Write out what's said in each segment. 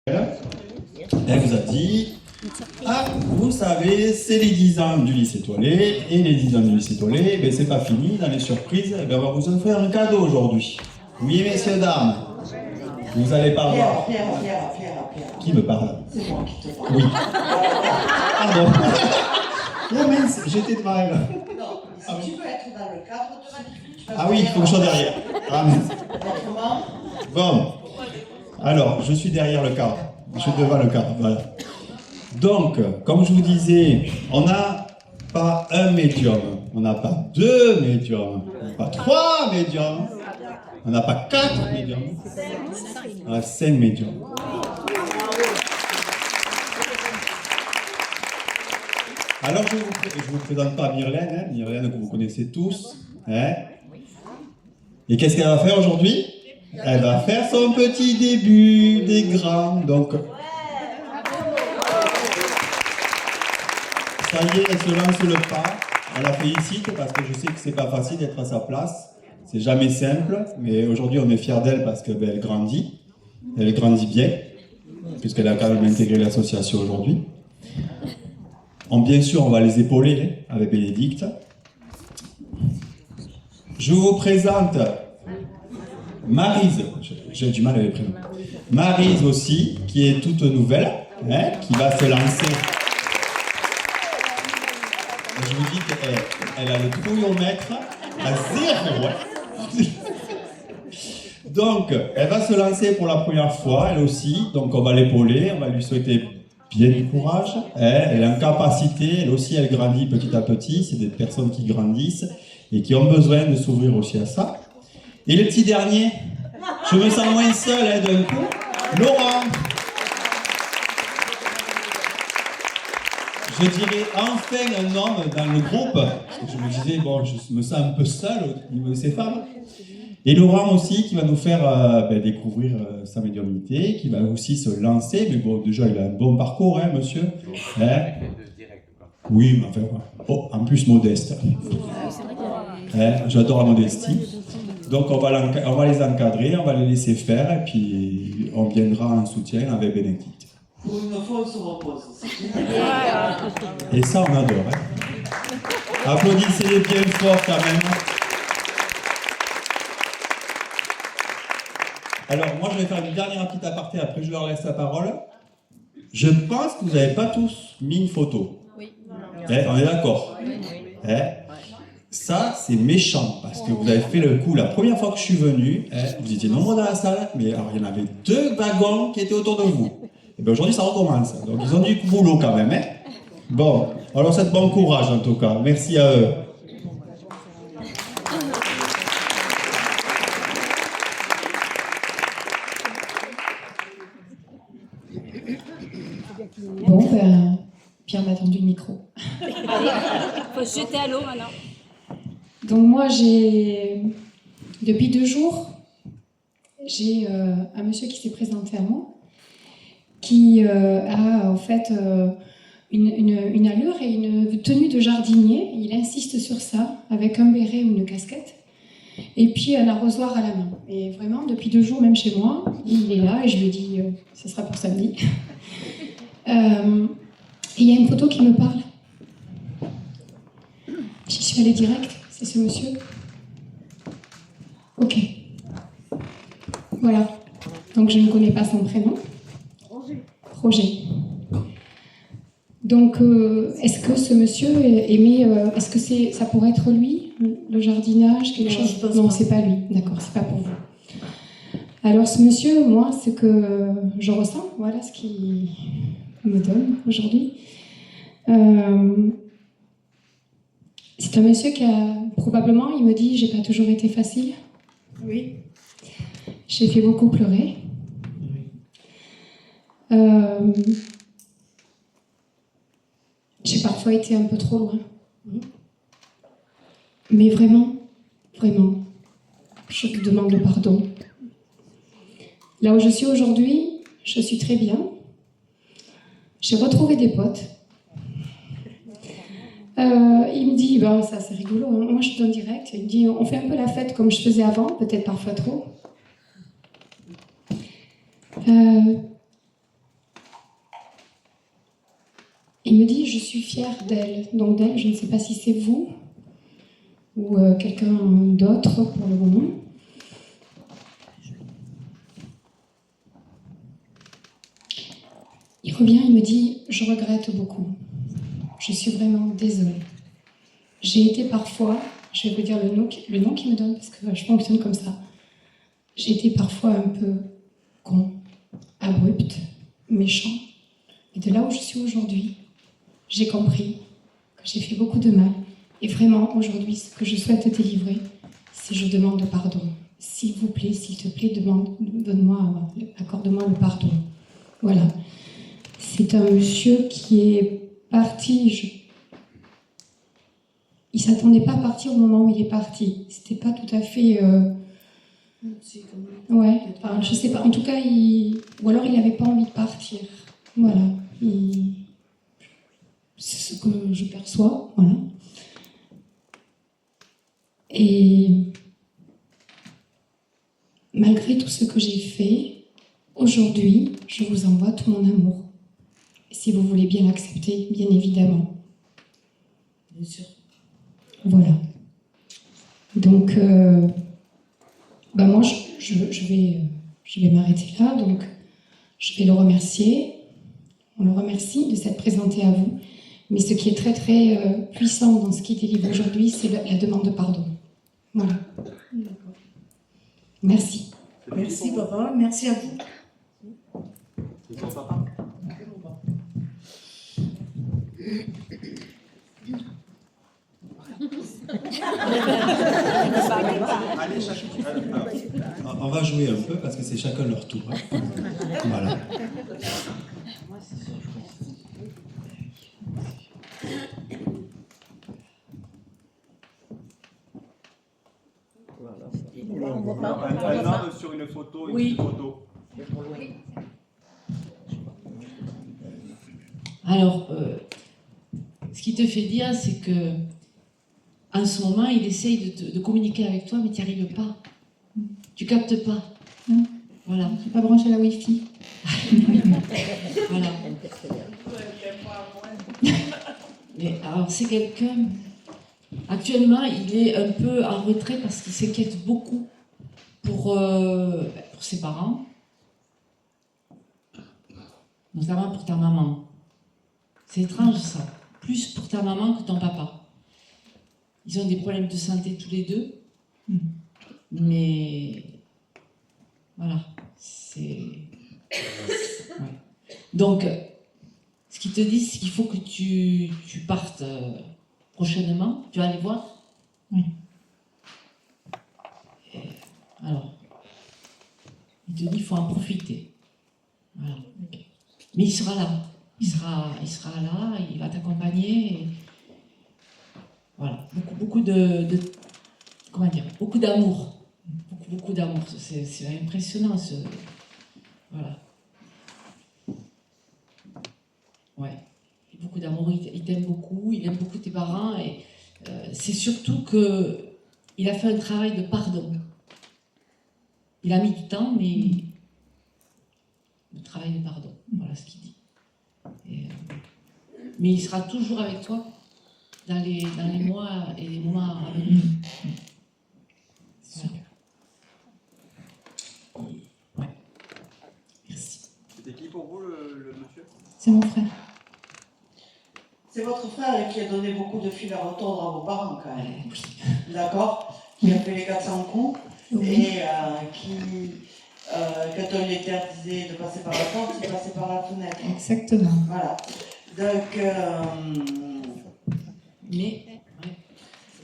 Elle vous a dit ah, vous savez, c'est les 10 ans du lycée Tollet, et les 10 ans du lycée Tollet, ben, c'est pas fini, dans les surprises, ben, on va vous offrir un cadeau aujourd'hui. Oui, messieurs, dames, vous allez pas voir. Pierre. Qui me parle? C'est moi qui te parle. Oui. Pardon. Oh mince, j'étais devant elle. Non, si tu veux être dans le cadre, tu vas Ah oui, il faut que je sois derrière. Ah mince. Autrement, Bon. Alors, je suis derrière le cadre. Je suis devant le cadre, voilà. Donc, comme je vous disais, on n'a pas un médium, on n'a pas deux médiums, on n'a pas trois médiums, on n'a pas quatre médiums, on a 5 médiums. Alors, je ne vous présente pas Myrlène, Myrlène que vous connaissez tous. Hein. Et qu'est-ce qu'elle va faire aujourd'hui? Elle va faire son petit début des grands. Donc, ça y est, elle se lance le pas. On la félicite parce que je sais que c'est pas facile d'être à sa place. C'est jamais simple, mais aujourd'hui on est fiers d'elle parce que elle grandit. Elle grandit bien, puisqu'elle a quand même intégré l'association aujourd'hui. Bien sûr, on va les épauler avec Bénédicte. Je vous présente Maryse. J'ai du mal avec les prénoms. Maryse aussi, qui est toute nouvelle, hein, qui va se lancer. Je vous dis qu'elle a le trouillomètre à 0. Donc, elle va se lancer pour la première fois, elle aussi. Donc, on va l'épauler, on va lui souhaiter bien du courage. Elle est en capacité, elle aussi, elle grandit petit à petit. C'est des personnes qui grandissent et qui ont besoin de s'ouvrir aussi à ça. Et le petit dernier, je me sens moins seul d'un coup, Laurent. Je dirais enfin un homme dans le groupe, parce que je me disais, bon, je me sens un peu seul au niveau de ces femmes. Et Laurent aussi, qui va nous faire découvrir sa médiumnité, qui va aussi se lancer, mais bon, déjà, il a un bon parcours, hein, monsieur. Hein? Oui, mais enfin, oh, en plus modeste. Hein? J'adore la modestie. Donc, on va les encadrer, on va les laisser faire, et puis on viendra en soutien avec Bénédicte. pour une fois, on se repose. Et ça, on adore. Hein. Applaudissez-les bien fort quand même. Alors, moi, je vais faire une dernière petite aparté, après je leur laisse la parole. Je pense que vous n'avez pas tous mis une photo. Oui. On est d'accord. Ça, c'est méchant, parce que vous avez fait le coup la première fois que je suis venu, vous étiez nombreux dans la salle, mais alors, il y en avait 2 wagons qui étaient autour de vous. Et bien aujourd'hui, ça recommence. Donc, ils ont du boulot quand même. Hein. Bon, alors, c'est bon courage en tout cas. Merci à eux. Bon, ben, Pierre m'a tendu le micro. Il faut se jeter à l'eau maintenant. Donc moi, depuis 2 jours, j'ai un monsieur qui s'est présenté à moi, qui a en fait une allure et une tenue de jardinier. Il insiste sur ça, avec un béret ou une casquette, et puis un arrosoir à la main. Et vraiment, depuis 2 jours, même chez moi, il est là, et je lui dis, ce sera pour samedi. Il y a une photo qui me parle. Je suis allée direct, c'est ce monsieur. Ok. Voilà. Donc je ne connais pas son prénom. Roger. Donc est-ce que ce monsieur aimait, est-ce que ça pourrait être lui, le jardinage, quelque chose? Non, c'est pas lui. D'accord, c'est pas pour vous. Alors ce monsieur, moi, ce que je ressens, voilà ce qu'il me donne aujourd'hui. C'est un monsieur qui a probablement, il me dit, j'ai pas toujours été facile. Oui. J'ai fait beaucoup pleurer. J'ai parfois été un peu trop loin. Mais vraiment, je te demande pardon. Là où je suis aujourd'hui, je suis très bien. J'ai retrouvé des potes. Il me dit, ben, ça c'est rigolo, moi je suis en direct, il me dit, on fait un peu la fête comme je faisais avant, peut-être parfois trop. Il me dit, je suis fière d'elle. Donc d'elle, je ne sais pas si c'est vous ou quelqu'un d'autre pour le moment. Il revient, il me dit, je regrette beaucoup. Je suis vraiment désolée. J'ai été parfois, je vais vous dire le nom qu'il me donne parce que je fonctionne comme ça. J'ai été parfois un peu con, abrupte, méchant. Et de là où je suis aujourd'hui, j'ai compris que j'ai fait beaucoup de mal. Et vraiment, aujourd'hui, ce que je souhaite délivrer, c'est je demande pardon. S'il vous plaît, s'il te plaît, accorde-moi le pardon. Voilà. C'est un monsieur qui est parti. Il ne s'attendait pas à partir au moment où il est parti. C'était pas tout à fait. Ouais, enfin, je sais pas. En tout cas, ou alors il n'avait pas envie de partir. Voilà. C'est ce que je perçois. Voilà. Et malgré tout ce que j'ai fait, aujourd'hui, je vous envoie tout mon amour. Et si vous voulez bien l'accepter, bien évidemment. Bien sûr. Voilà. Donc, moi, je vais m'arrêter là. Donc, je vais le remercier. On le remercie de s'être présenté à vous. Mais ce qui est très, très puissant dans ce qu'il délivre aujourd'hui, c'est la demande de pardon. Voilà. Merci. Merci papa, merci à vous. C'est pour papa. Allez, On va jouer un peu parce que c'est chacun leur tour. Hein. Voilà. Un homme sur une photo, une photo. Alors, ce qui te fait dire, c'est que en ce moment, il essaye de communiquer avec toi, mais tu n'y arrives pas. Tu captes pas. Voilà. Je n'ai pas branché la Wi-Fi. Voilà. Mais alors, c'est quelqu'un. Actuellement, il est un peu en retrait parce qu'il s'inquiète beaucoup pour ses parents, notamment pour ta maman. C'est étrange ça. Plus pour ta maman que ton papa. Ils ont des problèmes de santé tous les deux. Mais voilà, c'est... Ouais. Donc, ce qu'ils te disent, c'est qu'il faut que tu partes prochainement. Tu vas aller voir. Oui. Alors, il te dit qu'il faut en profiter. Voilà. Mais il sera là. Il sera là, il va t'accompagner. Et... Voilà. Beaucoup de comment dire, beaucoup d'amour. Beaucoup d'amour. C'est impressionnant. Voilà. Ouais. Beaucoup d'amour. Il t'aime beaucoup. Il aime beaucoup tes parents. Et c'est surtout qu'il a fait un travail de pardon. Il a mis du temps, mais le travail de pardon. Voilà ce qu'il dit. Mais il sera toujours avec toi dans les mois et les moments à venir. Super. Ouais. Merci. C'était qui pour vous le monsieur? C'est mon frère. C'est votre frère qui a donné beaucoup de fil à retordre à vos parents quand même. D'accord? Qui a fait les 400 coups et qui, quand on lui interdisait de passer par la porte, il passait par la fenêtre. Exactement. Voilà. Donc,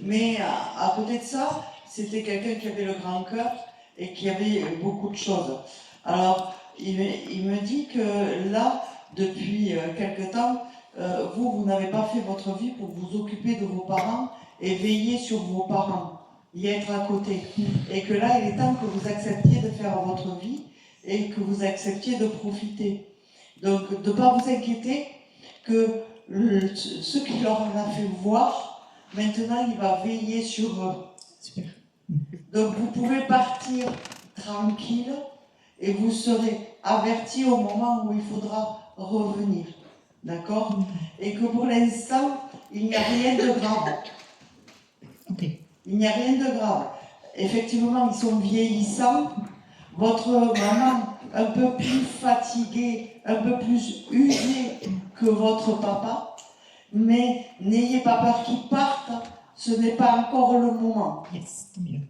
mais à côté de ça, c'était quelqu'un qui avait le grand cœur et qui avait beaucoup de choses. Alors, il me dit que là, depuis quelque temps, vous n'avez pas fait votre vie pour vous occuper de vos parents et veiller sur vos parents, y être à côté. Et que là, il est temps que vous acceptiez de faire votre vie et que vous acceptiez de profiter. Donc, de ne pas vous inquiéter que ce qui leur en a fait voir, maintenant, il va veiller sur eux. Super. Donc, vous pouvez partir tranquille et vous serez avertis au moment où il faudra revenir. D'accord? Et que pour l'instant, il n'y a rien de grave. Ok. Il n'y a rien de grave. Effectivement, ils sont vieillissants. Votre maman, un peu plus fatiguée, un peu plus usée que votre papa. Mais n'ayez pas peur qu'ils partent. Ce n'est pas encore le moment. Yes, tant mieux.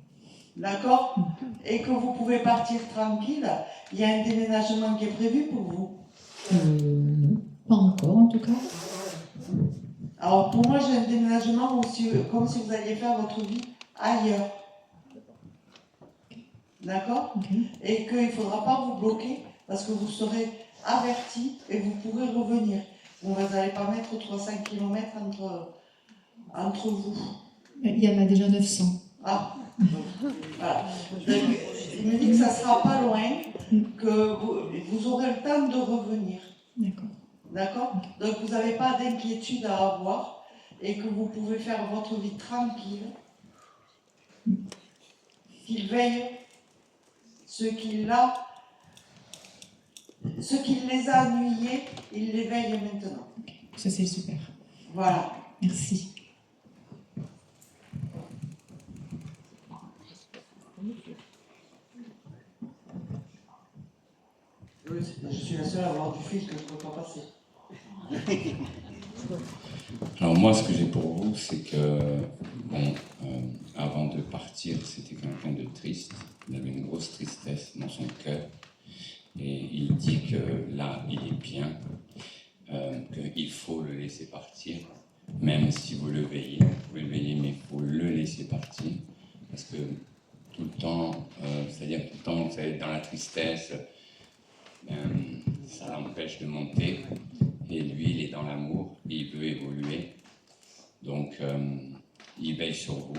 D'accord? Et que vous pouvez partir tranquille. Il y a un déménagement qui est prévu pour vous. Non, pas encore en tout cas. Alors pour moi, j'ai un déménagement aussi, comme si vous alliez faire votre vie ailleurs. D'accord? Ok. Et qu'il ne faudra pas vous bloquer parce que vous serez averti et vous pourrez revenir. Vous n'allez pas mettre 300 km entre vous. Il y en a déjà 900. Ah, voilà. Donc, il me dit que ça ne sera pas loin, que vous aurez le temps de revenir. D'accord. D'accord? Donc vous n'avez pas d'inquiétude à avoir et que vous pouvez faire votre vie tranquille. Qu'il veille ce qui les a ennuyés, il les veille maintenant. Ça, c'est super. Voilà. Merci. Je suis la seule à avoir du fil que je ne peux pas passer. Alors moi, ce que j'ai pour vous, c'est que, bon, avant de partir, c'était quelqu'un de triste. Il avait une grosse tristesse dans son cœur. Et il dit que là, il est bien, qu'il faut le laisser partir. Même si vous le veillez, vous pouvez le veiller, mais il faut le laisser partir. Parce que tout le temps, c'est-à-dire tout le temps, vous savez, dans la tristesse, ça l'empêche de monter. Et lui, il est dans l'amour, il veut évoluer. Donc, il veille sur vous,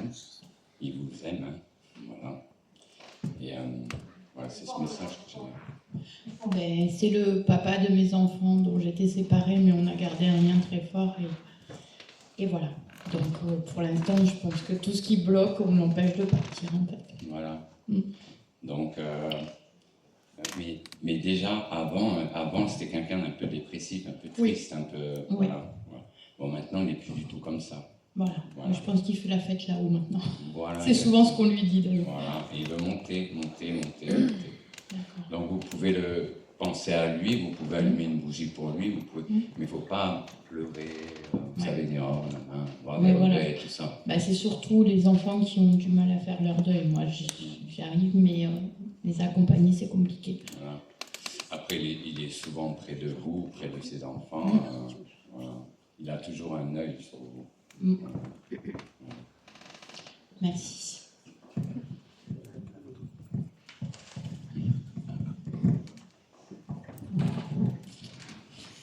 il vous aime, hein, voilà. Et voilà, c'est ce message que j'ai. Ben, c'est le papa de mes enfants dont j'étais séparée, mais on a gardé un lien très fort. Et voilà. Donc, pour l'instant, je pense que tout ce qui bloque, on l'empêche de partir, en fait. Voilà. Donc, mais déjà, avant c'était quelqu'un d'un peu dépressif, un peu triste, un peu... Oui. Voilà. Bon, maintenant, il n'est plus du tout comme ça. Voilà. Voilà. Je pense qu'il fait la fête là-haut maintenant. Voilà, C'est souvent ce qu'on lui dit d'ailleurs. Voilà, et il veut monter. D'accord. Donc, vous pouvez penser à lui, vous pouvez allumer une bougie pour lui, vous pouvez, mais il ne faut pas pleurer, vous savez, dire, oh, voir des regrets et tout ça. Bah, c'est surtout les enfants qui ont du mal à faire leur deuil. Moi, j'y arrive, mais les accompagner, c'est compliqué. Voilà. Après, il est souvent près de vous, près de ses enfants. Voilà. Il a toujours un œil sur vous. Merci.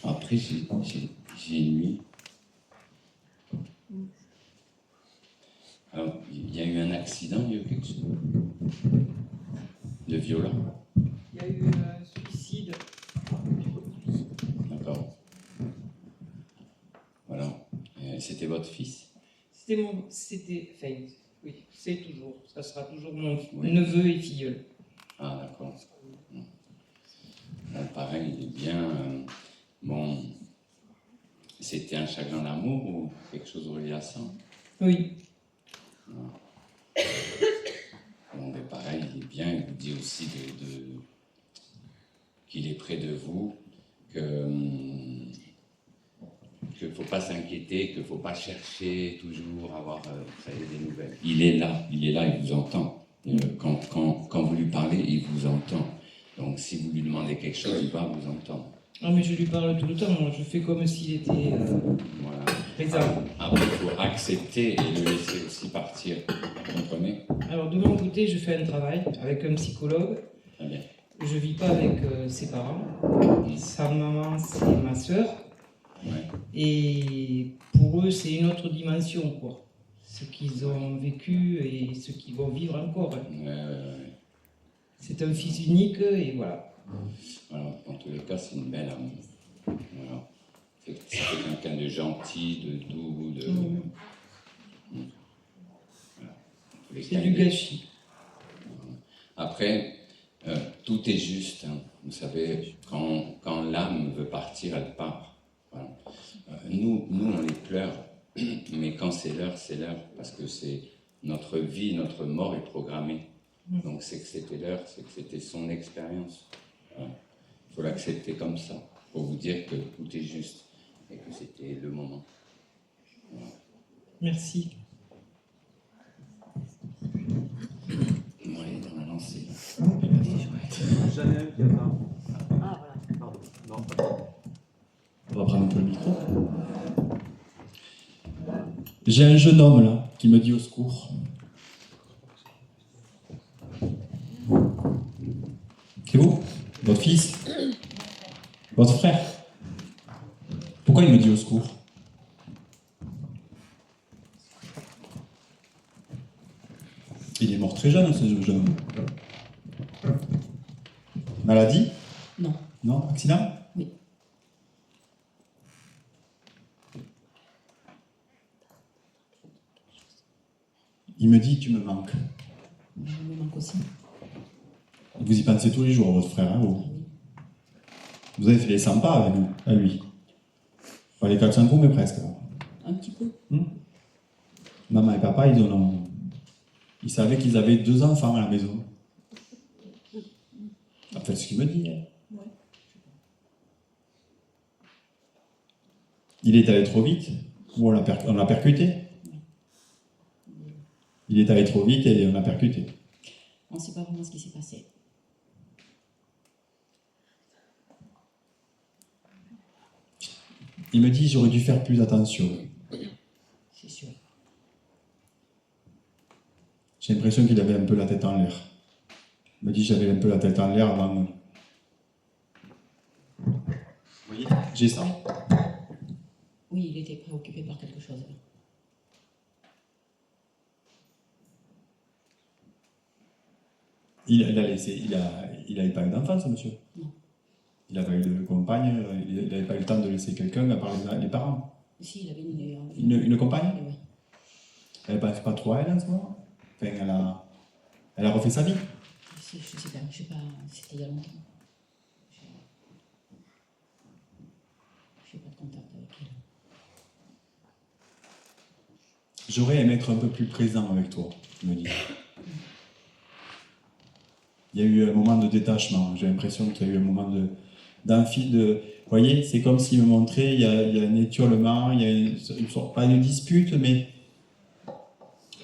Après, j'ai une nuit. Alors, il y a eu un accident, il y a eu quelque chose de violent. Il y a eu un suicide. D'accord. Voilà. C'était votre fils? Oui, c'est toujours. Ça sera toujours mon Oui. neveu et filleul. Ah, d'accord. Bon, pareil, il est bien. Bon, c'était un chagrin d'amour ou quelque chose relié à ça? Oui. Bon, mais pareil, il est bien. Il vous dit aussi qu'il est près de vous, qu'il ne faut pas s'inquiéter, qu'il ne faut pas chercher toujours à avoir des nouvelles. Il est là, il vous entend. Quand vous lui parlez, il vous entend. Donc si vous lui demandez quelque chose, il va vous entendre. Ah, mais je lui parle tout le temps. Moi, je fais comme s'il était Voilà. présent. Après, il faut accepter et le laisser aussi partir. Vous comprenez? Alors, de mon côté, je fais un travail avec un psychologue. Très bien. Je vis pas avec ses parents. Sa maman, c'est ma sœur. Ouais. Et pour eux, c'est une autre dimension, quoi. Ce qu'ils ont vécu et ce qu'ils vont vivre encore. Ouais. C'est un fils unique et voilà. Voilà. En tous les cas, c'est une belle âme. Voilà. C'est quelqu'un de gentil, de doux, de... Voilà. C'est du gâchis. Après, tout est juste. Hein. Vous savez, quand l'âme veut partir, elle part. Voilà. nous, on les pleure, mais quand c'est l'heure, parce que c'est notre vie, notre mort est programmée. Donc c'est que c'était l'heure, c'est que c'était son expérience. Voilà. Il faut l'accepter comme ça, pour vous dire que tout est juste et que c'était le moment. Voilà. Merci. Moi, elle est dans la lancée. J'en ai un qui attend. Ah, voilà. Pardon. Non. On va prendre un peu le micro. J'ai un jeune homme là qui me dit au secours. C'est vous? Votre fils? Votre frère? Pourquoi il me dit au secours? Il est mort très jeune, ce jeune homme. Maladie? Non. Non? Accident? Oui. Il me dit, tu me manques. Je me manque aussi. Vous y pensez tous les jours, votre frère, hein, vous? Vous avez fait les 100 pas avec à lui. Pas les 400 coups, mais presque. Un petit peu. Maman et papa, ils savaient qu'ils avaient 2 enfants à la maison. En fait, ce qu'il me dit. Ouais. Il est allé trop vite, ou on l'a percuté. Il est allé trop vite et on l'a percuté. On ne sait pas vraiment ce qui s'est passé. Il me dit, j'aurais dû faire plus attention. C'est sûr. J'ai l'impression qu'il avait un peu la tête en l'air. Il me dit, j'avais un peu la tête en l'air avant. Vous voyez, j'ai ça. Oui, il était préoccupé par quelque chose. Il n'avait pas eu d'enfant, ce monsieur. Non. Il n'avait pas eu de compagne, il n'avait pas eu le temps de laisser quelqu'un à part les parents. Si, il avait une Une compagne? Oui. Elle ne pense pas trop à elle en ce moment. Enfin, elle a refait sa vie. Je sais pas, c'était il y a longtemps. Je n'ai pas de contact avec elle. J'aurais aimé être un peu plus présent avec toi, il me dit. Il y a eu un moment de détachement. J'ai l'impression qu'il y a eu un moment vous voyez, c'est comme s'il me montrait, il y a un étiolement, il y a pas une dispute, mais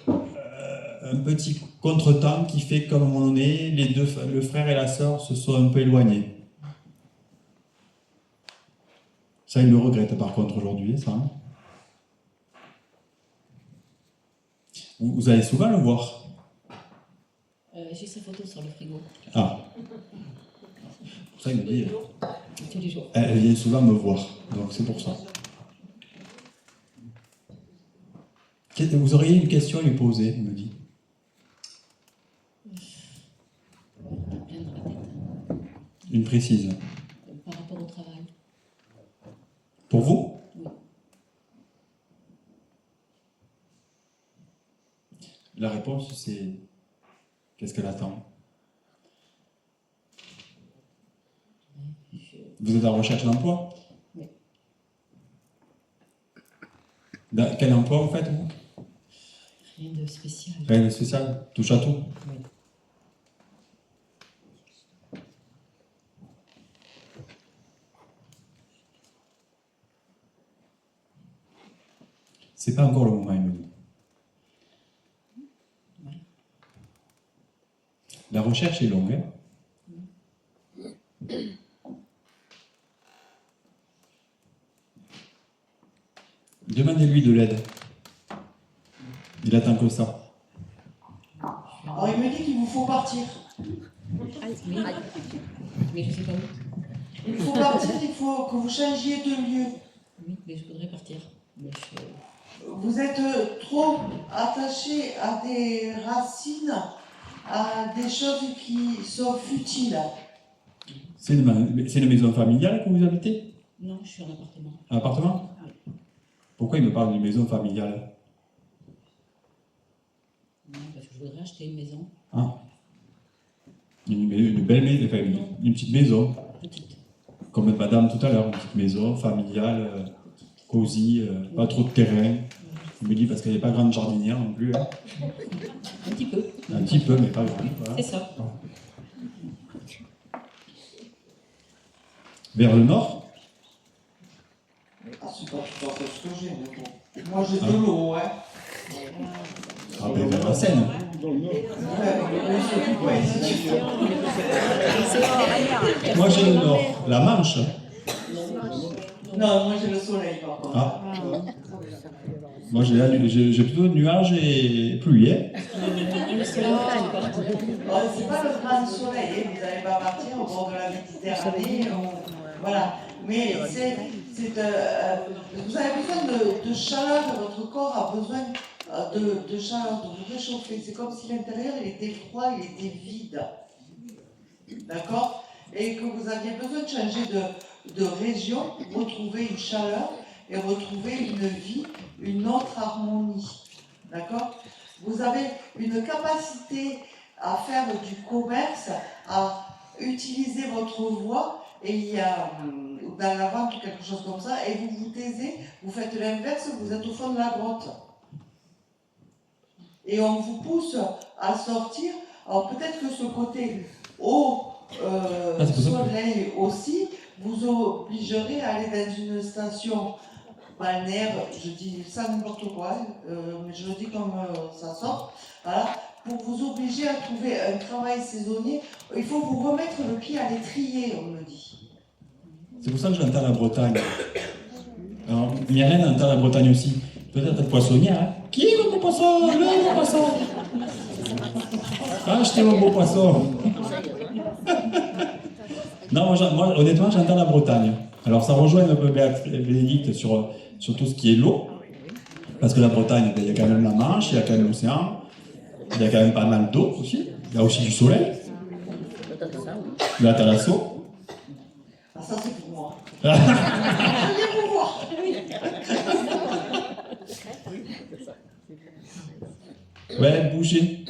un petit contretemps qui fait qu'à un moment donné, le frère et la sœur se sont un peu éloignés. Ça, il le regrette par contre aujourd'hui, ça. Hein. Vous allez souvent le voir? J'ai sa photo sur le frigo. Ah. Ça, il me dit. Tous les jours. Elle vient souvent me voir, donc c'est pour ça. Vous auriez une question à lui poser, il me dit. Plein dans la tête. Une précise. Par rapport au travail. Pour vous? Oui. La réponse, c'est... Qu'est-ce qu'elle attend? Vous êtes en recherche d'emploi? Oui. Quel emploi vous faites, vous? Rien de spécial. Rien de spécial? Touche à tout? Oui. C'est pas encore le moment, il me dit. Ouais. La recherche est longue, hein? Demandez-lui de l'aide. Il attend que ça. Alors il me dit qu'il vous faut partir. Oui. Mais je sais pas où. Il faut partir, il faut que vous changiez de lieu. Oui, mais je voudrais partir. Mais Vous êtes trop attaché à des racines, à des choses qui sont futiles. C'est une maison familiale que vous habitez? Non, je suis en appartement. Un appartement? Oui. Pourquoi il me parle d'une maison familiale? Non, parce que je voudrais acheter une maison. Ah. Une belle maison, enfin, une petite maison. Petite. Comme madame tout à l'heure, une petite maison familiale. cosy, pas trop de terrain. Je me dis parce qu'elle n'est pas grande jardinière non plus. Hein. Un petit peu. Un petit peu, mais pas grande. Voilà. C'est ça. Vers le nord, Ah, c'est pas tout à fait ce que j'ai, mais bon. Moi, j'ai de l'eau, hein. ah, ben, vers la Seine. Moi j'ai le nord, la Manche. Non, moi, j'ai le soleil, par contre. Ah. Moi j'ai plutôt nuages et pluie. Hein. C'est pas le grand soleil, hein. Vous n'allez pas partir au bord de la Méditerranée. Voilà. Mais vous avez besoin de chaleur, votre corps a besoin de chaleur, de vous réchauffer. C'est comme si l'intérieur il était froid, il était vide. D'accord? Et que vous aviez besoin de changer de région, retrouver une chaleur et retrouver une vie, une autre harmonie. D'accord? Vous avez une capacité à faire du commerce, à utiliser votre voix, et il y a dans la vente ou quelque chose comme ça, et vous vous taisez, vous faites l'inverse, vous êtes au fond de la grotte. Et on vous pousse à sortir. Alors peut-être que ce côté au soleil aussi vous obligerait à aller dans une station balnéaire, je dis ça n'importe quoi, mais je le dis comme ça sort, voilà, pour vous obliger à trouver un travail saisonnier. Il faut vous remettre le pied à l'étrier, on me dit. C'est pour ça que j'entends la Bretagne. Alors, Myrène entend la Bretagne aussi. Peut-être être poissonnière. Hein. Qui veut mon poisson? Le beau poisson. Achetez mon beau poisson. Non, moi, honnêtement, j'entends la Bretagne. Alors, ça rejoint un peu Bénédicte sur tout ce qui est l'eau. Parce que la Bretagne, il y a quand même la Manche, il y a quand même l'océan, il y a quand même pas mal d'eau aussi. Il y a aussi du soleil. La Thalasso. Ah, ça, c'est pour moi. Je viens vous voir. Ouais, bouger.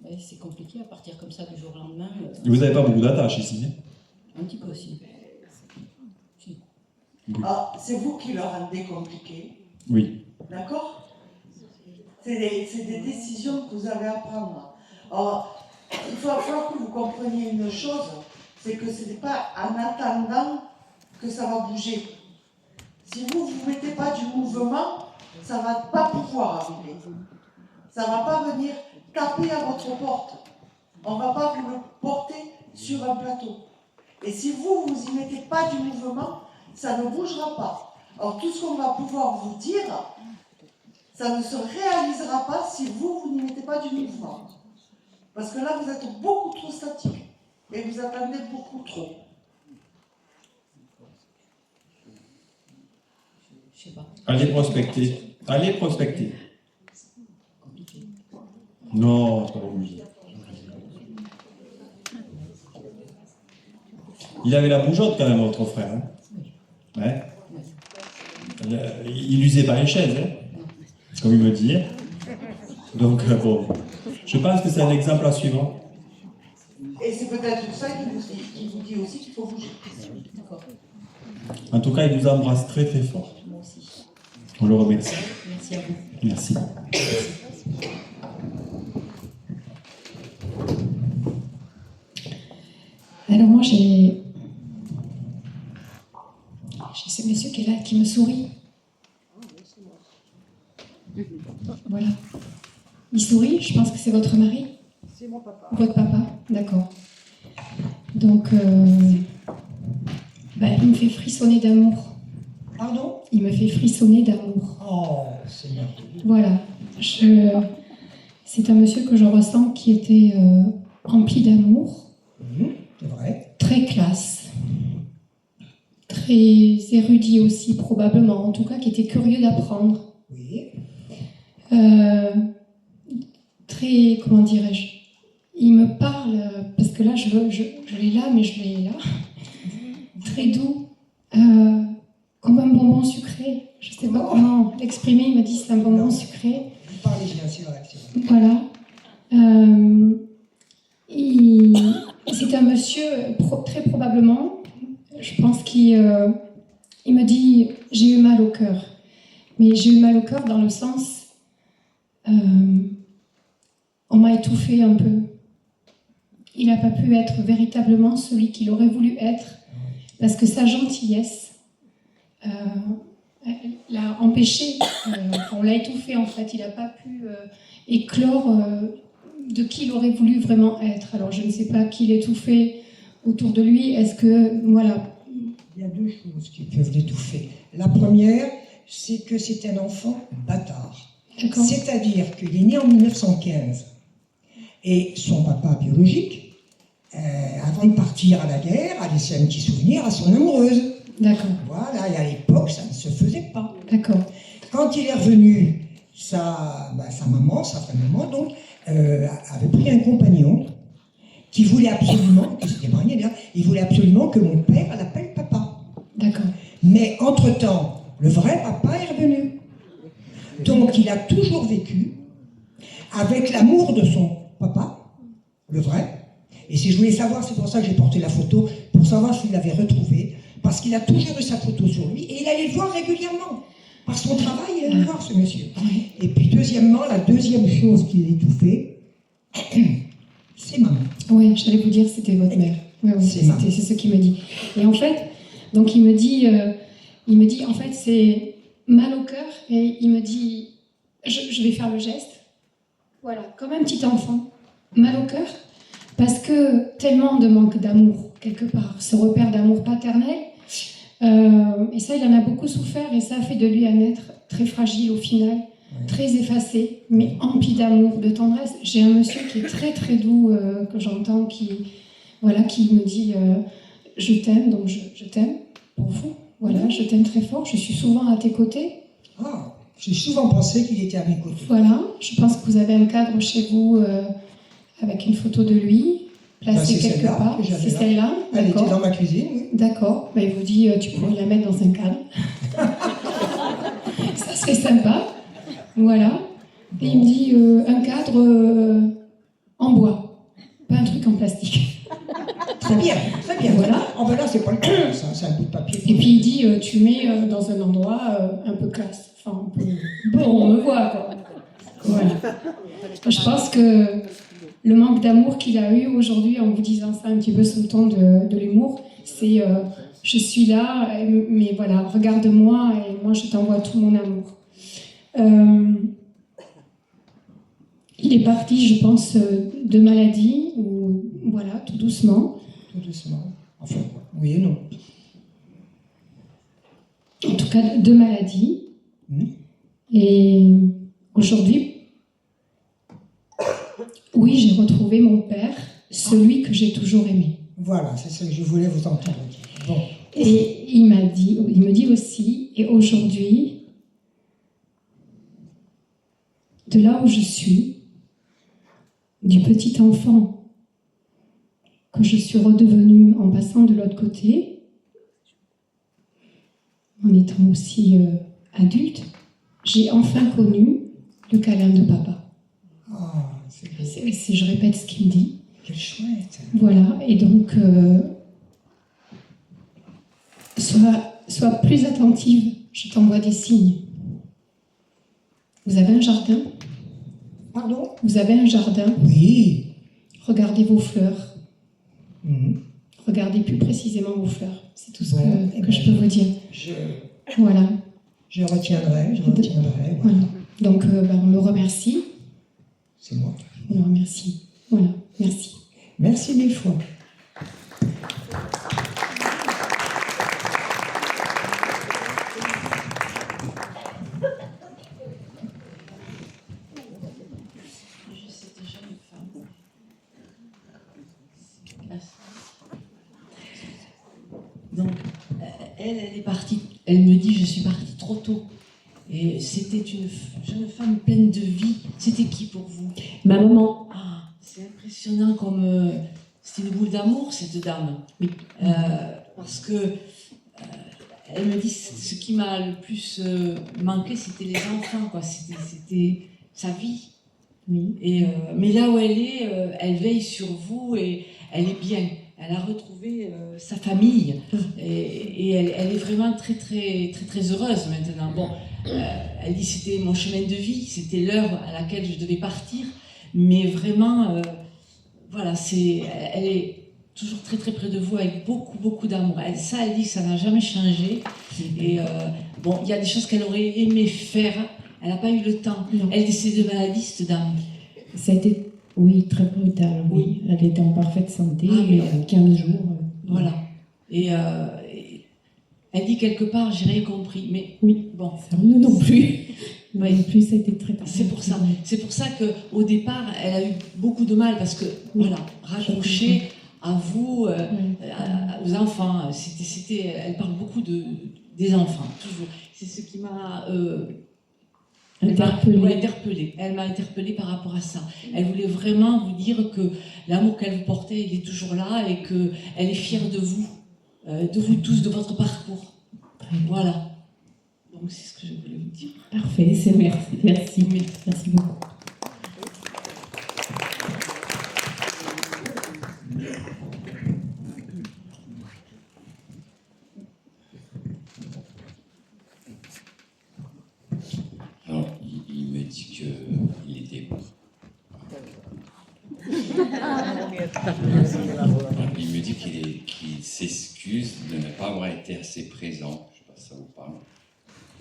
Ouais, c'est compliqué à partir comme ça du jour au lendemain. Vous n'avez pas beaucoup d'attaches ici. Hein? Un petit peu aussi. Si. Ah, c'est vous qui le rendez compliqué. Oui. D'accord? C'est des décisions que vous avez à prendre. Alors, il va falloir que vous compreniez une chose, c'est que ce n'est pas en attendant que ça va bouger. Si vous ne mettez pas du mouvement, ça ne va pas pouvoir arriver. Ça ne va pas venir taper à votre porte. On ne va pas vous le porter sur un plateau. Et si vous n'y mettez pas du mouvement, ça ne bougera pas. Alors tout ce qu'on va pouvoir vous dire, ça ne se réalisera pas si vous n'y mettez pas du mouvement. Parce que là, vous êtes beaucoup trop statique. Et vous attendez beaucoup trop. Je sais pas. Allez prospecter. Allez prospecter. Non, c'est pas obligé. Il avait la bougeotte quand même, votre frère. Hein? Ouais. Il n'usait pas les chaises, hein? Comme il me dit. Donc, bon, je pense que c'est un exemple à suivre. Et c'est peut-être pour ça qu'il vous dit aussi qu'il faut bouger. En tout cas, il vous embrasse très très fort. Moi aussi. On le remercie. Merci à vous. Merci. Alors moi j'ai ce monsieur qui est là, qui me sourit. Voilà. Il sourit, je pense que c'est votre mari. C'est mon papa. Votre papa, d'accord. Donc, il me fait frissonner d'amour. Pardon? Il me fait frissonner d'amour. Oh, Seigneur. Voilà. C'est un monsieur que je ressens qui était rempli d'amour. C'est vrai. Très classe. Très érudit aussi, probablement. En tout cas, qui était curieux d'apprendre. Oui. Très, comment dirais-je, il me parle, parce que là, je l'ai là, mais je l'ai là, très doux, comme un bonbon sucré. Je ne sais pas comment l'exprimer, il m'a dit c'est un bonbon sucré. Vous parlez bien, c'est vrai. Voilà. C'est un monsieur, très probablement, je pense, qui il me dit, j'ai eu mal au cœur. Mais j'ai eu mal au cœur dans le sens, on m'a étouffé un peu. Il n'a pas pu être véritablement celui qu'il aurait voulu être, parce que sa gentillesse l'a empêché, on l'a étouffé en fait, il n'a pas pu éclore de qui il aurait voulu vraiment être. Alors je ne sais pas qui l'étouffait autour de lui, est-ce que, voilà. Il y a deux choses qui peuvent l'étouffer. La première, c'est que c'est un enfant bâtard. C'est-à-dire qu'il est né en 1915 et son papa biologique, avant de partir à la guerre, a laissé un petit souvenir à son amoureuse. D'accord. Voilà, et à l'époque, ça ne se faisait pas. D'accord. Quand il est revenu, sa maman, sa vraie maman, donc, avait pris un compagnon qui voulait absolument, qui s'était marié là, il voulait absolument que mon père l'appelle papa. D'accord. Mais entre-temps, le vrai papa est revenu. Donc il a toujours vécu avec l'amour de son papa, le vrai. Et si je voulais savoir, c'est pour ça que j'ai porté la photo, pour savoir s'il l'avait retrouvé, parce qu'il a toujours eu sa photo sur lui, et il allait le voir régulièrement. Par son travail, il allait le voir, ce monsieur. Et puis deuxièmement, la deuxième chose qui l'étouffait, c'est maman. Oui, j'allais vous dire, c'était votre mère. Oui, c'est ce qu'il me dit. Et en fait, donc il me dit, en fait, c'est mal au cœur, et il me dit, je vais faire le geste, voilà, comme un petit enfant, mal au cœur, parce que tellement de manque d'amour, quelque part, ce repère d'amour paternel, et ça, il en a beaucoup souffert, et ça a fait de lui un être très fragile au final, très effacé, mais empli d'amour, de tendresse. J'ai un monsieur qui est très très doux, que j'entends, qui me dit je t'aime, donc je t'aime pour vous, voilà, je t'aime très fort, je suis souvent à tes côtés. Ah, j'ai souvent pensé qu'il était à mes côtés. Voilà, je pense que vous avez un cadre chez vous avec une photo de lui, placée quelque part. C'est celle-là. Elle était dans ma cuisine, oui. D'accord, il vous dit tu pourrais la mettre dans un cadre. Ça serait sympa. Voilà. Et il me dit un cadre en bois, pas un truc en plastique. Très bien, très bien. Voilà. Oh ben là, c'est pas le cadre, c'est un bout de papier. Et puis il dit tu mets dans un endroit un peu classe. Enfin, un peu... Bon, on me voit, quoi. Voilà. Je pense que le manque d'amour qu'il a eu aujourd'hui, en vous disant ça un petit peu sous le ton de l'humour, c'est je suis là, mais voilà, regarde-moi et moi je t'envoie tout mon amour. Il est parti, je pense, de maladie, ou voilà, tout doucement. Tout doucement. Enfin, oui et non. En tout cas, de maladie. Et aujourd'hui, oui, j'ai retrouvé mon père, celui que j'ai toujours aimé. Voilà, c'est ce que je voulais vous entendre dire. Bon. Et il me dit aussi, et aujourd'hui, de là où je suis, du petit enfant que je suis redevenue en passant de l'autre côté, en étant aussi adulte, j'ai enfin connu le câlin de papa. Je répète ce qu'il me dit. Quel chouette. Voilà, et donc, sois plus attentive, je t'envoie des signes. Vous avez un jardin? Pardon? Vous avez un jardin? Oui. Regardez vos fleurs. Regardez plus précisément vos fleurs. C'est tout ce que je peux vous dire. Voilà. Je retiendrai. Voilà. Donc, on le remercie. C'est moi. On le remercie. Voilà, merci. Merci mille fois. Donc, elle est partie, elle me dit, je suis partie trop tôt. Et c'était une jeune femme pleine de vie. C'était qui pour vous? Ma maman. Ah, c'est impressionnant comme... c'est une boule d'amour, cette dame. Oui. Parce que elle me dit, ce qui m'a le plus manqué, c'était les enfants, quoi. C'était sa vie. Oui. Et, mais là où elle est, elle veille sur vous et elle est bien. elle a retrouvé sa famille et elle est vraiment très très très très heureuse maintenant. Bon, elle dit c'était mon chemin de vie, c'était l'heure à laquelle je devais partir, mais vraiment, voilà, elle est toujours très très près de vous avec beaucoup beaucoup d'amour. Elle dit que ça n'a jamais changé. Et bon, il y a des choses qu'elle aurait aimé faire, elle n'a pas eu le temps. Non. Elle est décédée de maladie, cette dame. Ça a été, oui, très brutal, oui. Elle était en parfaite santé, mais 15 jours. Voilà. Et elle dit quelque part, j'ai rien compris, mais oui, bon. Nous non plus. Oui. Non plus, ça a été très C'est pour ça. C'est pour ça qu'au départ, elle a eu beaucoup de mal, parce que, voilà, raccrocher à vous, aux enfants, elle parle beaucoup des enfants, toujours. C'est ce qui m'a interpellée. Elle m'a interpellée par rapport à ça. Elle voulait vraiment vous dire que l'amour qu'elle vous portait, il est toujours là et qu'elle est fière de vous tous, de votre parcours. Voilà. Donc c'est ce que je voulais vous dire. Parfait, c'est merci beaucoup. Alors, il me dit qu'il était... Il me dit qu'il s'excuse de ne pas avoir été assez présent. Je ne sais pas si ça vous parle.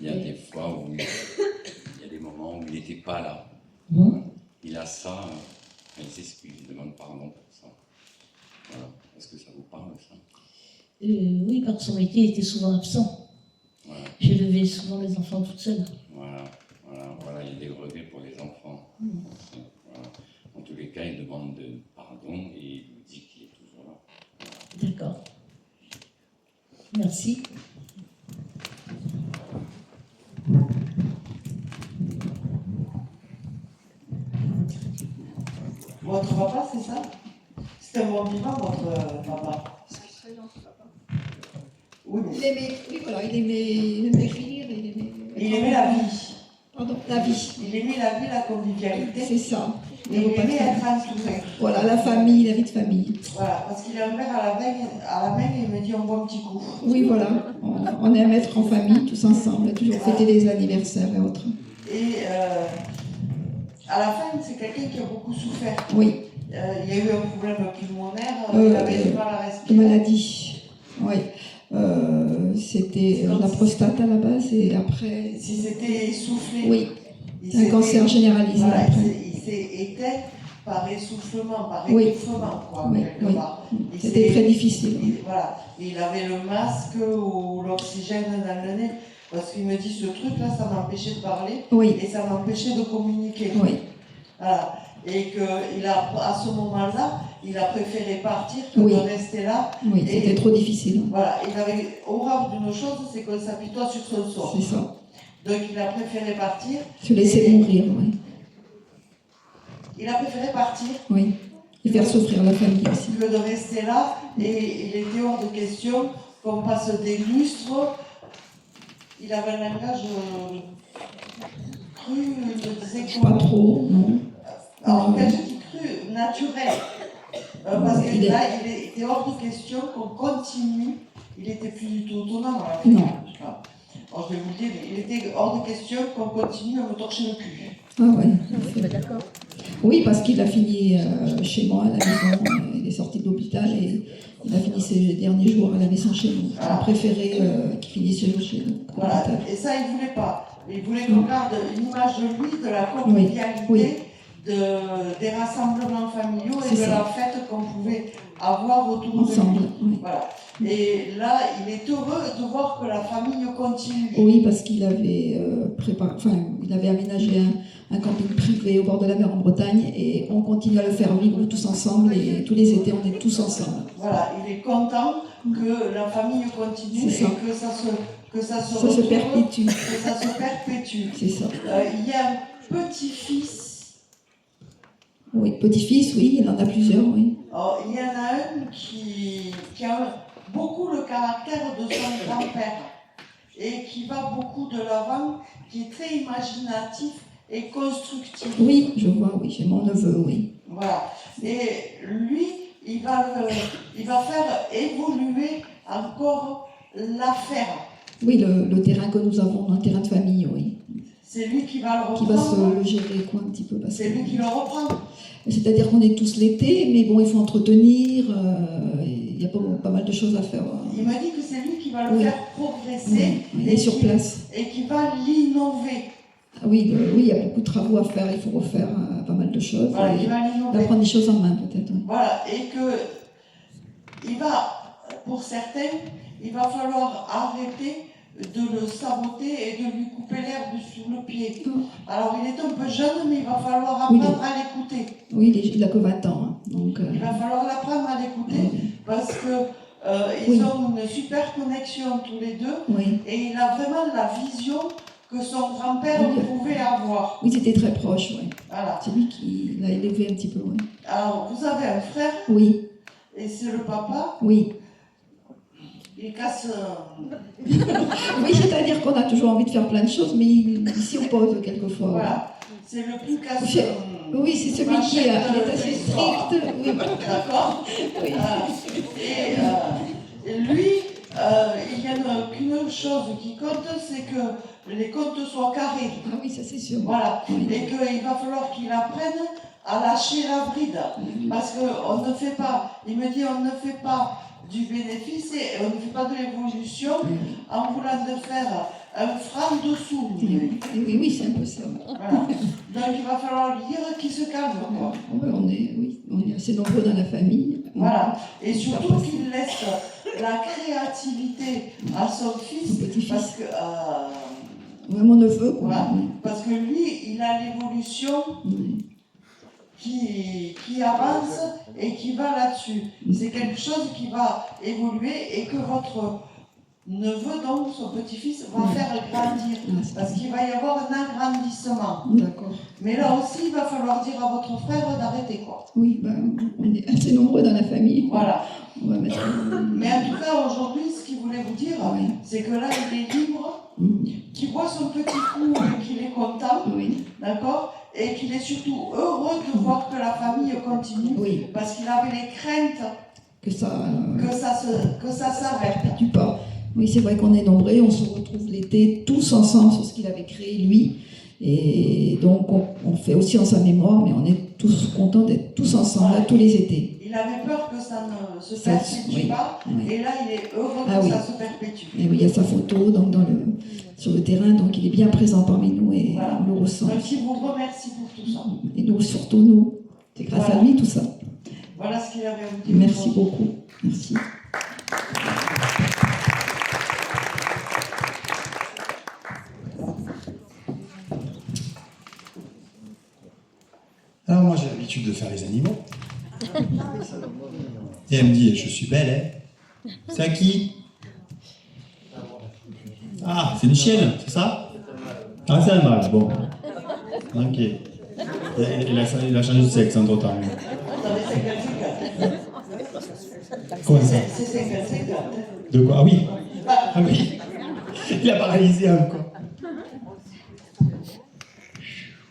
Il y a des fois où il y a des moments où il n'était pas là. Il a ça, il s'excuse, il demande pardon pour ça. Voilà. Est-ce que ça vous parle, ça? Oui, par son métier, il était souvent absent. Voilà. J'élevais souvent les enfants toute seule. Voilà, il y a des regrets pour les enfants. Voilà. En tous les cas, il demande pardon et il nous dit qu'il est toujours là. Voilà. D'accord. Merci. Votre papa, c'est ça? C'était un bon vivant, votre papa? Oui, mais... il aimait rire, il aimait la vie. Pardon, la vie. Il aimait la vie, la convivialité. C'est ça. Et il aimait être entouré. Voilà, la famille, la vie de famille. Voilà, parce qu'il a un verre à la main et il me dit on boit un petit coup. Oui, voilà. On aime être en famille, tous ensemble, et toujours fêter les anniversaires et autres. Et à la fin, c'est quelqu'un qui a beaucoup souffert. Oui. Il y a eu un problème pulmonaire, il avait du mal à respirer. De maladie, oui. C'était la prostate à la base et après... Si c'était essoufflé. Oui, un cancer généralisé voilà, après. Il s'est éteint par essoufflement, par Oui. étouffement, quoi, quelque part. C'était très difficile. Voilà, il avait le masque ou l'oxygène dans le nez, parce qu'il me dit ce truc-là, ça m'empêchait de parler et ça m'empêchait de communiquer. Oui. Voilà. Et à ce moment-là, il a préféré partir que de rester là. Oui, c'était trop difficile. Voilà, il avait horreur d'une chose, c'est qu'on s'apitoie sur son sort. C'est ça. Donc il a préféré partir. Se laisser mourir, oui. Il a préféré partir. Oui, et faire souffrir la famille aussi. Que de rester là, et il était hors de question qu'on passe des lustres. Il avait un langage cru, je disais Pas trop, non. Alors, quand je dis cru, naturel. Parce que là, il était hors de question qu'on continue. Il n'était plus du tout autonome. Non. Alors, je vais vous le dire, il était hors de question qu'on continue à me torcher le cul. Ah ouais. D'accord. Oui, parce qu'il a fini chez moi à la maison. Il est sorti de l'hôpital et il a fini ses derniers jours à la maison chez nous. Il a préféré qu'il finisse chez nous. Voilà. Et ça, il ne voulait pas. Il voulait qu'on garde une image de lui, de la convivialité. Des rassemblements familiaux et de la fête qu'on pouvait avoir autour de lui. Voilà. Et là, il est heureux de voir que la famille continue. Oui, parce qu'il avait il avait aménagé un camping privé au bord de la mer en Bretagne et on continue à le faire vivre tous ensemble et tous les étés on est tous ensemble. Voilà, il est content que la famille continue et que ça se perpétue. Que ça se perpétue. C'est ça. Il y a un petit-fils. Oui, petit-fils, oui, il en a plusieurs, oui. Alors, il y en a un qui a beaucoup le caractère de son grand-père et qui va beaucoup de l'avant, qui est très imaginatif et constructif. Oui, je vois, oui, j'ai mon neveu, oui. Voilà. Et lui, il va faire évoluer encore l'affaire. Oui, le terrain que nous avons, un terrain de famille, oui. C'est lui qui va le Qui va reprendre. le gérer, quoi, un petit peu. C'est lui qui le reprend. C'est-à-dire qu'on est tous l'été, mais bon, il faut entretenir, il y a pas mal de choses à faire. Il m'a dit que c'est lui qui va le faire progresser. Il est sur place. Et qui va l'innover. Ah oui, oui, il y a beaucoup de travaux à faire, il faut refaire pas mal de choses. Voilà, et il va l'innover. prendre des choses en main, peut-être. Oui. Voilà, et que il va, pour certains, il va falloir arrêter de le saboter et de lui couper l'herbe sous le pied. Alors il est un peu jeune, mais il va falloir apprendre à l'écouter. Oui, il n'a que 20 ans. Hein, donc, il va falloir l'apprendre à l'écouter parce que ils ont une super connexion tous les deux et il a vraiment la vision que son grand-père pouvait avoir. Oui, c'était très proche, oui. Voilà. C'est lui qui l'a élevé un petit peu, oui. Alors, vous avez un frère. Oui. Et c'est le papa. Oui. Il casse... Oui, c'est-à-dire qu'on a toujours envie de faire plein de choses, mais il s'y oppose quelquefois. Voilà. C'est le plus casse... Oui, c'est celui qui est assez strict. Oui. D'accord. Oui. Et lui, il n'y a qu'une chose qui compte, c'est que les comptes soient carrés. Ah oui, ça c'est sûr. Voilà. Oui. Et qu'il va falloir qu'il apprenne à lâcher la bride. Parce qu'on ne fait pas, il me dit, on ne fait pas du bénéfice et on ne fait pas de l'évolution en voulant de faire un franc dessous. Oui, c'est un peu ça. Voilà. Donc il va falloir lui dire qu'il se calme. Quoi. On est assez nombreux dans la famille. Voilà. Et surtout qu'il laisse la créativité à son fils. Parce que... mon neveu, quoi. Voilà. Parce que lui, il a l'évolution qui avance et qui va là-dessus. C'est quelque chose qui va évoluer et que votre neveu, donc son petit-fils, va faire grandir. Parce qu'il va y avoir un agrandissement. D'accord. Mais là aussi, il va falloir dire à votre frère d'arrêter, quoi. Oui, on est assez nombreux dans la famille. Voilà. On va mettre... Mais en tout cas, aujourd'hui, ce qu'il voulait vous dire, c'est que là, il est libre, qu'il boit son petit coup et qu'il est content, d'accord, et qu'il est surtout heureux de voir que la famille continue, parce qu'il avait les craintes que ça s'arrête. Pas. Oui, c'est vrai qu'on est nombreux, on se retrouve l'été tous ensemble sur ce qu'il avait créé lui, et donc on fait aussi en sa mémoire, mais on est tous contents d'être tous ensemble là, tous les étés. Il avait peur que ça ne se perpétue pas, et là il est heureux que ça se perpétue. Et oui, il y a sa photo donc, sur le terrain, donc il est bien présent parmi nous et on le ressent. Donc il vous remercie pour tout ça. Et nous, surtout nous, c'est grâce à lui tout ça. Voilà ce qu'il avait à vous dire. Merci beaucoup. Merci. Alors moi j'ai l'habitude de faire les animaux. Et elle me dit, je suis belle, hein. C'est à qui? Ah, c'est une chienne, c'est ça? Ah, c'est un mâle, bon. Ok. Il a changé de sexe entre-temps. Comment ça? C'est 50-50. De quoi? Ah oui. Ah oui. Il a paralysé encore.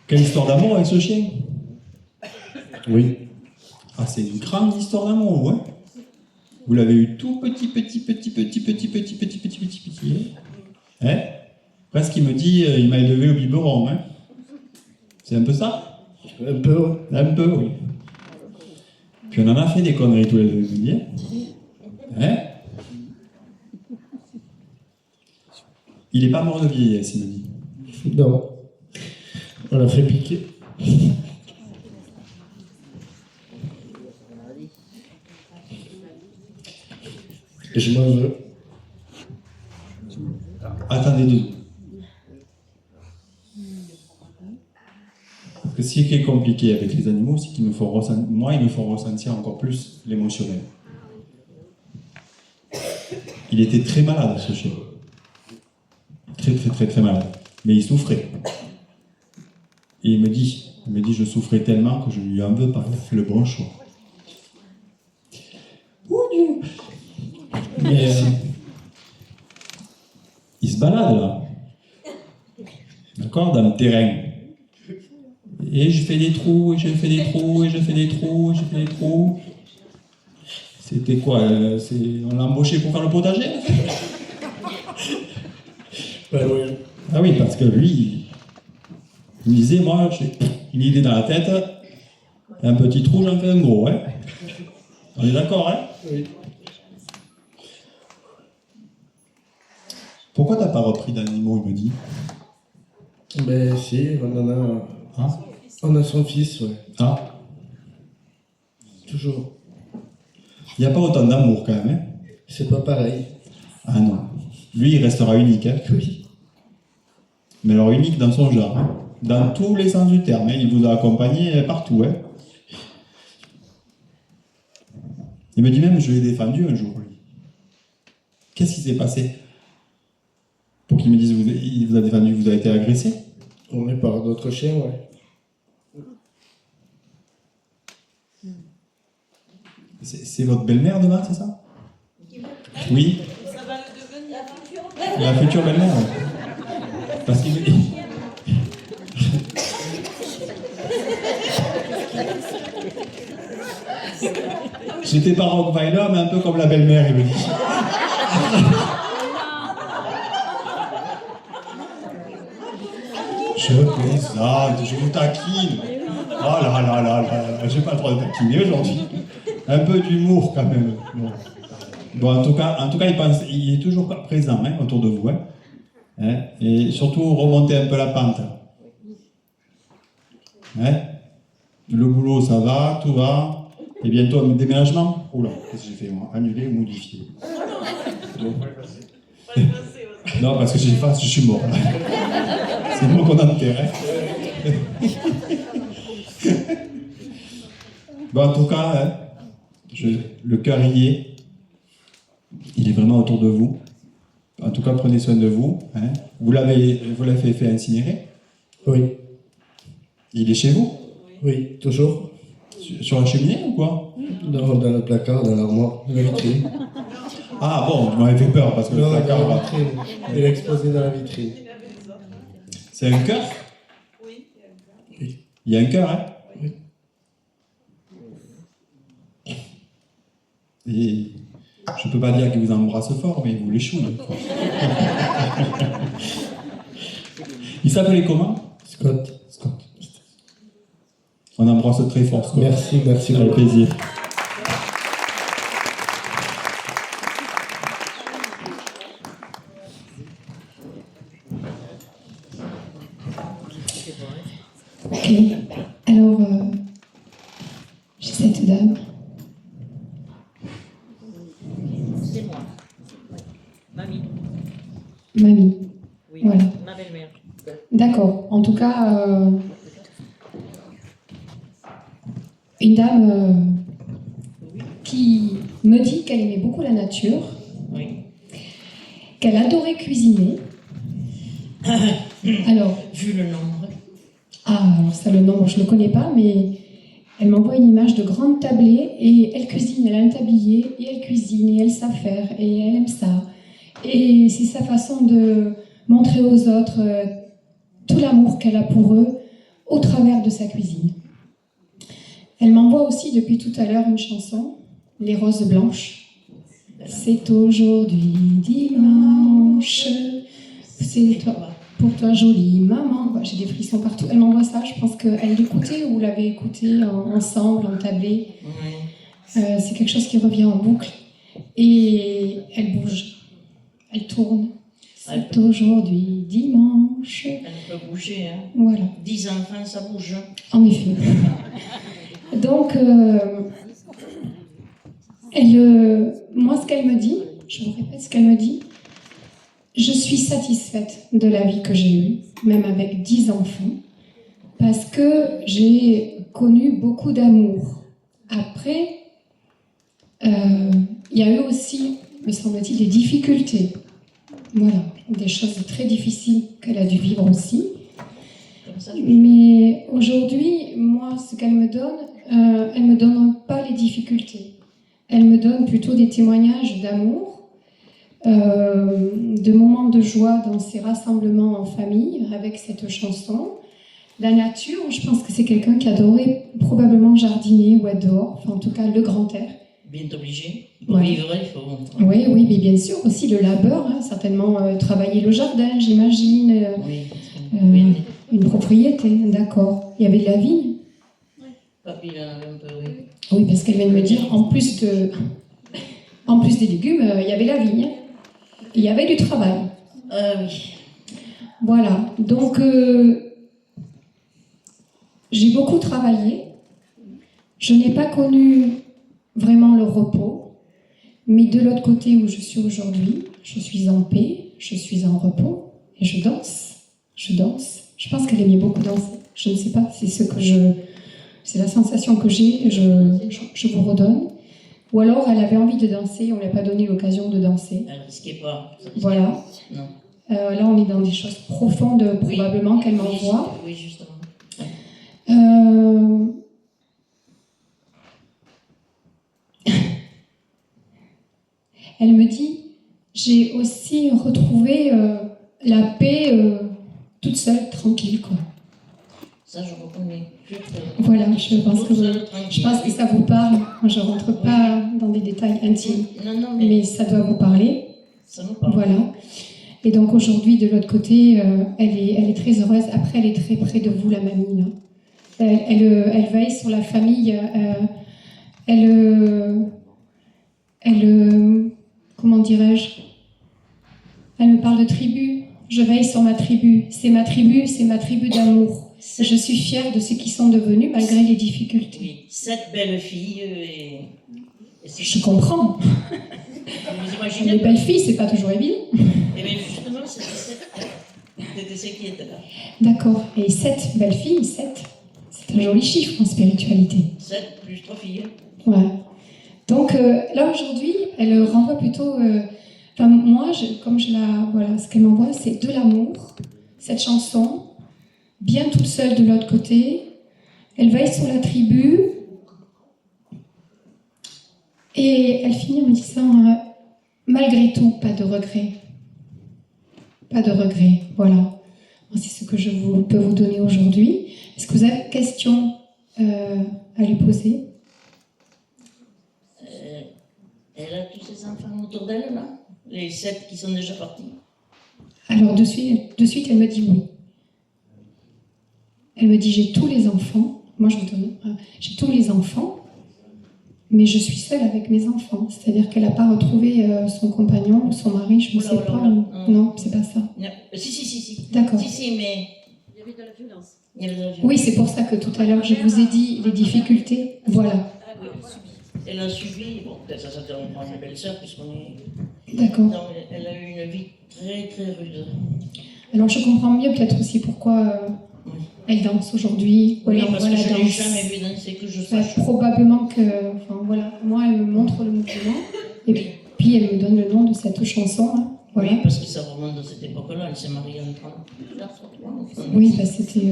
Quelle histoire d'amour avec ce chien? Oui. Ah, c'est une grande histoire d'amour, ouais. Vous l'avez eu tout petit. Hein? Presque il me dit, il m'a élevé au biberon, hein. C'est un peu ça? Un peu, oui. Puis on en a fait des conneries tous les deux, vous dire. Hein? Il est pas mort de vieillesse, il me dit. Non. On l'a fait piquer. Et je m'en veux. Attendez 2 secondes. Parce que ce qui est compliqué avec les animaux, c'est qu'ils me font ressentir encore plus l'émotionnel. Il était très malade, ce chien. Très malade. Mais il souffrait. Et il me dit, je souffrais tellement que je lui en veux pas. Il a fait le bon choix. Oh Dieu! Mais il se balade là. D'accord? Dans le terrain. Et je fais des trous, et je fais des trous, et je fais des trous, et je fais des trous. C'était quoi on l'a embauché pour faire le potager en fait? Ben oui. Ah oui, parce que lui, il me disait, moi, j'ai une idée dans la tête, un petit trou, j'en fais un gros. Hein. On est d'accord, hein? Oui. Pourquoi t'as pas repris d'animaux, il me dit? Ben si, on en a. Hein? On a son fils, ouais. Ah, Toujours. il n'y a pas autant d'amour quand même. Hein? C'est pas pareil. Ah non. Lui, il restera unique. Hein? Oui. Mais alors unique dans son genre. Hein? Dans tous les sens du terme. Hein? Il vous a accompagné partout. Hein? Il me dit même, je l'ai défendu un jour, lui. Qu'est-ce qui s'est passé? Pour qu'il me dise, il vous a défendu, vous avez été agressé? On est par d'autres chiens, ouais. C'est votre belle-mère demain, c'est ça? Oui. Ça va le devenir. La future belle-mère, ouais. Parce qu'il J'étais pas Rottweiler, mais un peu comme la belle-mère, il me dit. Je plaisante, je vous taquine. Oh là là là là, j'ai pas le droit de taquiner aujourd'hui. Un peu d'humour quand même. Bon, en tout cas, il est toujours présent hein, autour de vous. Hein, et surtout, remonter un peu la pente. Hein, le boulot, ça va, tout va. Et bientôt, un déménagement. Oula, qu'est-ce que j'ai fait moi? Annuler ou modifier? Donc... Non, parce que je suis mort. Là. C'est moi qu'on enterre. Hein. Bon, en tout cas, hein, le cœur y est. Il est vraiment autour de vous. En tout cas, prenez soin de vous. Hein. Vous l'avez fait incinérer? Oui. Il est chez vous? Oui, toujours. Sur la cheminée ou quoi? Dans le placard, dans l'armoire, la vitrine. Ah bon, vous m'avez fait peur parce que non, le placard... dans la vitrine. Il est exposé dans la vitrine. C'est un cœur? Oui. Il y a un cœur, hein? Oui. Et je peux pas dire qu'il vous embrasse fort, mais il vous l'échouille. Il s'appelait comment? Scott. On embrasse très fort, Scott. Merci. Avec plaisir. Ok. Alors, j'ai cette dame. C'est moi. Mamie. Mamie. Oui, voilà. ma belle-mère. D'accord. En tout cas, une dame qui me dit qu'elle aimait beaucoup la nature, Oui. qu'elle adorait cuisiner. Alors, Vu le nombre. ah, alors ça, le nom, je ne le connais pas, mais elle m'envoie une image de grande tablée et elle cuisine, elle a un tablier et elle cuisine et elle sait faire et elle aime ça. Et c'est sa façon de montrer aux autres tout l'amour qu'elle a pour eux au travers de sa cuisine. Elle m'envoie aussi depuis tout à l'heure une chanson, Les Roses Blanches. C'est aujourd'hui dimanche, c'est pour toi jolie maman. J'ai des frissons partout. Elle m'envoie ça, je pense qu'elle l'écoutait ou l'avait écouté ensemble, en tablé. C'est quelque chose qui revient en boucle. Et elle bouge, elle tourne. C'est aujourd'hui dimanche. Elle peut bouger, hein. Voilà. 10 enfants, ça bouge. En effet. Donc, moi, ce qu'elle me dit, je vous répète ce qu'elle me dit, je suis satisfaite de la vie que j'ai eue, même avec 10 enfants, parce que j'ai connu beaucoup d'amour. Après, il y a eu aussi, me semble-t-il, des difficultés. Voilà, des choses très difficiles qu'elle a dû vivre aussi. Mais aujourd'hui, moi, ce qu'elle me donne, elle ne me donne pas les difficultés. Elle me donne plutôt des témoignages d'amour, de moments de joie dans ces rassemblements en famille, avec cette chanson. La nature, je pense que c'est quelqu'un qui adorait probablement jardiner ou être dehors, enfin en tout cas le grand air. bien obligé. Pour Ouais. vivre, il faut. Oui, oui, mais bien sûr, aussi le labeur, hein, certainement travailler le jardin, j'imagine, une propriété, d'accord. Il y avait de la vigne? Papy, il en avait un peu, oui. Oui, parce qu'elle vient de me dire, en plus des légumes, il y avait la vigne. Il y avait du travail. Oui. Voilà, donc j'ai beaucoup travaillé. Je n'ai pas connu vraiment le repos, mais de l'autre côté où je suis aujourd'hui, je suis en paix, je suis en repos et je danse. Je danse. Je pense qu'elle aimait beaucoup danser. Je ne sais pas, c'est la sensation que j'ai, je vous redonne. Ou alors elle avait envie de danser, on ne lui a pas donné l'occasion de danser. Elle ne risquait pas. Voilà. Non. Là, on est dans des choses profondes, probablement, qu'elle m'envoie. Oui, justement. Elle me dit, j'ai aussi retrouvé la paix toute seule, tranquille, quoi. Ça, je reconnais. Voilà, je pense que ça vous parle. Moi, je ne rentre pas dans des détails intimes, Non, mais ça doit vous parler. Ça nous parle. Voilà. Et donc aujourd'hui, de l'autre côté, elle est très heureuse. Après, elle est très près de vous, la mamie. Là. Elle veille sur la famille. Comment dirais-je? Elle me parle de tribu. Je veille sur ma tribu. C'est ma tribu d'amour. Je suis fière de ce qu'ils sont devenus malgré les difficultés. Oui, 7 belles filles Je comprends. Vous imaginez Les belles filles, c'est pas toujours évident. Eh bien, justement, c'était ce qui était là. D'accord. Et 7 belles filles, 7, c'est un joli chiffre en spiritualité. 7 plus 3 filles. Ouais. Donc là, aujourd'hui, elle renvoie plutôt... Enfin, moi, voilà, ce qu'elle m'envoie, c'est de l'amour. Cette chanson, bien toute seule de l'autre côté. Elle veille sur la tribu. Et elle finit en me disant, malgré tout, pas de regret. Pas de regret, voilà. C'est ce que je peux vous donner aujourd'hui. Est-ce que vous avez une question à lui poser? Elle a tous ses enfants autour d'elle, là? Les 7 qui sont déjà partis? Alors, de suite, elle me dit oui. Elle me dit, j'ai tous les enfants. Moi, je vous donne... j'ai tous les enfants, mais je suis seule avec mes enfants. C'est-à-dire qu'elle n'a pas retrouvé son compagnon ou son mari, je ne sais pas. Non, c'est pas ça. Si. D'accord. Si, mais... Il y avait de la violence. Il y avait de la violence. Oui, c'est pour ça que tout à l'heure, je vous ai dit les difficultés. Voilà. Elle a subi, bon, ça s'interrompt par une belle-sœur, puisqu'on est... D'accord. Non, elle a eu une vie très, très rude. Alors, je comprends mieux peut-être aussi pourquoi elle danse aujourd'hui. Oui, elle parce envoie que la je n'ai danse. jamais vu danser que je sache. Probablement que... Enfin, voilà. Moi, elle me montre le mouvement. Et puis, elle me donne le nom de cette chanson. Hein. Voilà. Oui, parce que ça remonte dans cette époque-là. Elle s'est mariée en 30. Oui, bah, c'était...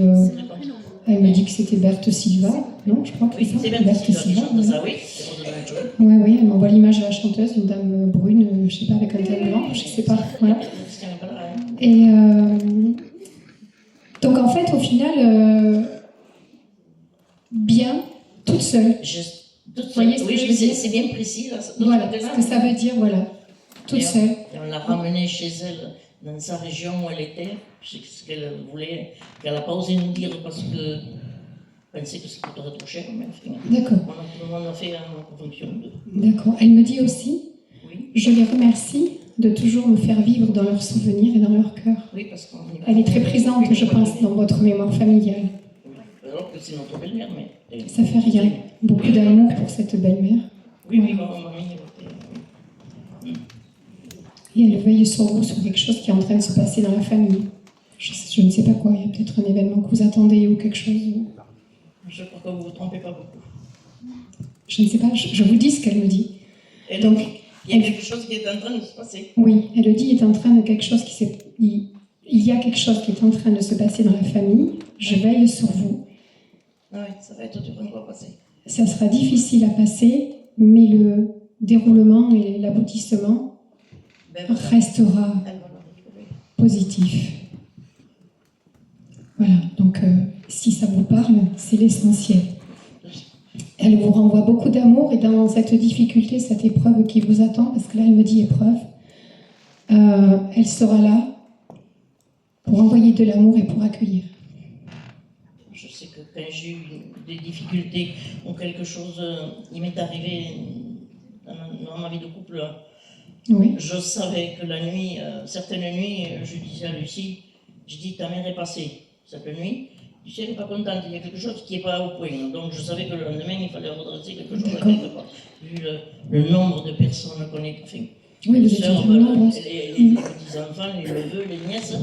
Elle me dit que c'était Berthe Silva. Non, je crois que Oui, c'est Berthe Silva qui chante ça, oui. C'est pour donner un jeu. Oui, elle m'envoie l'image de la chanteuse, une dame brune, je sais pas, avec un teint blanc, je sais pas. Voilà. Et donc en fait, au final, bien, toute seule. Vous voyez ce que Oui, je veux dire? c'est bien précis. Là. Voilà, ce que ça veut dire, voilà. Toute seule. Et on l'a ramenée chez elle, dans sa région où elle était. C'est ce qu'elle voulait, qu'elle n'a pas osé nous dire parce que pensait que c'était trop cher. D'accord. On a fait en fonction de... D'accord. Elle me dit aussi, je les remercie de toujours me faire vivre dans leurs souvenirs et dans leur cœur. Oui, parce qu'on... Elle est très présente, je pense, dans votre mémoire familiale. Alors que c'est notre belle-mère, mais... Ça fait rien. Beaucoup d'amour pour cette belle-mère. Oui, oui, maman, mamie. Et elle veille sur vous, sur quelque chose qui est en train de se passer dans la famille. Je ne sais pas quoi, il y a peut-être un événement que vous attendez ou quelque chose. Je crois que vous ne vous trompez pas beaucoup. Je ne sais pas, je vous dis ce qu'elle me dit. Elle Donc, il y a quelque chose qui est en train de se passer. Oui, elle le dit, il est en train de quelque chose qui s'est... Il y a quelque chose qui est en train de se passer dans la famille. Je veille sur vous. Ah oui, ça va être dur à passer. Ça sera difficile à passer, mais le déroulement et l'aboutissement restera positif. Voilà, donc si ça vous parle, c'est l'essentiel. elle vous renvoie beaucoup d'amour, et dans cette difficulté, cette épreuve qui vous attend, parce que là elle me dit épreuve, elle sera là pour envoyer de l'amour et pour accueillir. Je sais que quand j'ai eu des difficultés ou quelque chose, il m'est arrivé dans ma vie de couple, oui. Je savais que la nuit, certaines nuits, je disais à Lucie, je dis ta mère est passée cette nuit, Lucie elle n'est pas contente, il y a quelque chose qui n'est pas au point. Donc je savais que le lendemain il fallait redresser quelque chose à quelque part. Vu le nombre de personnes qu'on est, enfin, oui, les vous sœurs, êtes les petits-enfants, les neveux, les nièces,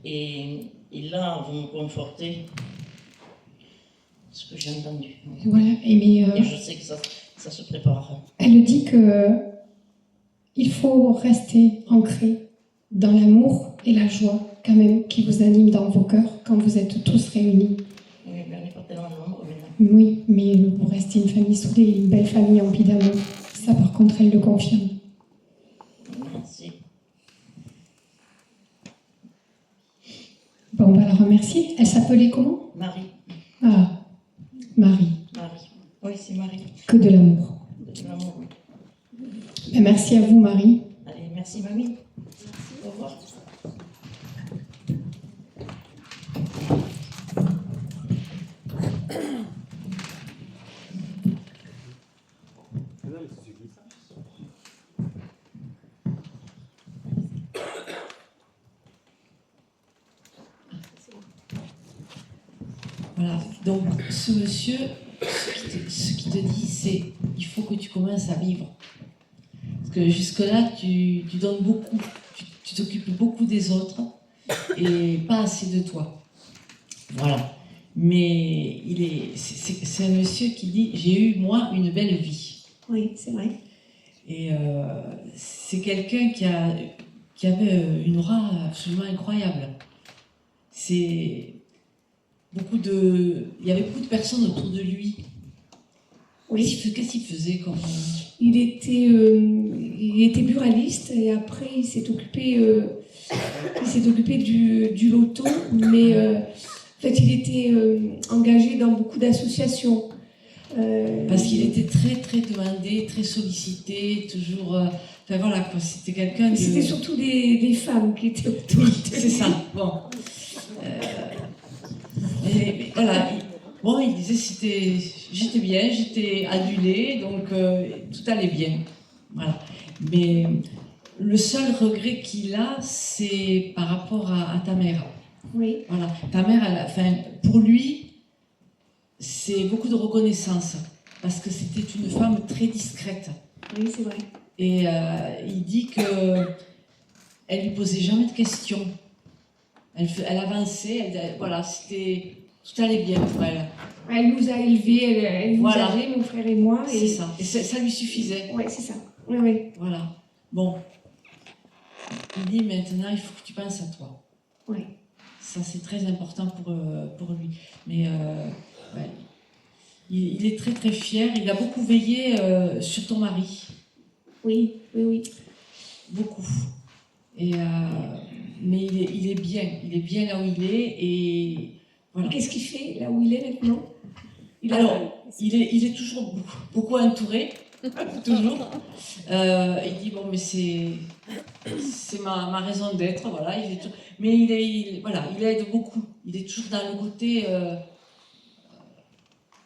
et là vous me confortez ce que j'ai entendu. Voilà, et je sais que ça se prépare. Elle dit que il faut rester ancré dans l'amour et la joie quand même qui vous anime dans vos cœurs quand vous êtes tous réunis. Oui, mais on n'est pas tellement nombreux maintenant. Oui, mais vous restez une famille soudée, une belle famille emplie d'amour. Ça, par contre, elle le confirme. Merci. Bon, on va la remercier. Elle s'appelait comment? Marie. Ah, Marie. Marie. Oui, c'est Marie. Que de l'amour. De l'amour, oui. Ben, merci à vous, Marie. Allez, merci, mamie. Au revoir. Voilà, donc ce monsieur, ce qui te dit, c'est il faut que tu commences à vivre. Parce que jusque-là, tu donnes beaucoup, tu t'occupes beaucoup des autres et pas assez de toi. Voilà. Mais c'est un monsieur qui dit j'ai eu, moi, une belle vie. Oui, c'est vrai. Et c'est quelqu'un qui avait une aura absolument incroyable. Il y avait beaucoup de personnes autour de lui. Oui. Qu'est-ce qu'il faisait comme... Il était buraliste et après il s'est occupé du loto, mais en fait il était engagé dans beaucoup d'associations. Parce qu'il était très très demandé, très sollicité, toujours... Enfin voilà, quoi, c'était quelqu'un de... C'était surtout des femmes qui étaient autour de lui. C'est ça, bon. Mais voilà, il disait j'étais bien, j'étais adulée, donc tout allait bien. Voilà. Mais le seul regret qu'il a, c'est par rapport à ta mère. Oui. Voilà. Ta mère, pour lui, c'est beaucoup de reconnaissance, parce que c'était une femme très discrète. Oui, c'est vrai. Et il dit qu'elle lui posait jamais de questions. Elle avançait, voilà, tout allait bien pour elle. Elle nous a élevés, elle nous Voilà. a élevés, mon frère et moi. C'est ça. Et ça lui suffisait. Oui, c'est ça. Oui, oui. Voilà. Bon. Il dit maintenant, il faut que tu penses à toi. Oui. Ça, c'est très important pour lui. Mais ouais. Il est très très fier. Il a beaucoup veillé sur ton mari. Oui, oui, oui. Beaucoup. Et mais il est bien là où il est et voilà. Qu'est-ce qu'il fait là où il est maintenant? Il est toujours beaucoup entouré, toujours. Il dit bon mais c'est ma raison d'être, voilà. Mais il aide beaucoup. Il est toujours dans le côté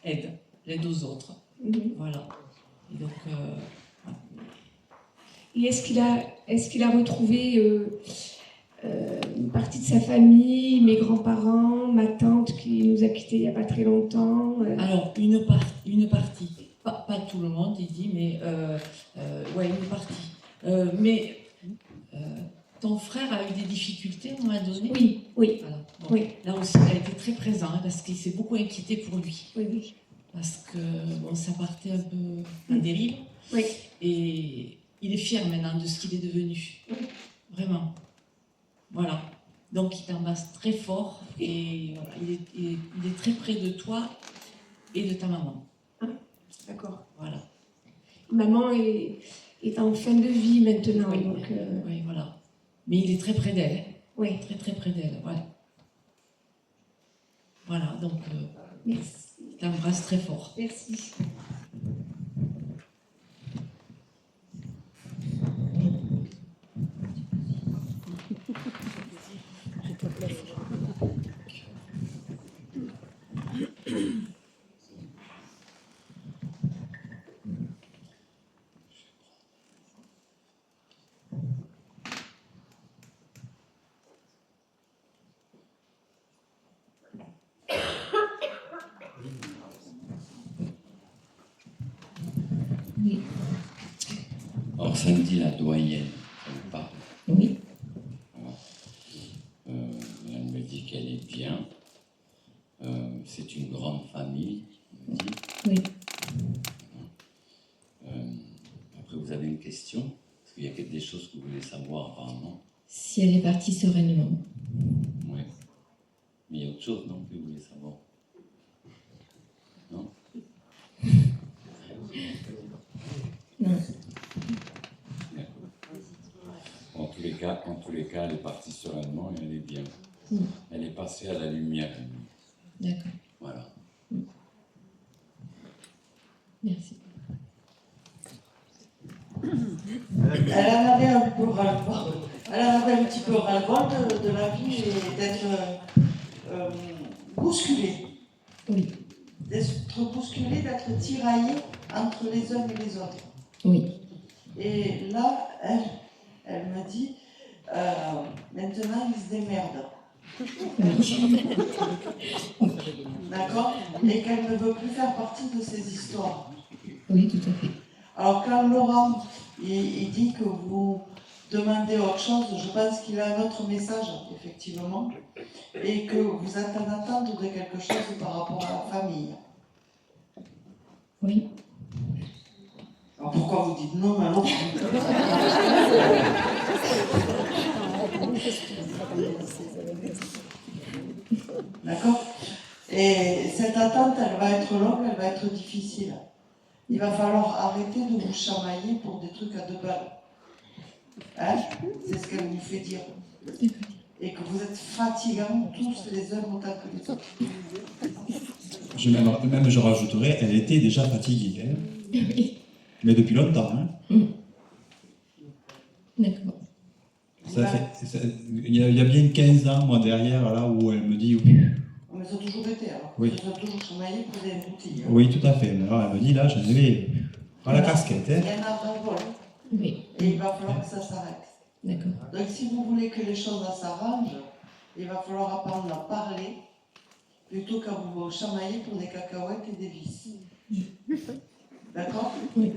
l'aide aux autres, voilà. Et donc et est-ce qu'il a retrouvé une partie de sa famille, mes grands-parents, ma tante qui nous a quittés il n'y a pas très longtemps? Alors, une partie. Pas tout le monde, il dit, mais ouais, une partie. Mais ton frère a eu des difficultés à un moment donné? Oui, oui. Voilà. Bon, Oui. Là aussi, il a été très présent, hein, parce qu'il s'est beaucoup inquiété pour lui. Oui, oui. Parce que bon, ça partait un peu à dérive. Oui. Et il est fier maintenant de ce qu'il est devenu. Vraiment. Voilà. Donc il t'embrasse très fort et voilà, il est très près de toi et de ta maman. Ah, d'accord. Voilà. Maman est en fin de vie maintenant. Oui, donc, oui, voilà. Mais il est très près d'elle. Oui. Très très près d'elle. Voilà. Voilà, donc... Merci. t'embrasse très fort. Merci. Oui. Alors, samedi, la doyenne, ça vous parle? Oui. Elle me dit qu'elle est bien. C'est une grande famille, elle me dit. Oui. Après, vous avez une question? Parce qu'il y a des choses que vous voulez savoir, apparemment. Si elle est partie sereinement. Oui. Mais il y a autre chose, non, que vous voulez savoir? Non? Non. En tous les cas, elle est partie sereinement et elle est bien. Mm. Elle est passée à la lumière. D'accord. Voilà. Mm. Merci. Elle en avait un peu ras-le-bol. Elle en avait un petit peu ras-le-bol de la vie et d'être bousculée. Oui. D'être bousculée, d'être tiraillée entre les uns et les autres. Oui. Et là, elle me dit, maintenant ils se démerdent. D'accord? Et qu'elle ne veut plus faire partie de ces histoires. Oui, tout à fait. Alors quand Laurent il dit que vous demandez autre chose, je pense qu'il a un autre message, effectivement, et que vous êtes en attente de quelque chose par rapport à la famille. Oui. Alors pourquoi vous dites non alors? D'accord? Et cette attente, elle va être longue, elle va être difficile. Il va falloir arrêter de vous chamailler pour des trucs à 2 balles. Hein? C'est ce qu'elle vous fait dire. Et que vous êtes fatigants tous les uns autant que les autres. Même je rajouterais, elle était déjà fatiguée. Hein. Mais depuis longtemps. Hein. D'accord. Il y a bien 15 ans, moi, derrière, là où elle me dit oui. Mais ça a toujours été, alors. Oui. Ça a toujours chamaillé pour des boutilles. Hein. Oui, tout à fait. Mais alors, elle me dit, là, j'en avais à la casquette. Hein. Il y en a ras-le-bol. Oui. Et il va falloir que ça s'arrête. D'accord. Donc si vous voulez que les choses s'arrangent, il va falloir apprendre à parler plutôt qu'à vous chamailler pour des cacahuètes et des vis. D'accord? Oui.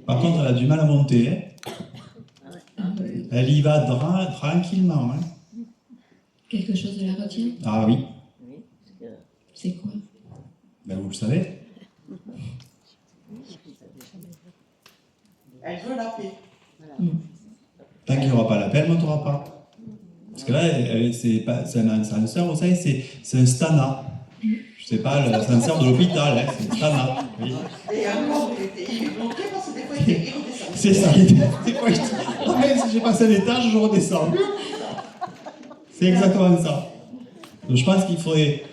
Par contre, elle a du mal à monter. Hein. Elle y va tranquillement. Hein. Quelque chose de la retient? Ah oui. C'est quoi? Ben, vous le savez. Elle veut la paix. Tant qu'il n'y aura pas la paix, elle ne montera pas. Parce que là, c'est un ascenseur, vous savez, c'est un stana. C'est pas l'ascenseur de l'hôpital, hein, c'est un stana. Oui. Et encore, il est bloqué parce que des fois, il redescend. C'est ça, des fois, je dis, ah mais si j'ai passé un étage, je redescends. C'est exactement ça. Donc je pense qu'il faudrait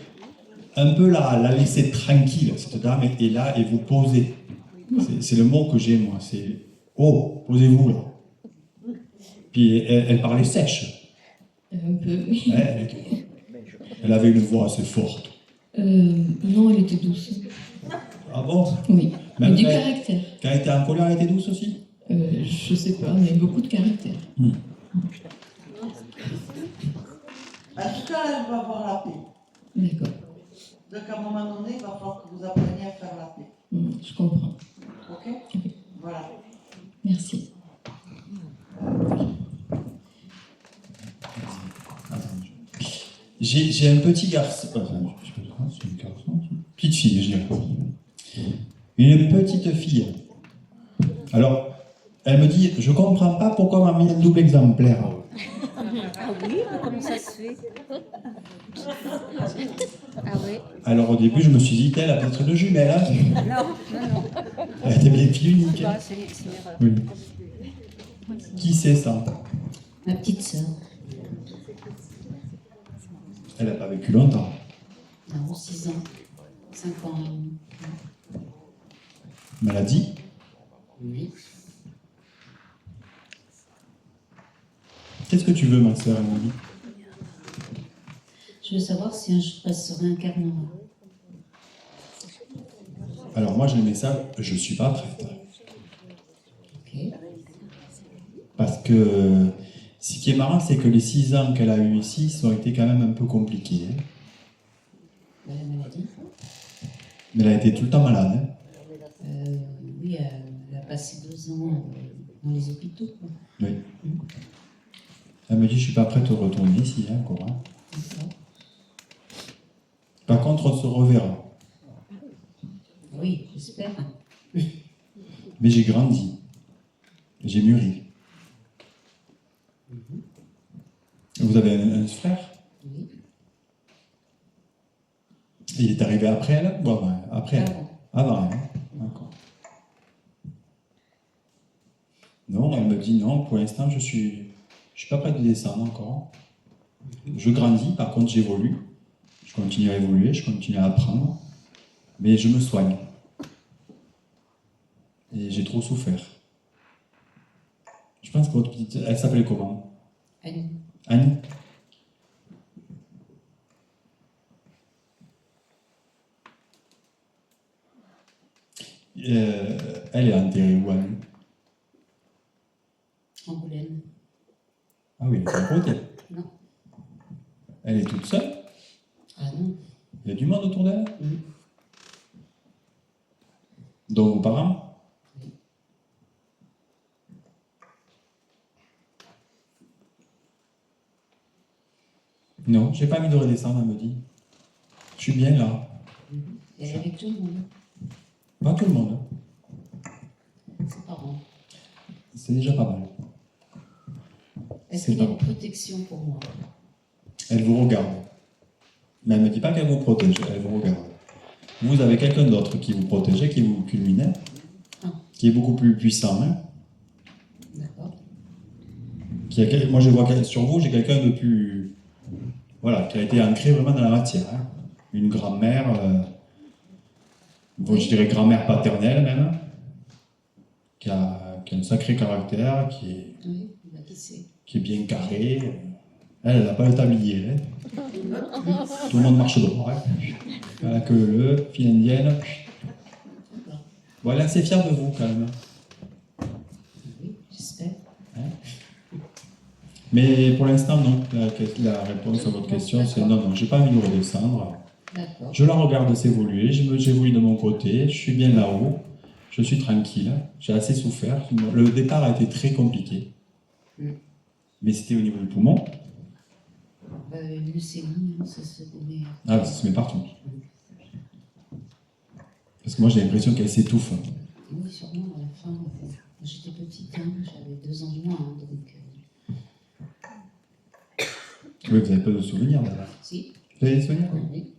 un peu la laisser tranquille, cette dame, et là, et vous poser. C'est le mot que j'ai, moi, c'est « Oh, posez-vous, là ». Puis elle parlait sèche. Un peu, oui. Elle avait une voix assez forte. Non, elle était douce. Ah bon? Oui, mais du quand caractère. Quand elle était en colère, elle était douce aussi? Je sais pas, mais beaucoup de caractère. En tout cas, elle va avoir la paix. D'accord. Donc à un moment donné, il va falloir que vous appreniez à faire la paix. Je comprends. Ok? Voilà. Merci. J'ai un petit garçon. Enfin, je sais pas, c'est une garçon, petite fille, je dirais. Une petite fille. Alors, elle me dit, je comprends pas pourquoi on m'a mis un double exemplaire. Ah oui, comment ça se fait? Ah oui. Alors au début, je me suis dit, elle a peut-être une jumelle. Hein. Non. Elle était bien fille unique. Bah, c'est une erreur. Oui. Qui c'est ça? Ma petite sœur. Elle n'a pas vécu longtemps. Non, 6 ans. 5 ans et demi. Maladie? Oui. Qu'est-ce que tu veux, ma sœur, elle m'a dit? Je veux savoir si un jour elle se réincarnera. Alors moi, j'ai le message, je suis pas prête. Ok. Parce que ce qui est marrant, c'est que les 6 ans qu'elle a eu ici, ça ont été quand même un peu compliqués. Hein. La maladie. Mais elle a été tout le temps malade. Hein. Oui, elle a passé 2 ans dans les hôpitaux. Quoi. Oui. Elle me dit, je suis pas prête à retourner ici, hein, encore. Hein. Par contre, on se reverra. Oui, j'espère. Mais j'ai grandi. J'ai mûri. Vous avez un frère? Oui. Il est arrivé après elle? Bon, ben, après elle. Avant elle. Hein. D'accord. Non, elle me dit non, pour l'instant, je suis pas prête de descendre encore. Je grandis, par contre, j'évolue. Je continue à évoluer, je continue à apprendre. Mais je me soigne. Et j'ai trop souffert. Je pense que votre petite... Elle s'appelait comment? Annie. Annie? Elle est enterrée où, Annie? Angoulême. Ah oui, elle est à côté. Non. Elle est toute seule? Ah non. Il y a du monde autour d'elle? Oui. Donc vos parents? Oui. Non, j'ai pas envie de redescendre, elle me dit. Je suis bien là. Elle est avec tout le monde. Pas tout le monde. Ses parents. C'est déjà pas mal. Est-ce C'est qu'il y a pas une protection pour moi? Elle vous regarde. Mais elle ne me dit pas qu'elle vous protège, elle vous regarde. Vous avez quelqu'un d'autre qui vous protégeait, qui vous culminait, qui est beaucoup plus puissant. Hein, D'accord. moi, je vois sur vous, j'ai quelqu'un de plus... Voilà, qui a été ancré vraiment dans la matière. Hein. Une grand-mère, je dirais grand-mère paternelle même, qui a un sacré caractère, qui est... Oui, bah, qui c'est? Qui est bien carré. Elle n'a pas le tablier. Hein. Tout le monde marche droit. Hein. Elle a que le fille indienne. Bon, elle est assez fière de vous quand même. Oui, j'espère. Hein. Mais pour l'instant, non. La réponse à votre question, c'est non, non, j'ai pas envie de redescendre. D'accord. Je la regarde s'évoluer, j'évolue de mon côté, je suis bien là-haut, je suis tranquille, j'ai assez souffert. Le départ a été très compliqué. Mais c'était au niveau du poumon. Une leucémie, ça se met. Ah, ça se met partout. Parce que moi j'ai l'impression qu'elle s'étouffe. Oui, sûrement, à la fin. J'étais petite, hein, j'avais 2 ans de moins, hein, donc. Oui, vous n'avez pas de souvenirs d'abord. Si. Vous avez des souvenirs? Oui.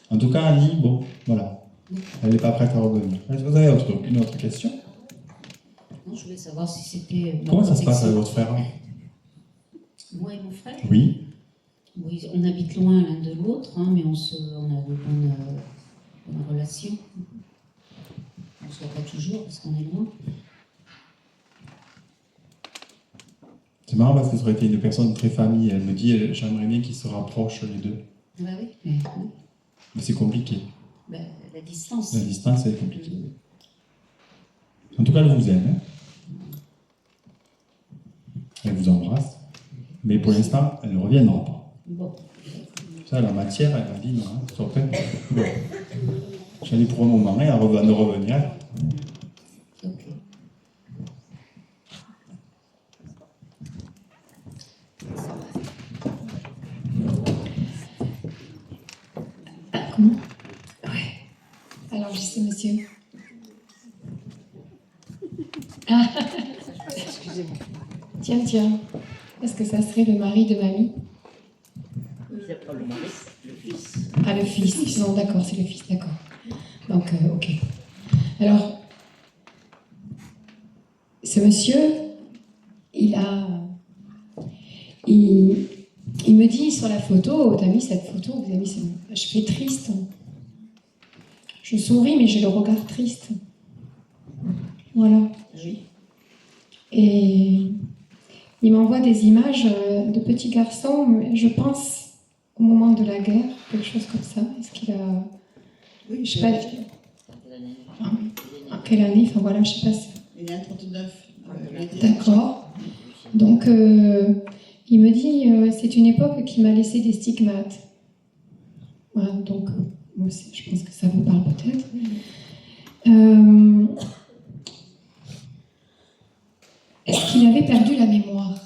En tout cas, Annie, bon, voilà. Elle n'est pas prête à revenir. Est-ce que vous avez une autre question? Non, je voulais savoir si c'était. Comment ça se passe avec votre frère? Moi et mon frère? Oui. Oui, on habite loin l'un de l'autre, hein, mais on a de bonnes relations. On ne se voit pas toujours parce qu'on est loin. C'est marrant parce que ça aurait été une personne très famille. Elle me dit, j'aimerais bien qu'ils se rapprochent les deux. Bah oui, Mais c'est compliqué. bah, la distance. La distance, c'est compliqué. En tout cas, elle vous aime. Hein. Elle vous embrasse. Mais pour l'instant, elle ne reviendra pas. Bon. Ça, la matière, elle m'a dit non, stop. Bon. J'allais pour un moment et elle va de revenir. Ok. Comment? Ouais. Alors, je sais, monsieur. Ah. Excusez-moi. Tiens, tiens. Est-ce que ça serait le mari de mamie? C'est pas le mari, le fils. Ah, le fils. Non, d'accord, c'est le fils, d'accord. Donc, ok. Alors, ce monsieur, il il me dit sur la photo, t'as mis cette photo, vous avez mis cette... Je fais triste. Je souris, mais j'ai le regard triste. Voilà. Et il m'envoie des images de petits garçons, je pense au moment de la guerre, quelque chose comme ça. Est-ce qu'il a... je sais pas... En quelle année? Enfin voilà, je sais pas. Il est en 39. D'accord. Donc, il me dit, c'est une époque qui m'a laissé des stigmates. Voilà, donc, moi aussi, je pense que ça vous parle peut-être. Est-ce qu'il avait perdu la mémoire?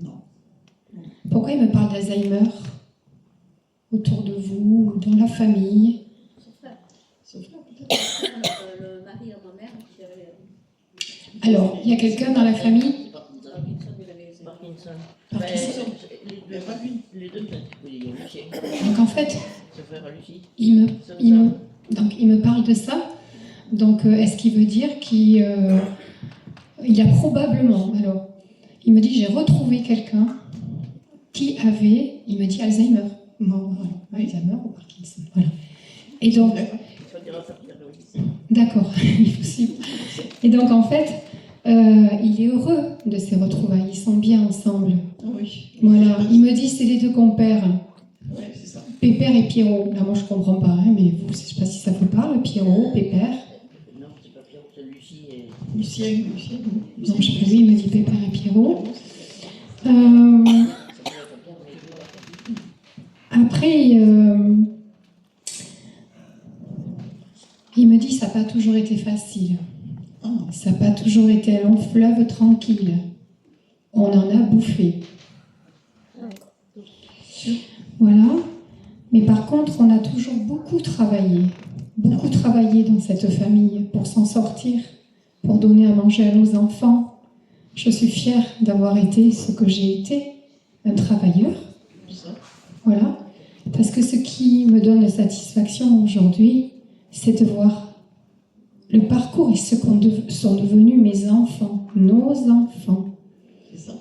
Non. Pourquoi il me parle d'Alzheimer autour de vous, ou dans la famille? Son frère, peut-être. Le mari de ma mère qui avait... Alors, il y a quelqu'un dans la famille? Parkinson. Parkinson. Les deux peut-être. Oui, Lucie. Donc en fait, Son frère à Lucie. donc, il me parle de ça. Donc est-ce qu'il veut dire qu'il il a probablement... Alors, il me dit, j'ai retrouvé quelqu'un qui avait, il me dit Alzheimer. Bon, voilà. Alzheimer ou Parkinson. Voilà. Et donc... D'accord, il faut suivre. Et donc en fait, il est heureux de ces retrouvailles, ils sont bien ensemble. Oui. Voilà, il me dit c'est les deux compères, Oui, c'est ça. Pépère et Pierrot. Là moi je comprends pas, hein, mais vous, je sais pas si ça vous parle, Pierrot, Pépère. Non, c'est pas Pierrot, c'est Lucie et... Lucien. Non, je sais pas, lui il me dit Pépère et Pierrot. Après, il me dit ça n'a pas toujours été facile. Ça n'a pas toujours été un long fleuve tranquille. On en a bouffé. Voilà. Mais par contre, on a toujours beaucoup travaillé dans cette famille pour s'en sortir, pour donner à manger à nos enfants. Je suis fière d'avoir été ce que j'ai été, un travailleur. Voilà. Parce que ce qui me donne satisfaction aujourd'hui, c'est de voir le parcours et ce qu'on sont devenus mes enfants, nos enfants. C'est ça.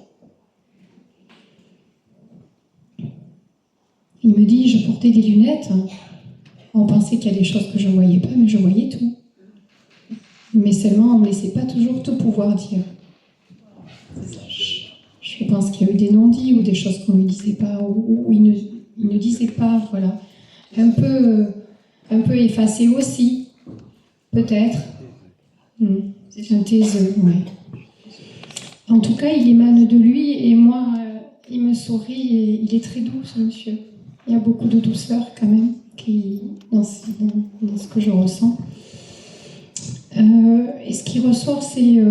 Il me dit, je portais des lunettes. On pensait qu'il y a des choses que je ne voyais pas, mais je voyais tout. Mais seulement, on ne me laissait pas toujours tout pouvoir dire. Je pense qu'il y a eu des non-dits ou des choses qu'on ne lui disait pas, ou il ne disait pas, voilà. Un peu effacé aussi, peut-être. Un taiseux, oui. En tout cas, il émane de lui et moi, il me sourit et il est très doux, ce monsieur. Il y a beaucoup de douceur quand même dans ce que je ressens. Et ce qui ressort, c'est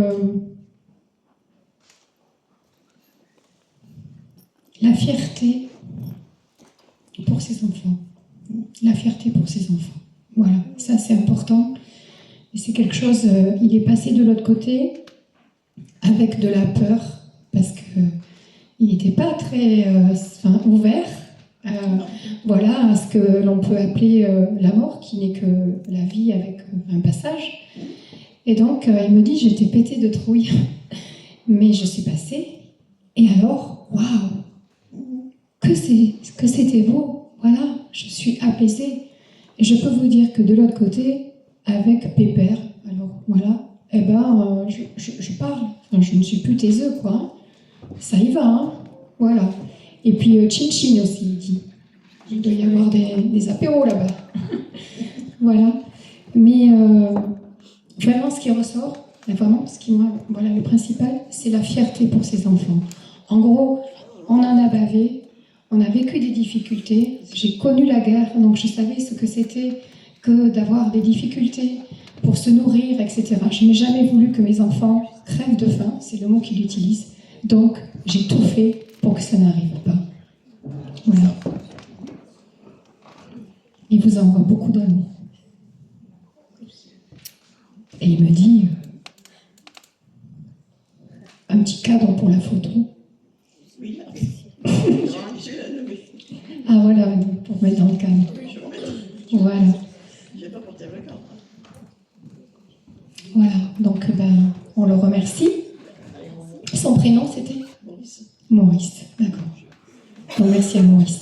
la fierté pour ses enfants. La fierté pour ses enfants. Voilà, ça c'est important. Et c'est quelque chose, il est passé de l'autre côté avec de la peur, parce qu'il n'était pas très ouvert voilà, à ce que l'on peut appeler la mort, qui n'est que la vie avec un passage. Et donc, il me dit, j'étais pétée de trouille, mais je suis passée, et alors, waouh, que c'était beau, voilà, je suis apaisée. Et je peux vous dire que de l'autre côté, avec Pépère, alors voilà, eh ben, je parle, enfin, je ne suis plus taiseux, quoi, ça y va, hein, voilà. Et puis Chin-Chin aussi, il dit. Il doit y avoir des apéros là-bas. Voilà. Mais vraiment, ce qui ressort, vraiment, voilà, le principal, c'est la fierté pour ses enfants. En gros, on en a bavé, on a vécu des difficultés. J'ai connu la guerre, donc je savais ce que c'était que d'avoir des difficultés pour se nourrir, etc. Je n'ai jamais voulu que mes enfants crèvent de faim, c'est le mot qu'il utilise. Donc, j'ai tout fait pour que ça n'arrive pas. Voilà. Il vous envoie beaucoup d'amour. Et il me dit un petit cadre pour la photo. Oui, ah voilà, pour mettre dans le cadre. Voilà. J'ai pas porté le cadre. Voilà, donc on le remercie. Son prénom c'était Maurice. Maurice, d'accord. merci à Maurice.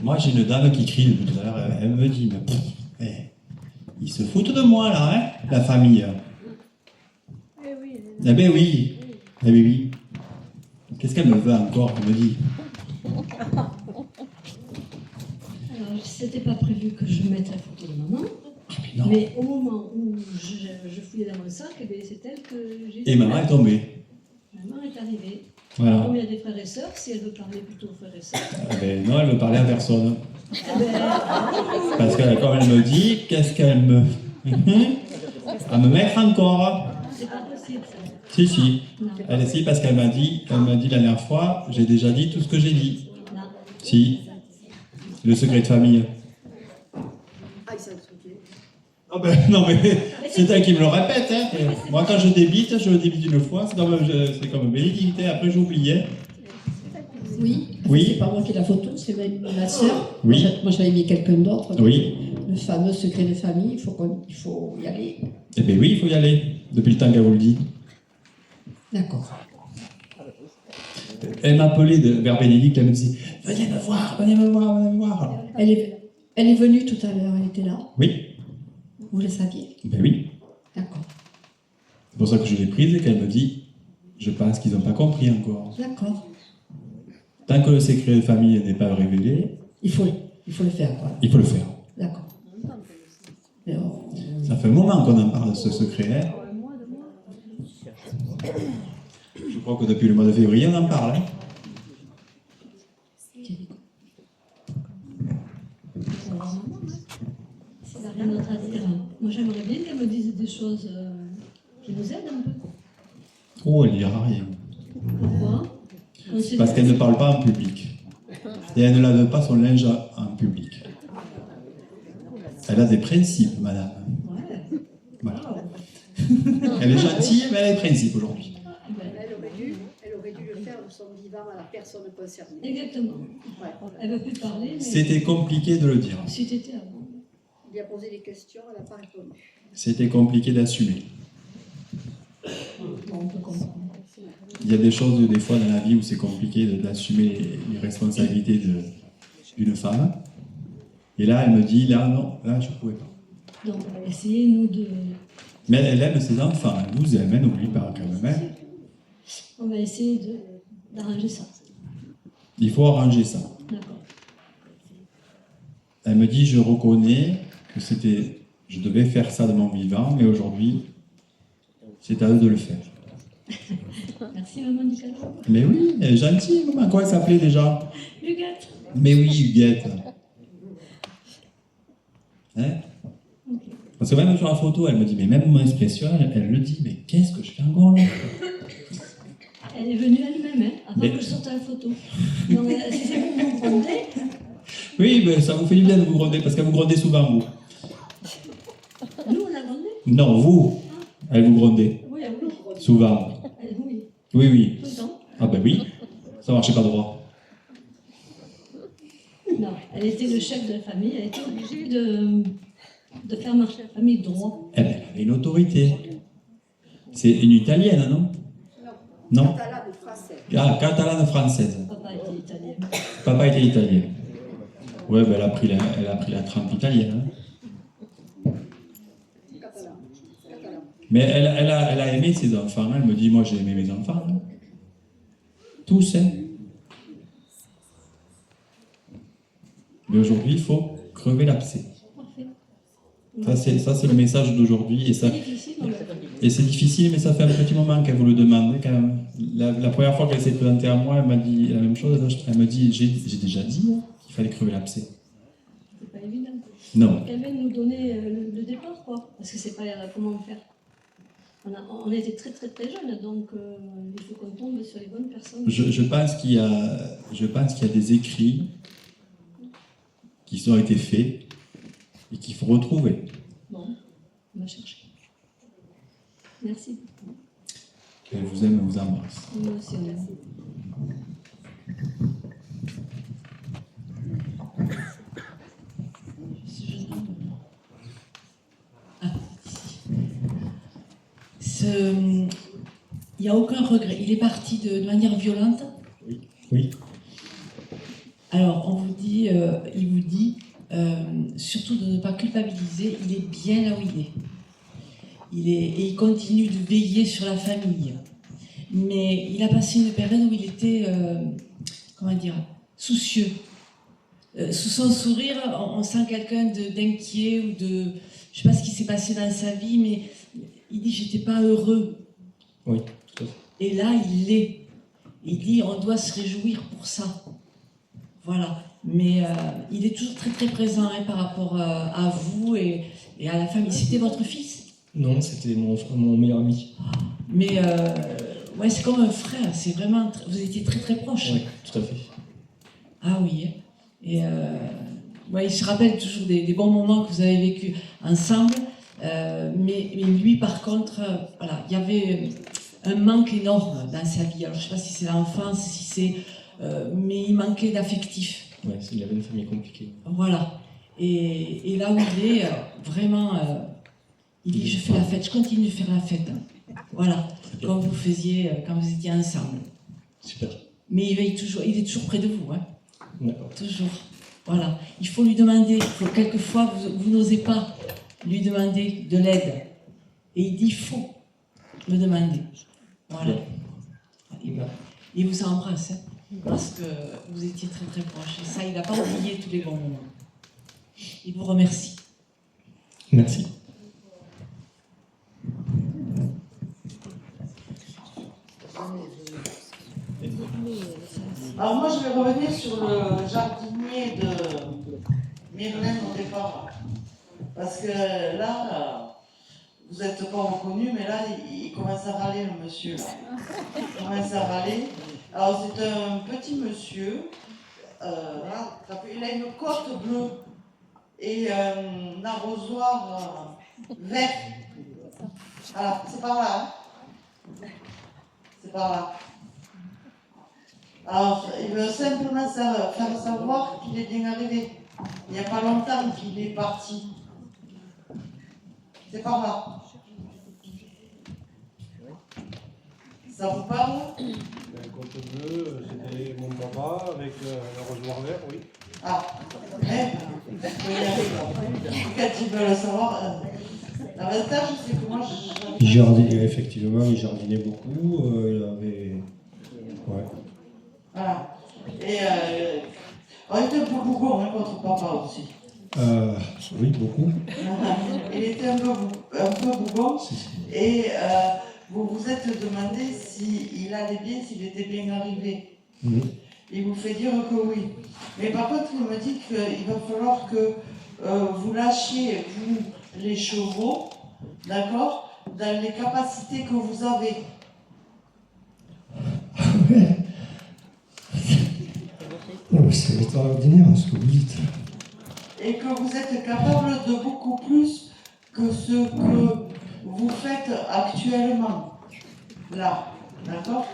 Moi, j'ai une dame qui crie depuis tout à l'heure, elle me dit, mais ils se foutent de moi, là, hein, la famille. Eh ben oui, eh ben oui. Qu'est-ce qu'elle me veut encore, elle me dit? Alors, c'était pas prévu que je mette la photo de maman, mais au moment où je fouillais dans mon sac, eh bien, c'est elle que j'ai... Et maman est tombée. Maman est arrivée. Voilà. Comme il y a des frères et sœurs, si elle veut parler plutôt aux frères et sœurs... Eh ben non, elle me parlait à personne. Eh ben, Parce que comme elle me dit, qu'est-ce qu'elle me... à me mettre encore. c'est pas possible, ça. Si, si. Elle si, parce qu'elle m'a dit la dernière fois, j'ai déjà dit tout ce que j'ai dit. Non. Si. Le secret de famille. Ah, il s'est truqué. Oh ben, non mais c'est elle qui me le répète. Hein. Moi quand je le débite une fois, c'est comme Bénédicte, après j'oubliais. Oui. Oui. C'est pas moi qui ai la photo, c'est ma soeur. Oui. Moi j'avais mis quelqu'un d'autre. Oui. Le fameux secret de famille, il faut y aller. Eh bien oui, il faut y aller, depuis le temps qu'elle vous le dit. D'accord. Elle m'appelait vers Bénédicte, elle me disait « Venez me voir, venez me voir, venez me voir ». Elle est venue tout à l'heure, elle était là. Oui. Vous le saviez? Ben oui. D'accord. C'est pour ça que je l'ai prise et qu'elle me dit « Je pense qu'ils n'ont pas compris encore ». D'accord. Tant que le secret de famille n'est pas révélé... Il faut le faire, quoi. Il faut le faire. D'accord. Ça fait un moment qu'on en parle de ce secret. Hein. Je crois que depuis le mois de février, on en parle. Hein. Ça n'a rien d'autre à dire. Moi, j'aimerais bien qu'elle me dise des choses qui nous aident un peu. Oh, elle dira rien. Pourquoi? Parce qu'elle ne parle pas en public. Et elle ne lave pas son linge en public. Elle a des principes, madame. Voilà. Elle est gentille, mais elle a des principes aujourd'hui. Elle aurait dû le faire de son vivant à la personne concernée. Exactement. Elle ne veut plus parler. Mais... C'était compliqué de le dire. C'était avant. Il lui a posé des questions, elle n'a pas répondu. C'était compliqué d'assumer. Il y a des choses, des fois, dans la vie où c'est compliqué d'assumer les responsabilités d'une femme. Et là, elle me dit, là, non, là, je ne pouvais pas. Donc, essayez-nous de... Mais elle aime ses enfants, elle nous aime, elle n'oublie pas quand même. Hein. On va essayer d'arranger ça. Il faut arranger ça. D'accord. Elle me dit, je reconnais que je devais faire ça de mon vivant, mais aujourd'hui, c'est à eux de le faire. Merci, maman du cadeau. Mais oui, elle est gentille, maman. Comment elle s'appelait déjà? Huguette. Mais oui, Huguette. Hein? Parce que même sur la photo, elle me dit, mais même mon expression, elle le dit, mais qu'est-ce que je fais encore là? Elle est venue elle-même, hein, avant que je sorte la photo. Donc, si c'est vous qui vous grondez... Oui, mais ça vous fait du bien de vous gronder, parce qu'elle vous grondez souvent, vous. Nous, on a grondé? Non, vous. Elle vous grondait. Oui, elle vous. Souvent. Oui. Oui, oui. Tout le temps. Ah ben oui. Ça marchait pas droit. Non, elle était le chef de la famille, elle était obligée de faire marcher la famille droit. Eh ben, elle avait une autorité. C'est une italienne, non? Non. Catalane française. Ah, catalane française. Papa était italien. Papa était italien. Ouais, ben elle a pris la trempe italienne. Hein. Mais elle a aimé ses enfants. Elle me dit, moi j'ai aimé mes enfants. Hein. Tous, hein. Mais aujourd'hui, il faut crever l'abcès. Ça, c'est le message d'aujourd'hui. Et c'est difficile, mais ça fait un petit moment qu'elle vous le demande. Quand même. La première fois qu'elle s'est présentée à moi, elle m'a dit la même chose. Elle me dit, j'ai déjà dit qu'il fallait crever l'abcès. C'est pas évident. Non. Elle vient nous donner le départ, quoi. Parce que c'est pas comment faire. On était très très très jeunes, donc il faut qu'on tombe sur les bonnes personnes. Je pense qu'il y a des écrits qui ont été faits et qu'il faut retrouver. Bon, on va chercher. Merci. Elle vous aime, elle vous embrasse. Moi aussi, on aime. il n'y a aucun regret. Il est parti de manière violente. Oui. Alors, on vous dit, il vous dit surtout de ne pas culpabiliser. Il est bien là où il est. Et il continue de veiller sur la famille. Mais il a passé une période où il était, comment dire, soucieux. Sous son sourire, on sent quelqu'un d'inquiet ou de... Je ne sais pas ce qui s'est passé dans sa vie, mais il dit « j'étais pas heureux ». Oui, tout à fait. Et là, il l'est. Il dit « on doit se réjouir pour ça ». Voilà. Mais il est toujours très très présent hein, par rapport à vous et à la famille. C'était votre fils? Non, c'était mon meilleur ami. Mais ouais, c'est comme un frère. C'est vraiment... Vous étiez très très proches. Oui, tout à fait. Ah oui. Et ouais, il se rappelle toujours des bons moments que vous avez vécu ensemble. Mais lui, par contre, voilà, il y avait un manque énorme dans sa vie. Alors, je ne sais pas si c'est l'enfance, si c'est... mais il manquait d'affectif. Ouais, il avait une famille compliquée. Voilà. Et là où il est, vraiment, il dit, je fais la fête, je continue de faire la fête. Voilà, comme vous faisiez quand vous étiez ensemble. Super. Mais il est toujours près de vous. Hein. D'accord. Toujours. Voilà. Il faut lui demander, quelquefois, vous n'osez pas lui demander de l'aide. Et il dit, il faut me demander. Voilà. Il vous embrasse, hein, parce que vous étiez très très proches. Et ça, il n'a pas oublié tous les bons moments. Il vous remercie. Merci. Alors moi, je vais revenir sur le jardinier de Myrlène au départ. Parce que là, vous n'êtes pas reconnu, mais là, il commence à râler, le monsieur. Là. Il commence à râler. Alors, c'est un petit monsieur. Il a une côte bleue et un arrosoir vert. Voilà, c'est par là. Hein. C'est par là. Alors, il veut simplement faire savoir qu'il est bien arrivé. Il n'y a pas longtemps qu'il est parti. C'est par là. Ça vous parle? La côte bleue, c'était mon papa avec l'arrosoir vert, oui. Ah, quand ils veulent savoir, l'avantage c'est que moi effectivement, il jardinait beaucoup, il avait... Ouais. Voilà. Et on était un peu bougon, hein, votre papa aussi. Oui, beaucoup. Il était un peu bougon. Et vous vous êtes demandé s'il allait bien, s'il était bien arrivé. Mmh. Il vous fait dire que oui. Mais par contre, il me dit qu'il va falloir que vous lâchiez, vous, les chevaux, d'accord, dans les capacités que vous avez. C'est extraordinaire ce que vous dites. Et que vous êtes capable de beaucoup plus que ce que vous faites actuellement. Là, d'accord?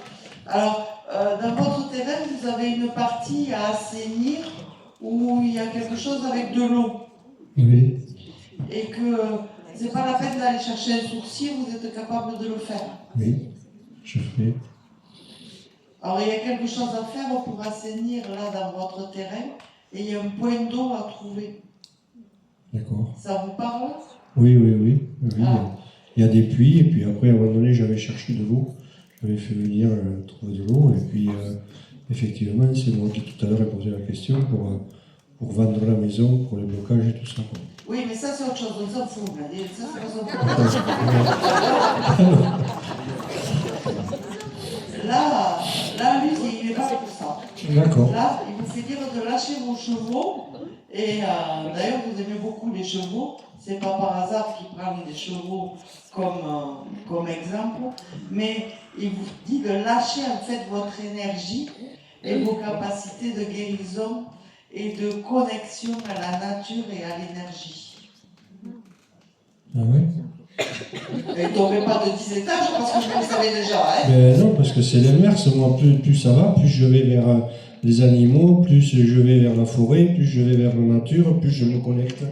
Alors, dans votre terrain, vous avez une partie à assainir où il y a quelque chose avec de l'eau. Oui. Et que c'est pas la peine d'aller chercher un sourcier, vous êtes capable de le faire. Oui, je fais. Alors, il y a quelque chose à faire pour assainir là dans votre terrain et il y a un point d'eau à trouver. D'accord. Ça vous parle? Oui. Ah. Il y a des puits et puis après, à un moment donné, j'avais cherché de l'eau. J'avais fait venir trouver de l'eau et puis effectivement, c'est moi qui tout à l'heure ai posé la question pour vendre la maison, pour les blocages et tout ça. Quoi. Oui, mais ça c'est autre chose, on s'en fout. Ça c'est pas son problème. Là, lui, il est pas pour ça. D'accord. Là, il vous fait dire de lâcher vos chevaux. Et d'ailleurs, vous aimez beaucoup les chevaux. C'est pas par hasard qu'il prend des chevaux comme exemple. Mais il vous dit de lâcher en fait votre énergie et vos capacités de guérison et de connexion à la nature et à l'énergie. Ah oui? Et tombez pas de 10 étages parce que vous le savez déjà. Hein? Ben non, parce que c'est l'inverse. Moi, plus ça va, plus je vais vers les animaux, plus je vais vers la forêt, plus je vais vers la nature, plus je me connecte.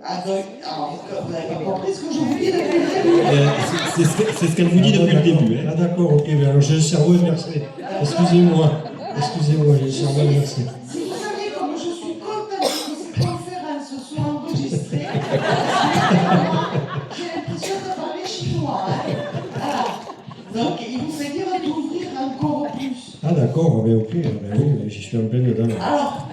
Ah, donc, alors, vous n'avez pas compris ce que je vous dis depuis le début. C'est ce qu'elle vous dit depuis le début. Ah d'accord, ok, mais alors j'ai le cerveau inversé. Excusez-moi, j'ai le cerveau inversé. Si vous saviez comme je suis contente que ces conférences soient enregistrées, j'ai l'impression de parler chinois. Hein. Voilà. Donc, il vous fait dire d'ouvrir encore plus. Ah d'accord, mais ok, oui, j'y suis en pleine dedans. Alors,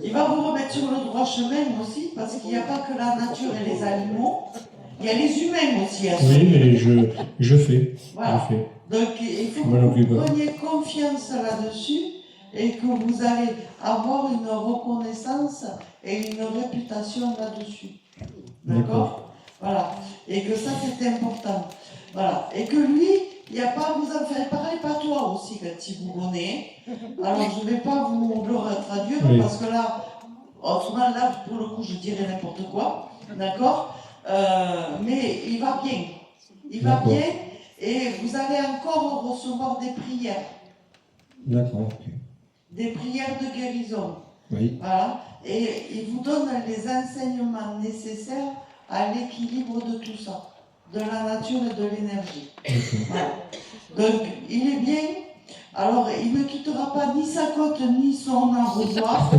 il va vous remettre sur le droit chemin aussi, parce qu'il n'y a pas que la nature et les animaux, il y a les humains aussi. Oui, mais je fais. Voilà. Je fais. Donc, il faut que vous preniez confiance là-dessus et que vous allez avoir une reconnaissance et une réputation là-dessus. D'accord? Voilà. Et que ça, c'est important. Voilà. Et que lui, il n'y a pas à vous en faire pareil, pas toi aussi, quand il vous connaît. Alors, je ne vais pas vous le traduire parce que là, autrement, là, pour le coup, je dirais n'importe quoi. D'accord? Mais il va bien. Il va bien et vous allez encore recevoir des prières. D'accord, ok. Des prières de guérison. Oui. Voilà. Et il vous donne les enseignements nécessaires à l'équilibre de tout ça, de la nature et de l'énergie. Voilà. Donc, il est bien. Alors, il ne quittera pas ni sa côte ni son arrosoir,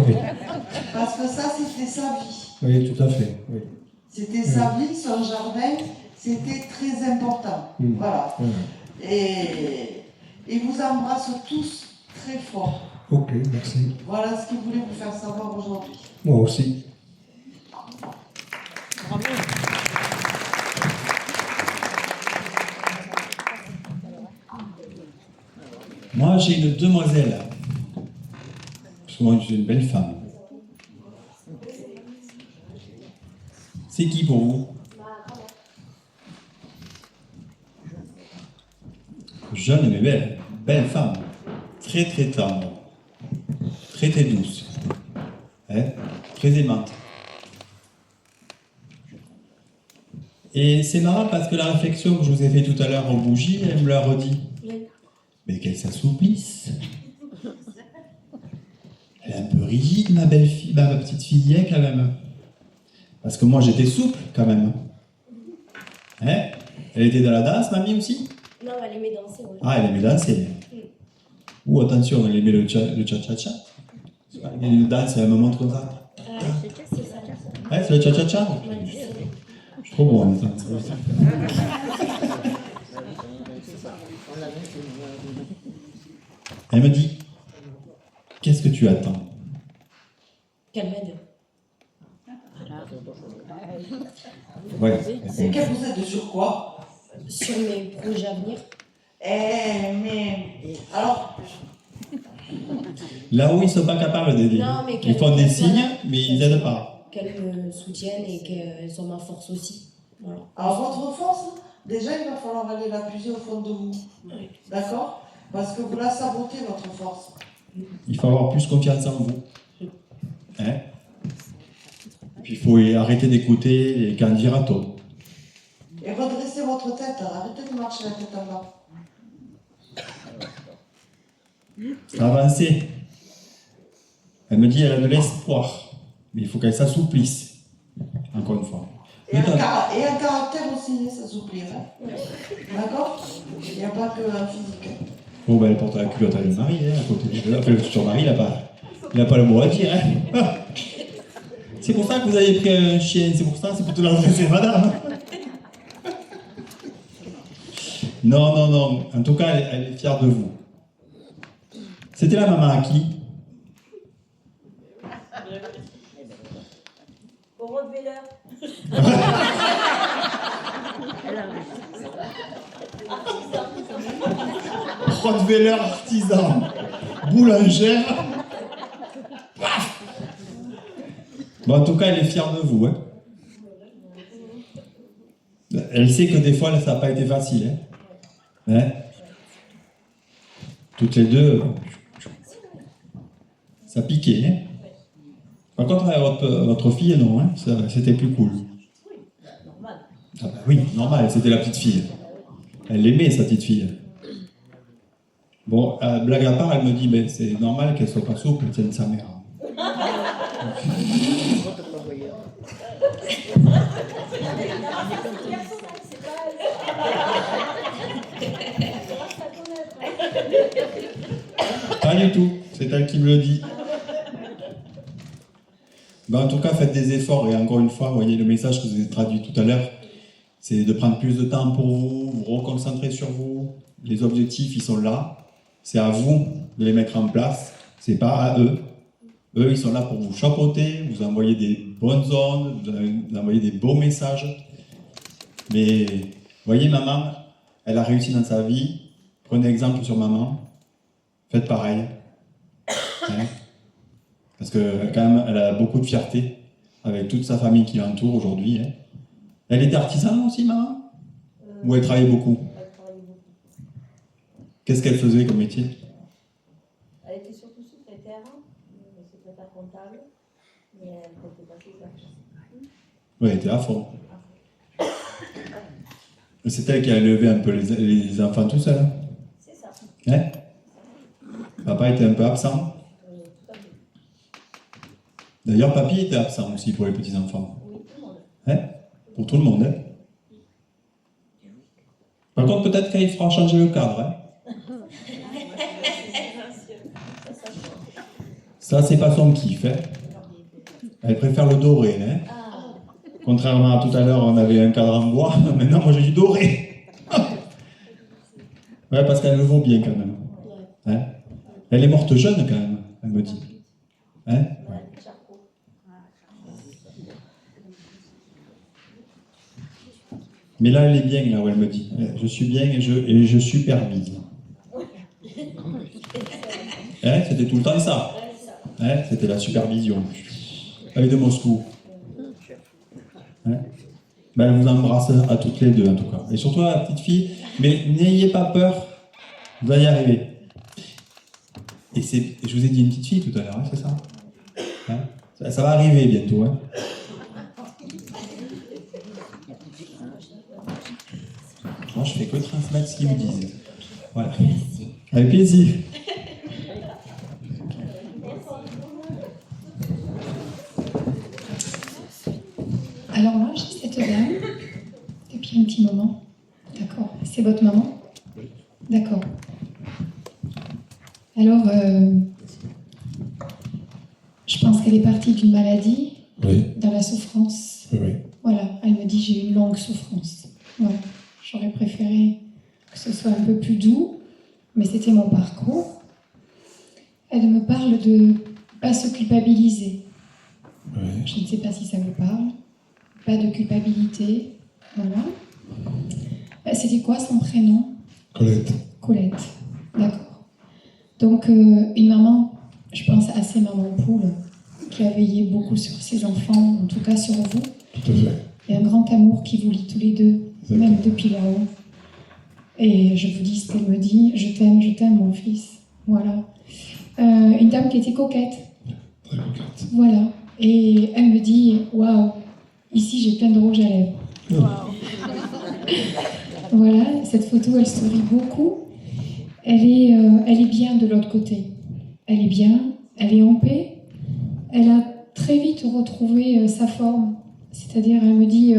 parce que ça, c'était sa vie. Oui, tout à fait. Oui. C'était sa vie, son jardin, c'était très important. Voilà. Et il vous embrasse tous très fort. Ok, merci. Voilà ce qu'il voulait vous faire savoir aujourd'hui. Moi aussi. Moi, j'ai une demoiselle. Parce que moi, j'ai une belle femme. C'est qui pour vous? Jeune mais belle. Belle femme. Très très tendre. Très très douce. Hein? Très aimante. Et c'est marrant parce que la réflexion que je vous ai fait tout à l'heure en bougie, elle me l'a redit. Mais qu'elle s'assouplisse. Elle est un peu rigide, ma belle fille, ma petite fillette quand même. Parce que moi j'étais souple quand même. Hein? Elle était dans la danse, mamie aussi? Non, elle aimait danser. Ouais. Ah, elle aimait danser. Ou attention, elle aimait le cha-cha-cha. Il y a une danse, elle me montre comme ça. C'est ça. Ouais, c'est le cha-cha-cha. Je suis trop bon en même temps. Elle me dit, qu'est-ce que tu attends? Qu'elle m'aide. Ouais. Et qu'elle vous aide sur quoi? Sur mes projets à venir. Mais... Alors... Là où ils ne sont pas capables d'aider. Ils font des signes, mais ils n'aident pas. Qu'elles me soutiennent et qu'elles sont ma force aussi. Voilà. Alors votre force, déjà il va falloir aller la puiser au fond de vous. D'accord? Parce que vous la sabotez, votre force. Il faut avoir plus confiance en vous. Hein? Puis il faut arrêter d'écouter les candidatos. Et redressez votre tête, arrêtez de marcher la tête en bas. Avancer. Elle me dit elle a de l'espoir, mais il faut qu'elle s'assouplisse. Encore une fois. Et un caractère aussi, s'assouplir. Hein. D'accord? Il n'y a pas que un physique. Bon, ben elle porte la culotte à le mari, hein, à côté de enfin, son mari, il n'a pas le mot à dire. Hein. C'est pour ça que vous avez pris un chien, c'est pour ça, c'est pour te l'adresser, madame. Non. En tout cas, elle est fière de vous. C'était la maman à qui? Au Rottweiler. Rottweiler artisan. Boulangère. Bon, en tout cas, elle est fière de vous. Hein. Elle sait que des fois, ça n'a pas été facile. Hein. Toutes les deux, ça piquait. Hein. Par contre, votre fille, non. Hein. C'était plus cool. Ah bah oui, normal, c'était la petite fille. Elle l'aimait, sa petite fille. Bon, blague à part, elle me dit, mais c'est normal qu'elle soit pas souple, tienne sa mère. Pas du tout, c'est elle qui me le dit. Ben, en tout cas, faites des efforts, et encore une fois, vous voyez le message que vous avez traduit tout à l'heure, c'est de prendre plus de temps pour vous, vous reconcentrer sur vous. Les objectifs, ils sont là. C'est à vous de les mettre en place, c'est pas à eux. Eux, ils sont là pour vous chapeauter, vous envoyer des bonnes ondes, vous envoyer des beaux messages. Mais, vous voyez, maman, elle a réussi dans sa vie. Prenez exemple sur maman. Faites pareil. Hein? Parce que, quand même, elle a beaucoup de fierté avec toute sa famille qui l'entoure aujourd'hui. Hein. Elle était artisan aussi, maman? Ou elle travaillait beaucoup? Elle travaillait beaucoup. Qu'est-ce qu'elle faisait comme métier? Elle était surtout secrétaire, secrétaire comptable, mais elle n'était pas ses actes. Oui, elle était à fond. C'est elle qui a élevé un peu les enfants tout seul. Hein? C'est ça. Hein? Papa était un peu absent. Tout à fait. D'ailleurs, papy était absent aussi pour les petits-enfants. Oui, tout le monde. Hein? Pour tout le monde. Hein? Par contre, peut-être qu'il fera changer le cadre. Hein? Ça, c'est pas son kiff. Hein? Elle préfère le doré. Hein? Contrairement à tout à l'heure, on avait un cadre en bois. Maintenant, moi, j'ai du doré. Ouais, parce qu'elle le vaut bien quand même. Hein? Elle est morte jeune quand même, elle me dit. Hein? Mais là, elle est bien, là où elle me dit. Je suis bien et je supervise. Hein? C'était tout le temps ça. Hein? C'était la supervision. Avec de Moscou. Hein? Ben, elle vous embrasse à toutes les deux, en tout cas. Et surtout à la petite fille. Mais n'ayez pas peur, vous allez y arriver. Et je vous ai dit une petite fille tout à l'heure, hein, c'est ça, hein? Ça va arriver bientôt. Hein? Moi, je fais que transmettre ce qu'ils me disent. Voilà. Avec plaisir. Alors moi, j'ai cette dame depuis un petit moment. D'accord. C'est votre maman? D'accord. Alors, je pense qu'elle est partie d'une maladie, dans la souffrance. Oui. Voilà, elle me dit j'ai eu une longue souffrance. Voilà. J'aurais préféré que ce soit un peu plus doux, mais c'était mon parcours. Elle me parle de ne pas se culpabiliser. Je ne sais pas si ça vous parle. Pas de culpabilité. Voilà. C'était quoi son prénom? Colette. Colette. D'accord. Donc, une maman, je pense à ces mamans poules, qui a veillé beaucoup sur ses enfants, en tout cas sur vous. Tout à fait. Et un grand amour qui vous lie tous les deux, même depuis là-haut. Et je vous dis ce qu'elle me dit, je t'aime mon fils. Voilà. Une dame qui était coquette. Très coquette. Voilà. Et elle me dit, waouh, ici j'ai plein de rouge à lèvres. Voilà, cette photo, elle sourit beaucoup. Elle est bien de l'autre côté. Elle est bien, elle est en paix. Elle a très vite retrouvé sa forme. C'est-à-dire, elle me dit,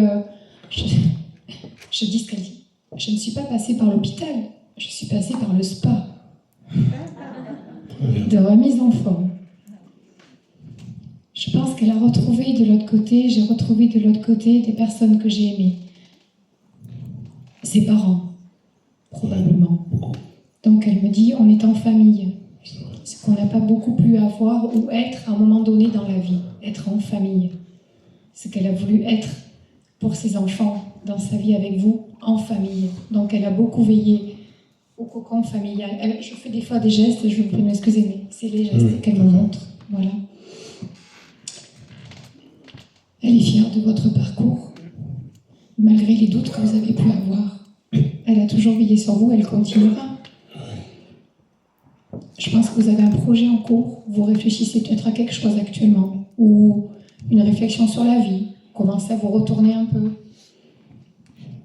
je dis ce qu'elle dit. Je ne suis pas passée par l'hôpital, je suis passée par le spa. De remise en forme. Je pense qu'elle a retrouvé de l'autre côté, j'ai retrouvé de l'autre côté des personnes que j'ai aimées. Ses parents, probablement. Donc elle me dit, on est en famille. Ce qu'on n'a pas beaucoup pu avoir ou être à un moment donné dans la vie, être en famille. Ce qu'elle a voulu être pour ses enfants dans sa vie avec vous, en famille. Donc elle a beaucoup veillé au cocon familial. Je fais des fois des gestes, je vous prie de m'excuser, mais c'est les gestes qu'elle me montre. Voilà. Elle est fière de votre parcours, malgré les doutes que vous avez pu avoir. Elle a toujours veillé sur vous, elle continuera. Je pense que vous avez un projet en cours, vous réfléchissez peut-être à quelque chose actuellement, ou une réflexion sur la vie, commencez à vous retourner un peu.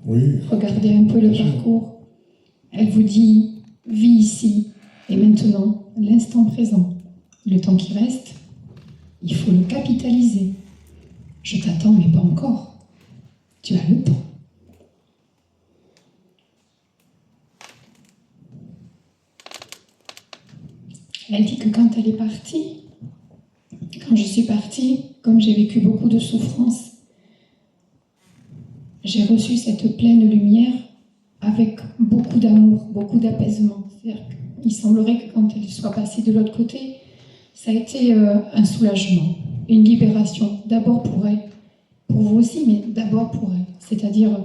Oui. Regardez un peu le parcours. Elle vous dit, vis ici et maintenant, l'instant présent. Le temps qui reste, il faut le capitaliser. Je t'attends, mais pas encore. Tu as le temps. Elle dit que quand elle est partie, quand je suis partie, comme j'ai vécu beaucoup de souffrances, j'ai reçu cette pleine lumière avec beaucoup d'amour, beaucoup d'apaisement. C'est-à-dire qu'il semblerait que quand elle soit passée de l'autre côté, ça a été un soulagement, une libération, d'abord pour elle, pour vous aussi, mais d'abord pour elle. C'est-à-dire,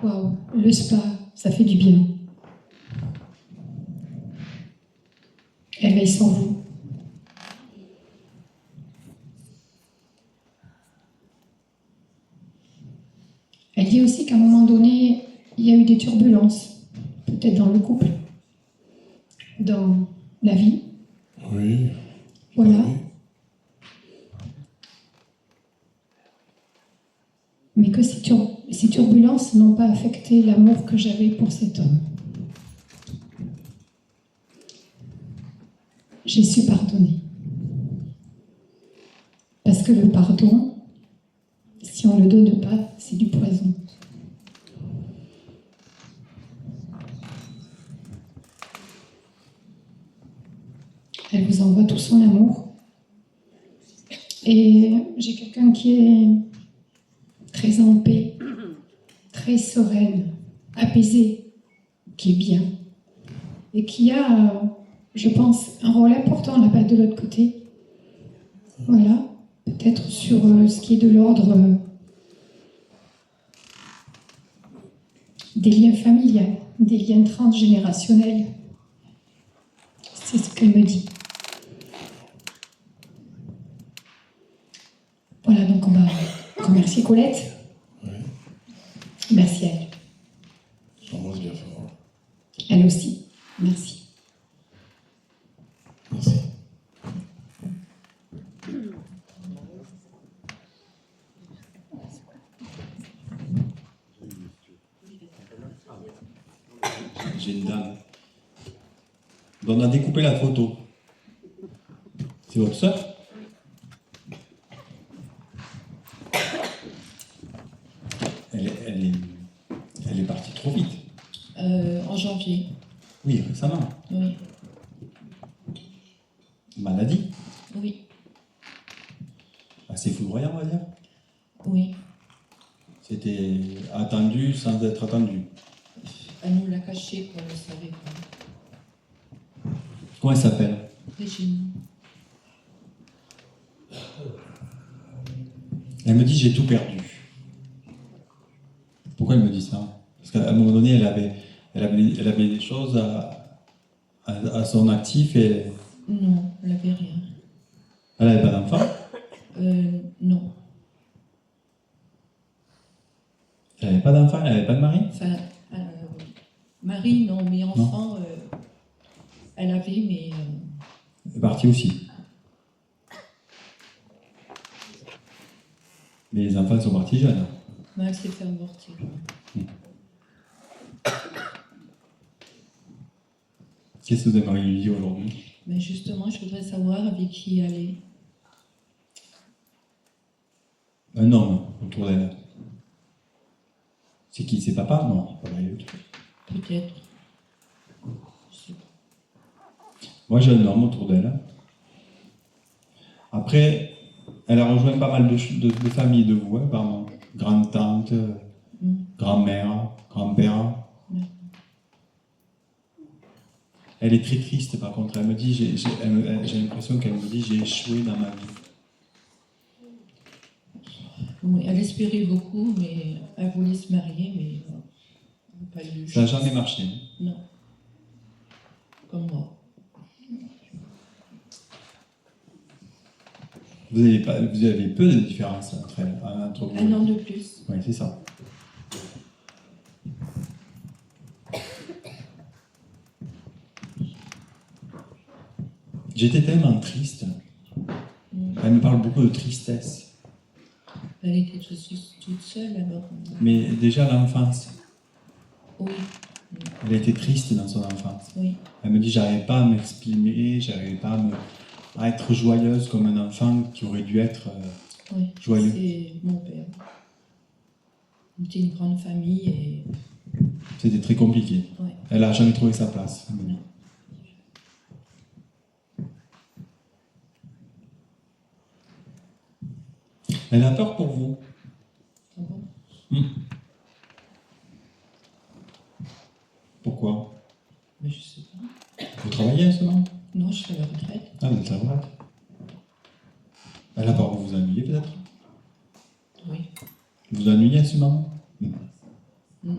waouh, le spa, ça fait du bien. Elle veille sur vous. Elle dit aussi qu'à un moment donné, il y a eu des turbulences, peut-être dans le couple, dans la vie. Oui. Voilà. Mais que ces turbulences n'ont pas affecté l'amour que j'avais pour cet homme. J'ai su pardonner. Parce que le pardon, si on ne le donne pas, c'est du poison. Elle vous envoie tout son amour. Et j'ai quelqu'un qui est très en paix, très sereine, apaisée, qui est bien. Et qui a, je pense, un rôle important là-bas de l'autre côté. Voilà, peut-être sur ce qui est de l'ordre des liens familiaux, des liens transgénérationnels. C'est ce qu'elle me dit. Voilà, donc on va remercier Colette. Oui. Merci à elle. J'embrasse bien fort. Elle aussi. Merci. Merci. J'ai une dame dont on a découpé la photo. C'est votre sœur? Elle est partie trop vite. En janvier. Oui, récemment. Oui. Maladie. Oui. Assez foudroyant, on va dire. Oui. C'était attendu sans être attendu. Elle nous l'a caché, quoi, vous savez. Quoi. Comment elle s'appelle? Régine. Elle me dit j'ai tout perdu. Pourquoi elle me dit ça? Parce qu'à un moment donné, elle avait des choses à son actif et... Non, elle n'avait rien. Elle n'avait pas d'enfant? Non. Elle n'avait pas d'enfant? Elle n'avait pas de mari? Enfin, mari, non, mais enfant, elle avait, mais... Elle est partie aussi. Mais les enfants sont partis jeunes. Mais elle s'est fait avorter. Qu'est-ce que vous aimeriez lui dire aujourd'hui? Mais justement, je voudrais savoir avec qui elle est. Un homme autour d'elle. C'est qui? C'est papa? Non, pas l'autre. Peut-être. Je sais pas. Moi, j'ai un homme autour d'elle. Après, elle a rejoint pas mal de familles de vous, apparemment. Grande-tante, grand-mère, grand-père. Elle est très triste, par contre. Elle me dit, j'ai l'impression qu'elle me dit, j'ai échoué dans ma vie. Oui, elle espérait beaucoup, mais elle voulait se marier, mais elle n'a pas eu. Ça n'a jamais marché. Non. Comme moi. Vous avez peu de différence entre vous. Un an de plus. Oui, c'est ça. J'étais tellement triste. Elle me parle beaucoup de tristesse. Elle était toute seule alors. Mais déjà à l'enfance. Oui. Elle était triste dans son enfance. Oui. Elle me dit j'arrivais pas à m'exprimer, j'arrivais pas à être joyeuse comme un enfant qui aurait dû être oui, joyeux. C'est mon père. On était une grande famille et C'était très compliqué. Ouais. Elle n'a jamais trouvé sa place. Non. Elle a peur pour vous. Ah bon? Pourquoi? Mais je sais pas. Vous travaillez en ce moment? Non, je fais la retraite. Ah, vous êtes à la retraite. Elle a peur de vous ennuyer peut-être? Oui. Vous vous ennuyez en ce moment? Non.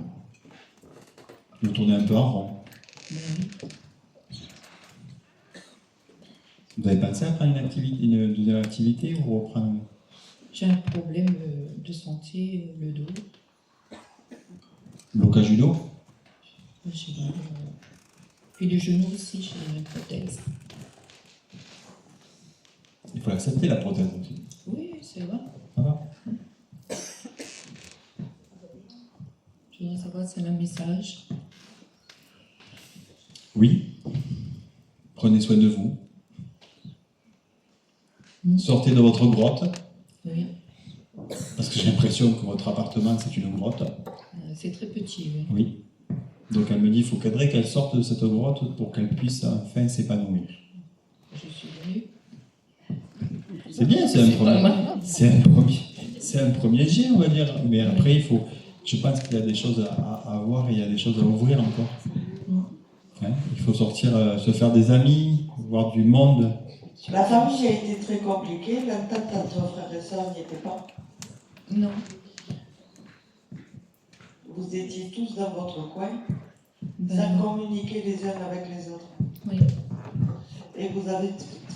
Vous tournez un peu en rond. Mais oui. Vous avez pensé à prendre une deuxième activité ou reprendre? J'ai un problème de santé, le dos. Blocage du dos? Je sais pas. Puis le genou aussi, j'ai une prothèse. Il faut accepter la prothèse aussi. Oui, c'est vrai. Ça va? Je voudrais savoir si c'est un message. Oui. Prenez soin de vous. Sortez de votre grotte. Oui. Parce que j'ai l'impression que votre appartement, c'est une grotte. C'est très petit, oui. Oui. Donc elle me dit, il faut qu'elle sorte de cette grotte pour qu'elle puisse enfin s'épanouir. Je suis venue. C'est bien, c'est un premier jet, on va dire. Mais après, je pense qu'il y a des choses à voir et il y a des choses à ouvrir encore. Hein, il faut sortir, se faire des amis, voir du monde. La famille a été très compliquée. L'entente entre frères et sœurs n'y était pas. Non. Vous étiez tous dans votre coin, sans communiquer les uns avec les autres. Oui. Et vous avez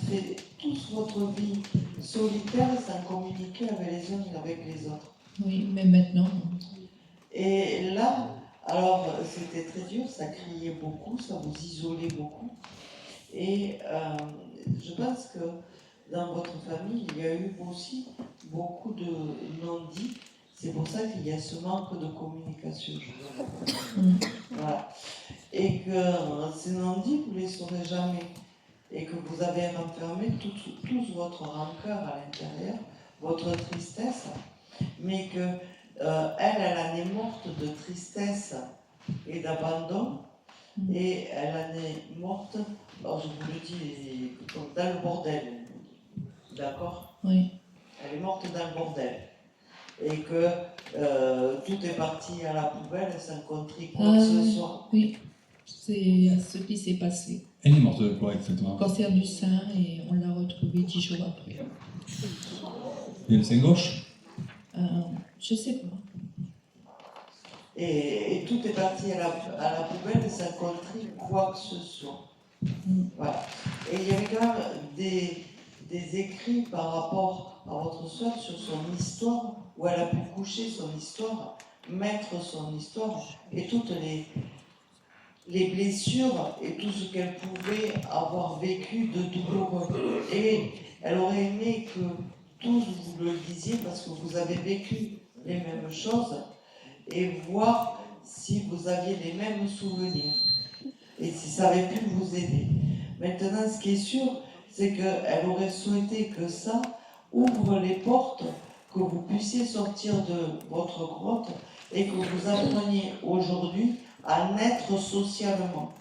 fait toute votre vie solitaire sans communiquer avec les uns et avec les autres. Oui, mais maintenant. Et là, alors c'était très dur, ça criait beaucoup, ça vous isolait beaucoup. Et je pense que dans votre famille, il y a eu aussi beaucoup de non-dits. C'est pour ça qu'il y a ce manque de communication. Voilà. Et que ces non-dits, vous ne les saurez jamais. Et que vous avez renfermé toute votre rancœur à l'intérieur, votre tristesse, mais que elle en est morte de tristesse et d'abandon, et elle en est morte, alors je vous le dis, dans le bordel. D'accord? Oui. Elle est morte dans le bordel. Et que tout est parti à la poubelle sans contrer quoi que ce soit. Oui, c'est ce qui s'est passé. Elle est morte de quoi exactement? Cancer du sein et on l'a retrouvée 10 jours après. Et le sein gauche? Je sais pas. Et tout est parti à la poubelle sans contrer quoi que ce soit. Voilà. Et il y avait quand même des écrits par rapport à votre soeur sur son histoire, où elle a pu coucher son histoire, mettre son histoire, et toutes les blessures et tout ce qu'elle pouvait avoir vécu de douloureux. Et elle aurait aimé que tous vous le disiez, parce que vous avez vécu les mêmes choses, et voir si vous aviez les mêmes souvenirs, et si ça avait pu vous aider. Maintenant, ce qui est sûr, c'est qu'elle aurait souhaité que ça ouvre les portes, que vous puissiez sortir de votre grotte et que vous appreniez aujourd'hui à naître socialement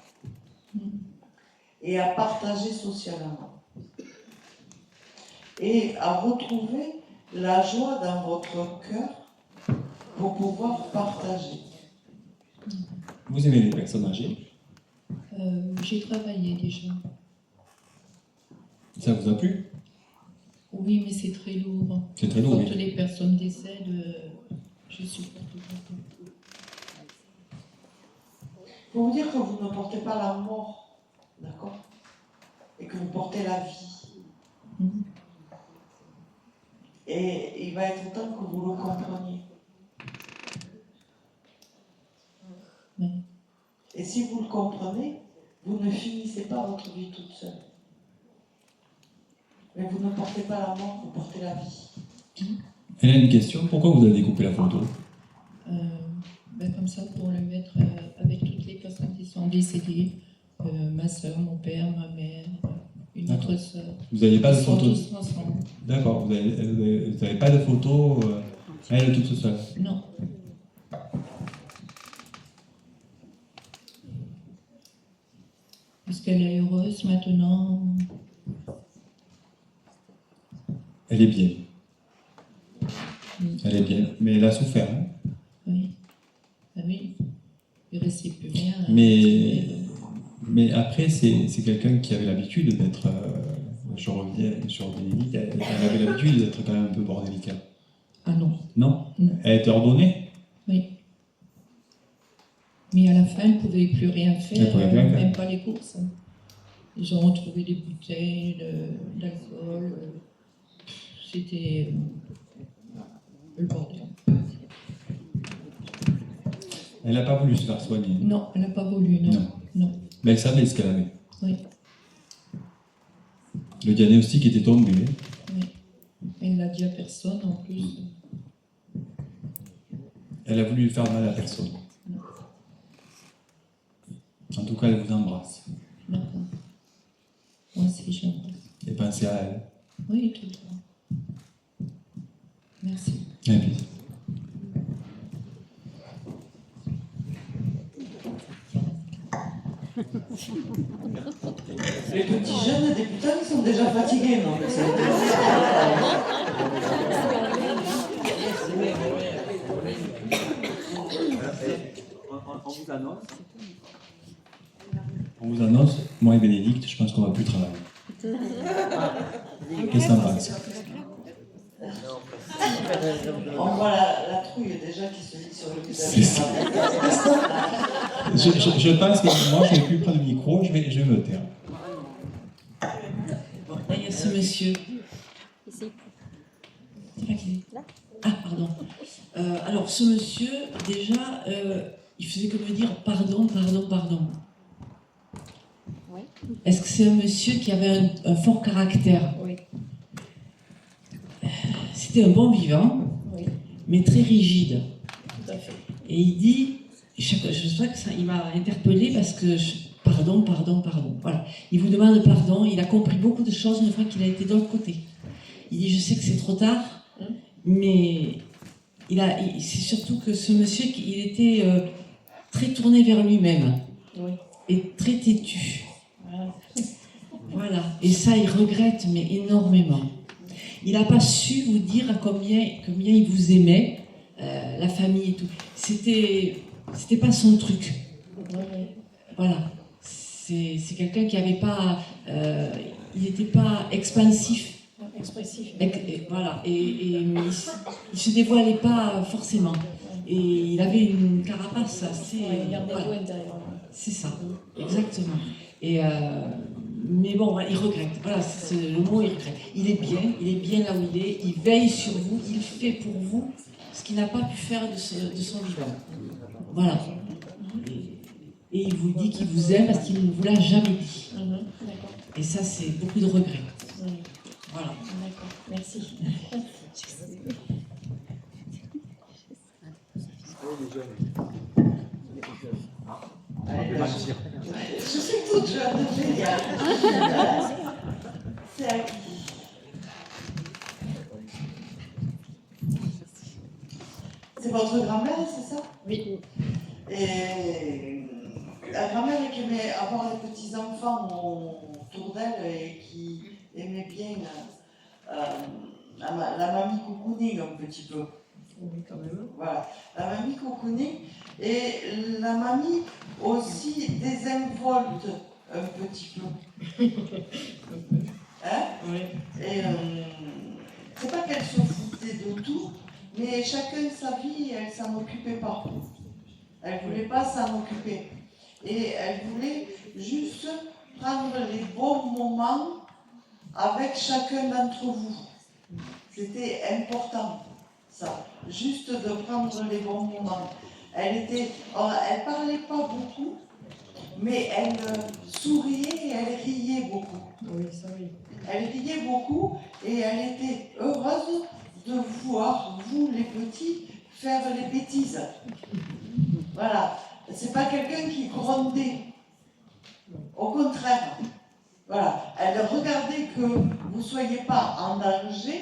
et à partager socialement et à retrouver la joie dans votre cœur pour pouvoir partager. Vous aimez les personnes âgées? J'ai travaillé déjà. Ça vous a plu? Oui, mais c'est très lourd. C'est très lourd, Quand oui. les personnes décèdent, je supporte pas. Il faut vous dire que vous ne portez pas la mort, d'accord? Et que vous portez la vie. Et il va être temps que vous le compreniez. Et si vous le comprenez, vous ne finissez pas votre vie toute seule. Mais vous ne portez pas la mort, vous portez la vie. Elle a une question. Pourquoi vous avez découpé la photo? Comme ça, pour le mettre avec toutes les personnes qui sont décédées. Ma soeur, mon père, ma mère, une autre soeur. Vous n'avez pas de photo? Ils sont tous ensemble. D'accord. Vous n'avez pas de photo, elle toute seule? Non. qu'elle est heureuse maintenant? Elle est bien. Elle est bien, mais elle a souffert. Hein. Oui. Ah oui. Il ne restait plus rien. Mais après, c'est quelqu'un qui avait l'habitude d'être. Je reviens sur Bénédicte, elle avait l'habitude d'être quand même un peu bordélique. Ah non. Non, non. Elle était ordonnée. Oui. Mais à la fin, elle ne pouvait plus rien faire, même pas les courses. Ils ont retrouvé des bouteilles, d'alcool. C'était le bordel. Elle n'a pas voulu se faire soigner. Non, elle n'a pas voulu, non. Non. Mais elle savait ce qu'elle avait. Oui. Le diagnostic était tombé. Oui. Elle l'a dit à personne en plus. Elle a voulu faire mal à personne. Non. En tout cas, elle vous embrasse. D'accord. Moi aussi, j'embrasse. Et pensez à elle. Oui, tout le temps. Merci. Et puis. Les petits jeunes débutants ils sont déjà fatigués, non? On vous annonce. On vous annonce, moi et Bénédicte, je pense qu'on va plus travailler. Qu'est-ce que ça passe? On voit la trouille déjà qui se lit sur le visage. C'est ça. Je pense que moi, je ne vais plus prendre le micro, je vais me taire. Là, il y a ce monsieur. Ici. C'est pas qui est là. Ah, pardon. Alors, ce monsieur, déjà, il faisait que me dire pardon, pardon, pardon. Oui. Est-ce que c'est un monsieur qui avait un fort caractère? Oui. C'était un bon vivant, Oui. mais très rigide. Tout à fait. Et il dit, je sais que ça, il m'a interpellée parce que, pardon, pardon, pardon. Voilà. Il vous demande pardon, il a compris beaucoup de choses une fois qu'il a été de l'autre côté. Il dit, je sais que c'est trop tard, mais c'est surtout que ce monsieur, il était très tourné vers lui-même. Oui. Et très têtu. Voilà. Voilà. Et ça, il regrette, mais énormément. Il n'a pas su vous dire combien il vous aimait, la famille et tout. C'était pas son truc. Voilà. C'est quelqu'un qui n'avait pas... il n'était pas expansif. Expressif. Voilà. Et il ne se dévoilait pas forcément. Et il avait une carapace assez... Il gardait voilà. tout intérieurement. C'est ça, exactement. Et, mais bon, il regrette. Voilà, c'est le mot, il regrette. Il est bien là où il est, il veille sur vous, il fait pour vous ce qu'il n'a pas pu faire de son vivant. Voilà. Et il vous dit qu'il vous aime parce qu'il ne vous l'a jamais dit. Et ça, c'est beaucoup de regrets. Voilà. D'accord, merci. Je suis toute jeune, génial. C'est acquis. C'est votre grand-mère, c'est ça? Oui. Et la grand-mère qui aimait avoir les petits-enfants autour d'elle et qui aimait bien la mamie cocooning un petit peu. Oui, quand même. Voilà, la mamie cocooning et la mamie aussi désinvolte un petit peu. Hein? Oui. Et c'est pas qu'elle se foutait de tout, mais chacun sa vie, elle s'en occupait pas. Elle voulait pas s'en occuper. Et elle voulait juste prendre les bons moments avec chacun d'entre vous. C'était important, ça. Juste de prendre les bons moments. Elle parlait pas beaucoup, mais elle souriait et elle riait beaucoup. Oui, ça oui. Elle riait beaucoup et elle était heureuse de voir, vous les petits, faire les bêtises. Voilà. C'est pas quelqu'un qui grondait. Au contraire. Voilà. Elle regardait que vous ne soyez pas en danger,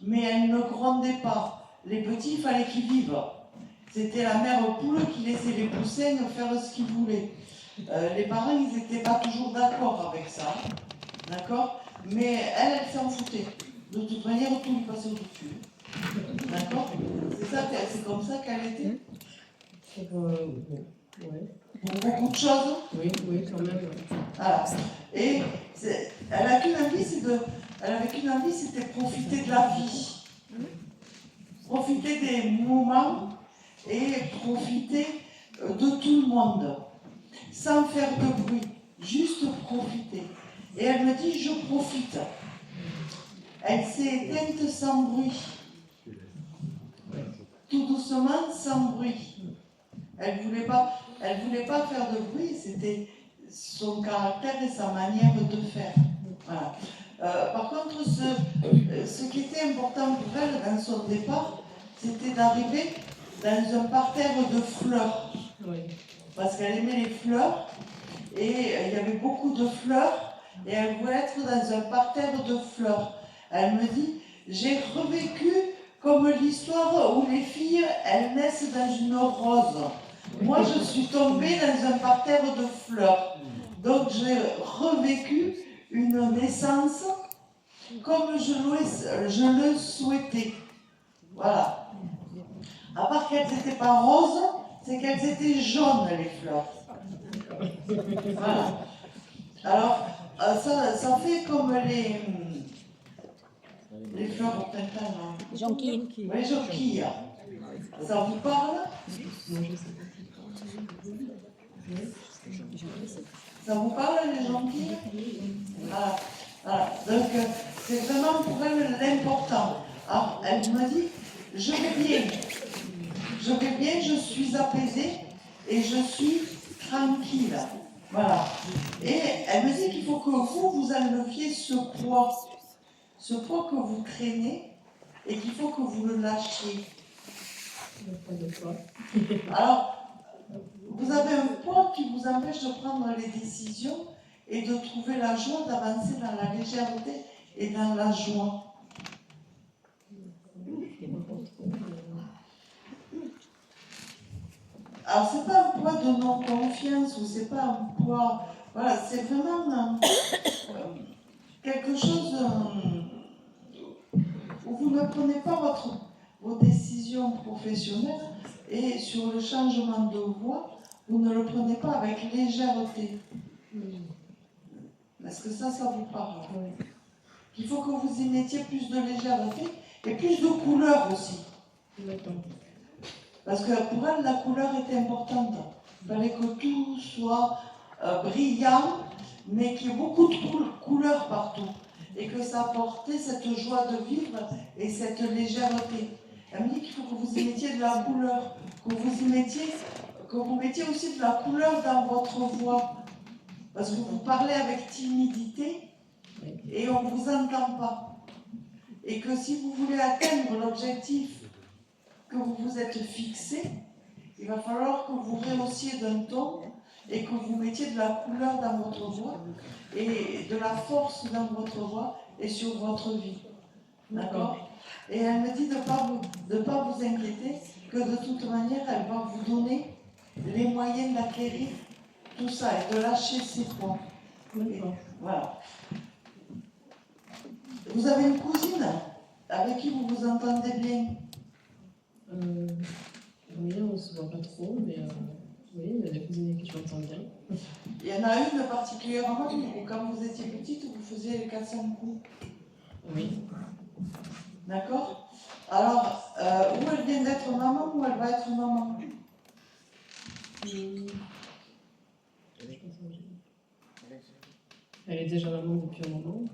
mais elle ne grondait pas. Les petits, il fallait qu'ils vivent. C'était la mère poule qui laissait les poussins faire ce qu'ils voulaient. Les parents, ils n'étaient pas toujours d'accord avec ça, d'accord? Mais elle s'en foutait. De toute manière, tout lui passait au-dessus. D'accord? C'est comme ça qu'elle était? Ouais. Pour beaucoup de choses? Oui, quand même. Voilà. Et elle avait qu'une envie, c'était profiter de la vie. Profiter des moments et profiter de tout le monde. Sans faire de bruit. Juste profiter. Et elle me dit, je profite. Elle s'est éteinte sans bruit. Tout doucement, sans bruit. Elle voulait pas faire de bruit, c'était son caractère et sa manière de faire. Voilà. Par contre, ce qui était important pour elle dans son départ, c'était d'arriver dans un parterre de fleurs. Parce qu'elle aimait les fleurs, et il y avait beaucoup de fleurs, et elle voulait être dans un parterre de fleurs. Elle me dit, j'ai revécu comme l'histoire où les filles, elles naissent dans une rose. Moi, je suis tombée dans un parterre de fleurs. Donc, j'ai revécu une naissance comme je le souhaitais. Voilà. À part qu'elles n'étaient pas roses, c'est qu'elles étaient jaunes, les fleurs. Voilà. Alors, ça fait comme les fleurs au printemps. Hein. Jonquilles. Oui, jonquilles. Ça vous parle? Ça vous parle, les jonquilles? Voilà. Voilà. Donc, c'est vraiment pour elle l'important. Alors, elle me dit, je vais bien, je suis apaisée et je suis tranquille. Voilà. Et elle me dit qu'il faut que vous enleviez ce poids que vous traînez, et qu'il faut que vous le lâchiez. Alors, vous avez un poids qui vous empêche de prendre les décisions et de trouver la joie, d'avancer dans la légèreté et dans la joie. Alors, c'est pas un poids de non-confiance, ou c'est pas un poids... Voilà, c'est vraiment quelque chose où vous ne prenez pas vos décisions professionnelles, et sur le changement de voie, vous ne le prenez pas avec légèreté. Est-ce que ça vous parle? Il faut que vous y mettiez plus de légèreté et plus de couleur aussi. Parce que pour elle, la couleur était importante. Il fallait que tout soit brillant, mais qu'il y ait beaucoup de couleurs partout. Et que ça apportait cette joie de vivre et cette légèreté. Elle me dit qu'il faut que vous y mettiez de la couleur, que vous mettiez aussi de la couleur dans votre voix. Parce que vous parlez avec timidité et on ne vous entend pas. Et que si vous voulez atteindre l'objectif que vous vous êtes fixé, il va falloir que vous rehaussiez d'un ton et que vous mettiez de la couleur dans votre voix et de la force dans votre voix et sur votre vie. D'accord? Et elle me dit de ne pas vous inquiéter, que de toute manière, elle va vous donner les moyens d'acquérir tout ça et de lâcher ses poids. Voilà. Vous avez une cousine avec qui vous vous entendez bien? Oui, on ne se voit pas trop, mais oui, il y a des cousines avec qui je m'entends bien. Il y en a une particulièrement où quand vous étiez petite, vous faisiez les 400 coups. Oui. D'accord? Alors, où elle vient d'être maman, ou elle va être maman? Elle est déjà maman depuis un moment.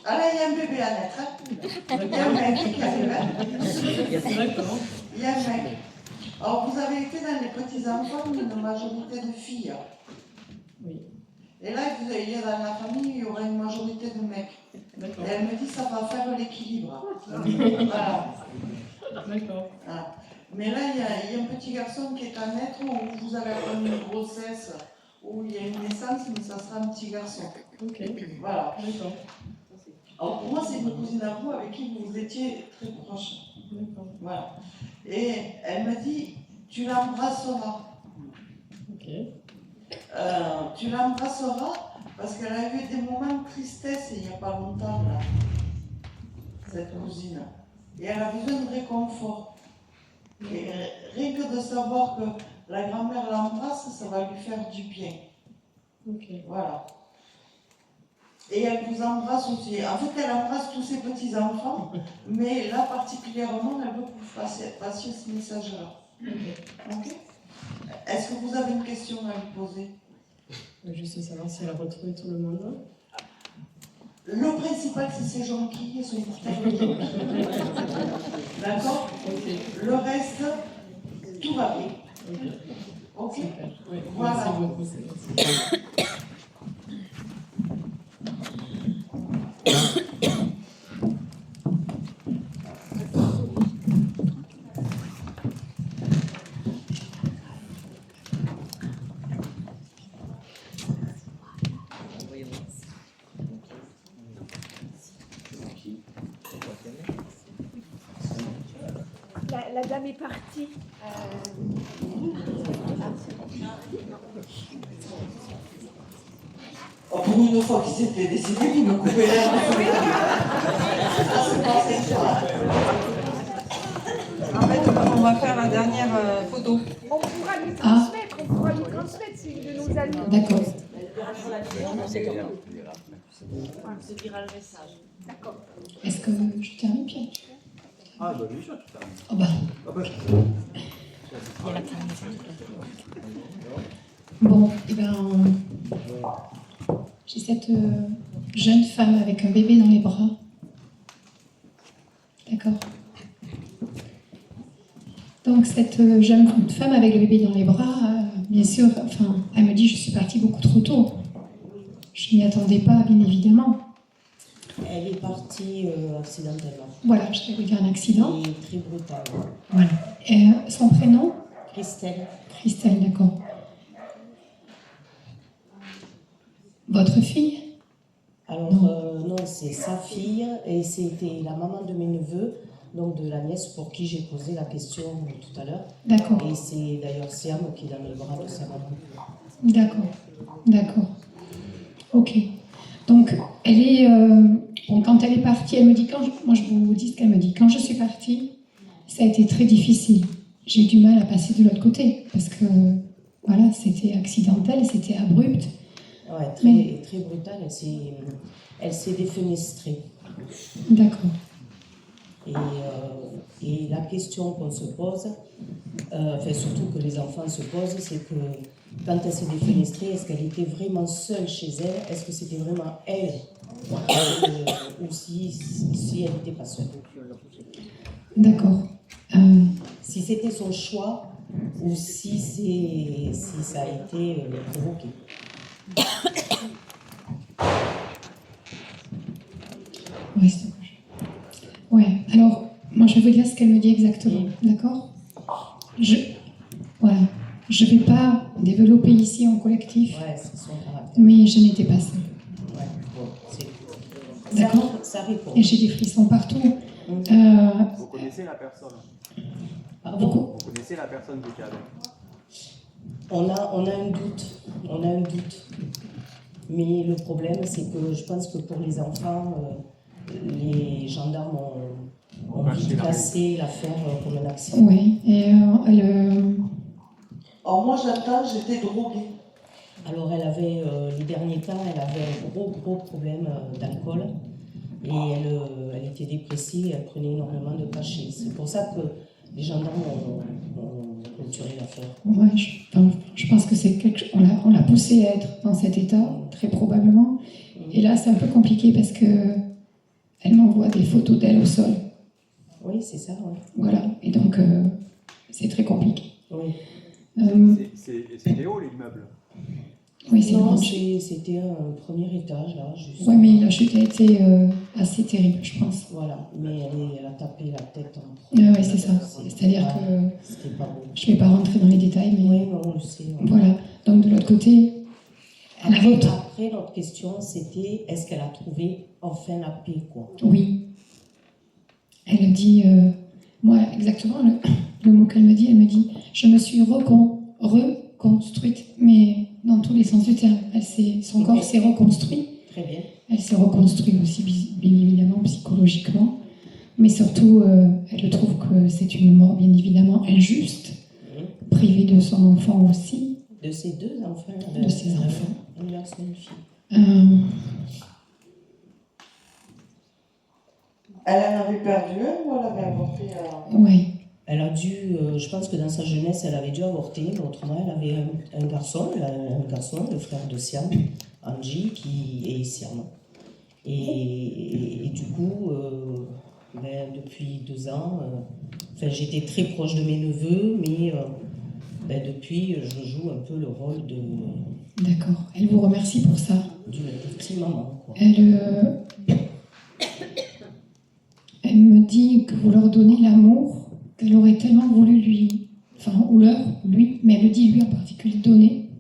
Ah là, il y a un bébé à naître. Hein? Il y a un mec qui arrive. D'accord. Il y a un mec. Alors, vous avez été dans les petits-enfants une majorité de filles. Oui. Et là, dans la famille, il y aura une majorité de mecs. Et elle me dit, ça va faire l'équilibre. Voilà. D'accord. Voilà. Mais là, il y a un petit garçon qui est à naître, où vous allez avoir une grossesse, où il y a une naissance, mais ça sera un petit garçon. Ok. Voilà. D'accord. Alors pour moi, c'est une cousine à vous avec qui vous étiez très proche. D'accord. Voilà. Et elle me dit, tu l'embrasseras. Ok. tu l'embrasseras parce qu'elle a eu des moments de tristesse il n'y a pas longtemps, là, cette cousine. Et elle a besoin de réconfort. Et rien que de savoir que la grand-mère l'embrasse, ça va lui faire du bien. Voilà. Et elle vous embrasse aussi. En fait, elle embrasse tous ses petits-enfants, mais là particulièrement, elle veut que vous passiez ce message-là. Ok. Est-ce que vous avez une question à lui poser? Juste savoir si elle a retrouvé tout le monde. Le principal, c'est ses jonquilles et son portable. D'accord? Le reste, tout va bien. Ok? Voilà. Merci beaucoup. La dame est partie. Oh, pour une fois qu'il s'était décidé, il me coupait l'air. En fait, on va faire la dernière photo. On pourra lui transmettre, s'il nous allume. D'accord. On se dira le message. D'accord. Est-ce que je termine, Pierre? Ah, bah bien sûr, tu termines. Oh bah. Ah bah. Bon, et ben, j'ai cette jeune femme avec un bébé dans les bras. D'accord. Donc cette jeune femme avec le bébé dans les bras, bien sûr, enfin, elle me dit je suis partie beaucoup trop tôt. Je n'y attendais pas, bien évidemment. Elle est partie accidentellement. Voilà, je vais vous dire un accident. Et très brutal. Voilà. Et son prénom? Christelle. Christelle, d'accord. Votre fille? Alors, non, c'est sa fille et c'était la maman de mes neveux, donc de la nièce pour qui j'ai posé la question tout à l'heure. D'accord. Et c'est d'ailleurs Siam qui est dans les bras de sa maman. D'accord, d'accord. Ok. Donc, elle est. Bon, quand elle est partie, elle me dit. Moi, je vous dis ce qu'elle me dit. Quand je suis partie, ça a été très difficile. J'ai eu du mal à passer de l'autre côté parce que, voilà, c'était accidentel, c'était abrupt. Ouais, très brutale. Elle s'est défenestrée. D'accord. Et la question qu'on se pose, enfin surtout que les enfants se posent, c'est que quand elle s'est défenestrée, est-ce qu'elle était vraiment seule chez elle? Est-ce que c'était vraiment elle? Ou si elle n'était pas seule? D'accord. Si c'était son choix ou si ça a été provoqué. Oui, c'est bon. Ouais, alors, moi je vais vous dire ce qu'elle me dit exactement, d'accord? Voilà, je ne vais pas développer ici en collectif, mais je n'étais pas seule. D'accord? Et j'ai des frissons partout. Vous connaissez la personne? Beaucoup. Vous connaissez la personne qui était avec? On a un doute. Mais le problème, c'est que je pense que pour les enfants, les gendarmes ont vite classé l'affaire comme un accident. Oui, et Alors moi j'attends, j'étais droguée. Alors elle avait, les derniers temps, elle avait un gros problème d'alcool. Et elle était dépressive et elle prenait énormément de cachets. C'est pour ça que les gendarmes ont clôturé l'affaire. ouais, je pense que c'est on l'a poussée à être dans cet état, très probablement. Et là, c'est un peu compliqué parce que elle m'envoie des photos d'elle au sol. Oui, c'est ça, oui. Voilà, et donc c'est très compliqué. Oui. C'était haut l'immeuble? Oui, c'est non, grand. c'était un premier étage, là. Juste. Oui, mais la chute a été assez terrible, je pense. Voilà, mais elle a tapé la tête en Oui, c'est ça. C'est-à-dire que c'était pas beau. je ne vais pas rentrer dans les détails, mais oui, non, on le sait. Ouais. Voilà. Donc de l'autre côté, après, notre question, c'était est-ce qu'elle a trouvé enfin la paix, quoi? Oui. Elle dit, moi exactement le mot qu'elle me dit, elle me dit, je me suis reconstruite construite, mais dans tous les sens du terme. Son corps s'est reconstruit. Très bien. Elle s'est reconstruite aussi, bien évidemment, psychologiquement. Mais surtout, elle trouve que c'est une mort, bien évidemment, injuste, privée de son enfant aussi. De ses deux enfants. De ses enfants. Un garçon et une fille. Elle en avait perdu un ou elle avait avorté Oui. Elle a dû, je pense que dans sa jeunesse, elle avait dû avorter, mais autrement, elle avait un garçon, le frère de Siam, Angie, qui est Siam. Et du coup, depuis 2 ans, j'étais très proche de mes neveux, mais depuis, je joue un peu le rôle de... D'accord. Elle vous remercie pour ça. D'une petite maman, quoi. Elle me dit que vous leur donnez l'amour qu'elle aurait tellement voulu lui, lui, mais elle le dit lui en particulier, donner.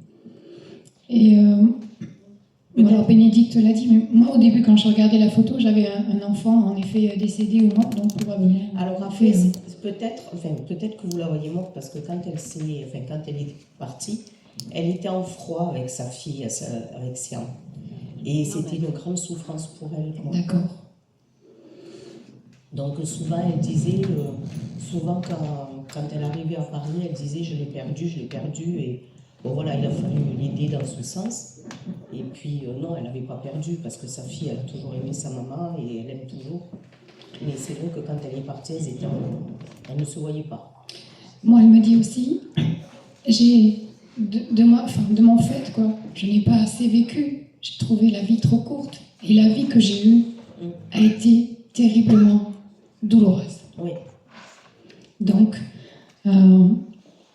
Et alors Bénédicte l'a dit, mais moi au début quand je regardais la photo, j'avais un enfant en effet décédé ou mort, donc probablement. Alors après, peut-être que vous la voyez morte parce que quand elle est partie, elle était en froid avec sa fille, avec Siam. Et c'était une grande souffrance pour elle. D'accord. Donc souvent elle disait, quand elle arrivait à parler, elle disait je l'ai perdu et bon voilà, il a fallu l'aider dans ce sens. Et puis non, elle n'avait pas perdu parce que sa fille, elle a toujours aimé sa maman et elle aime toujours. Mais c'est vrai que quand elle est partie, elle ne se voyait pas. Moi, elle me dit aussi, j'ai de mon fait, quoi, je n'ai pas assez vécu. J'ai trouvé la vie trop courte. Et la vie que j'ai eue a été terriblement douloureuse. Oui. Donc,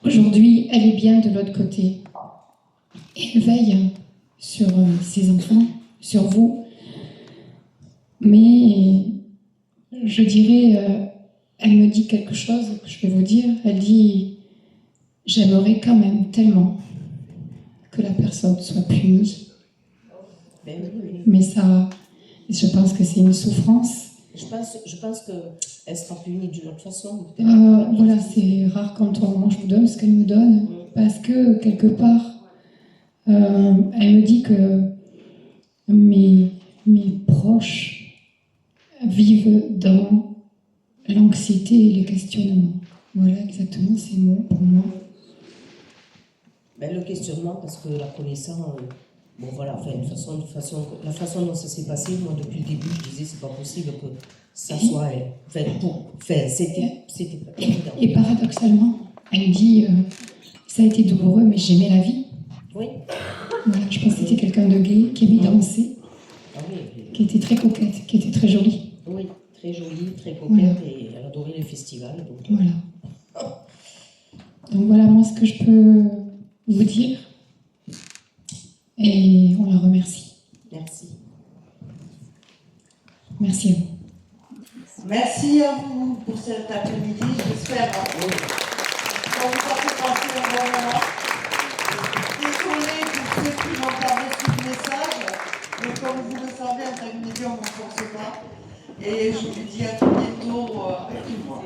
aujourd'hui, elle est bien de l'autre côté. Et elle veille sur ses enfants, sur vous. Mais je dirais, elle me dit quelque chose que je vais vous dire. Elle dit, j'aimerais quand même tellement que la personne soit punie. Mais ça, je pense que c'est une souffrance. Je pense qu'elle sera punie d'une autre façon. Voilà, c'est rare quand moi je vous donne ce qu'elle me donne, parce que quelque part, elle me dit que mes proches vivent dans l'anxiété et les questionnements. Voilà exactement ces mots pour moi. Le questionnement, parce que la connaissance, bon voilà, la façon dont ça s'est passé, moi depuis le début je disais c'est pas possible que ça soit elle. C'était pas évident. Et paradoxalement, elle dit ça a été douloureux, mais j'aimais la vie. Oui. Voilà, je pense que c'était quelqu'un de gai, qui aimait danser, qui était très coquette, qui était très jolie. Oui, très jolie, très coquette, voilà. Et elle adorait les festivals. Donc... Voilà. Donc voilà moi ce que je peux vous dire. Et on la remercie. Merci. Merci à vous. Merci à vous pour cet après-midi. J'espère qu'on vous a fait passer un bon moment. Désolée pour ceux qui n'ont pas reçu le message, mais comme vous le savez, en tant que médium, on ne force pas. Et je vous dis à très bientôt avec moi.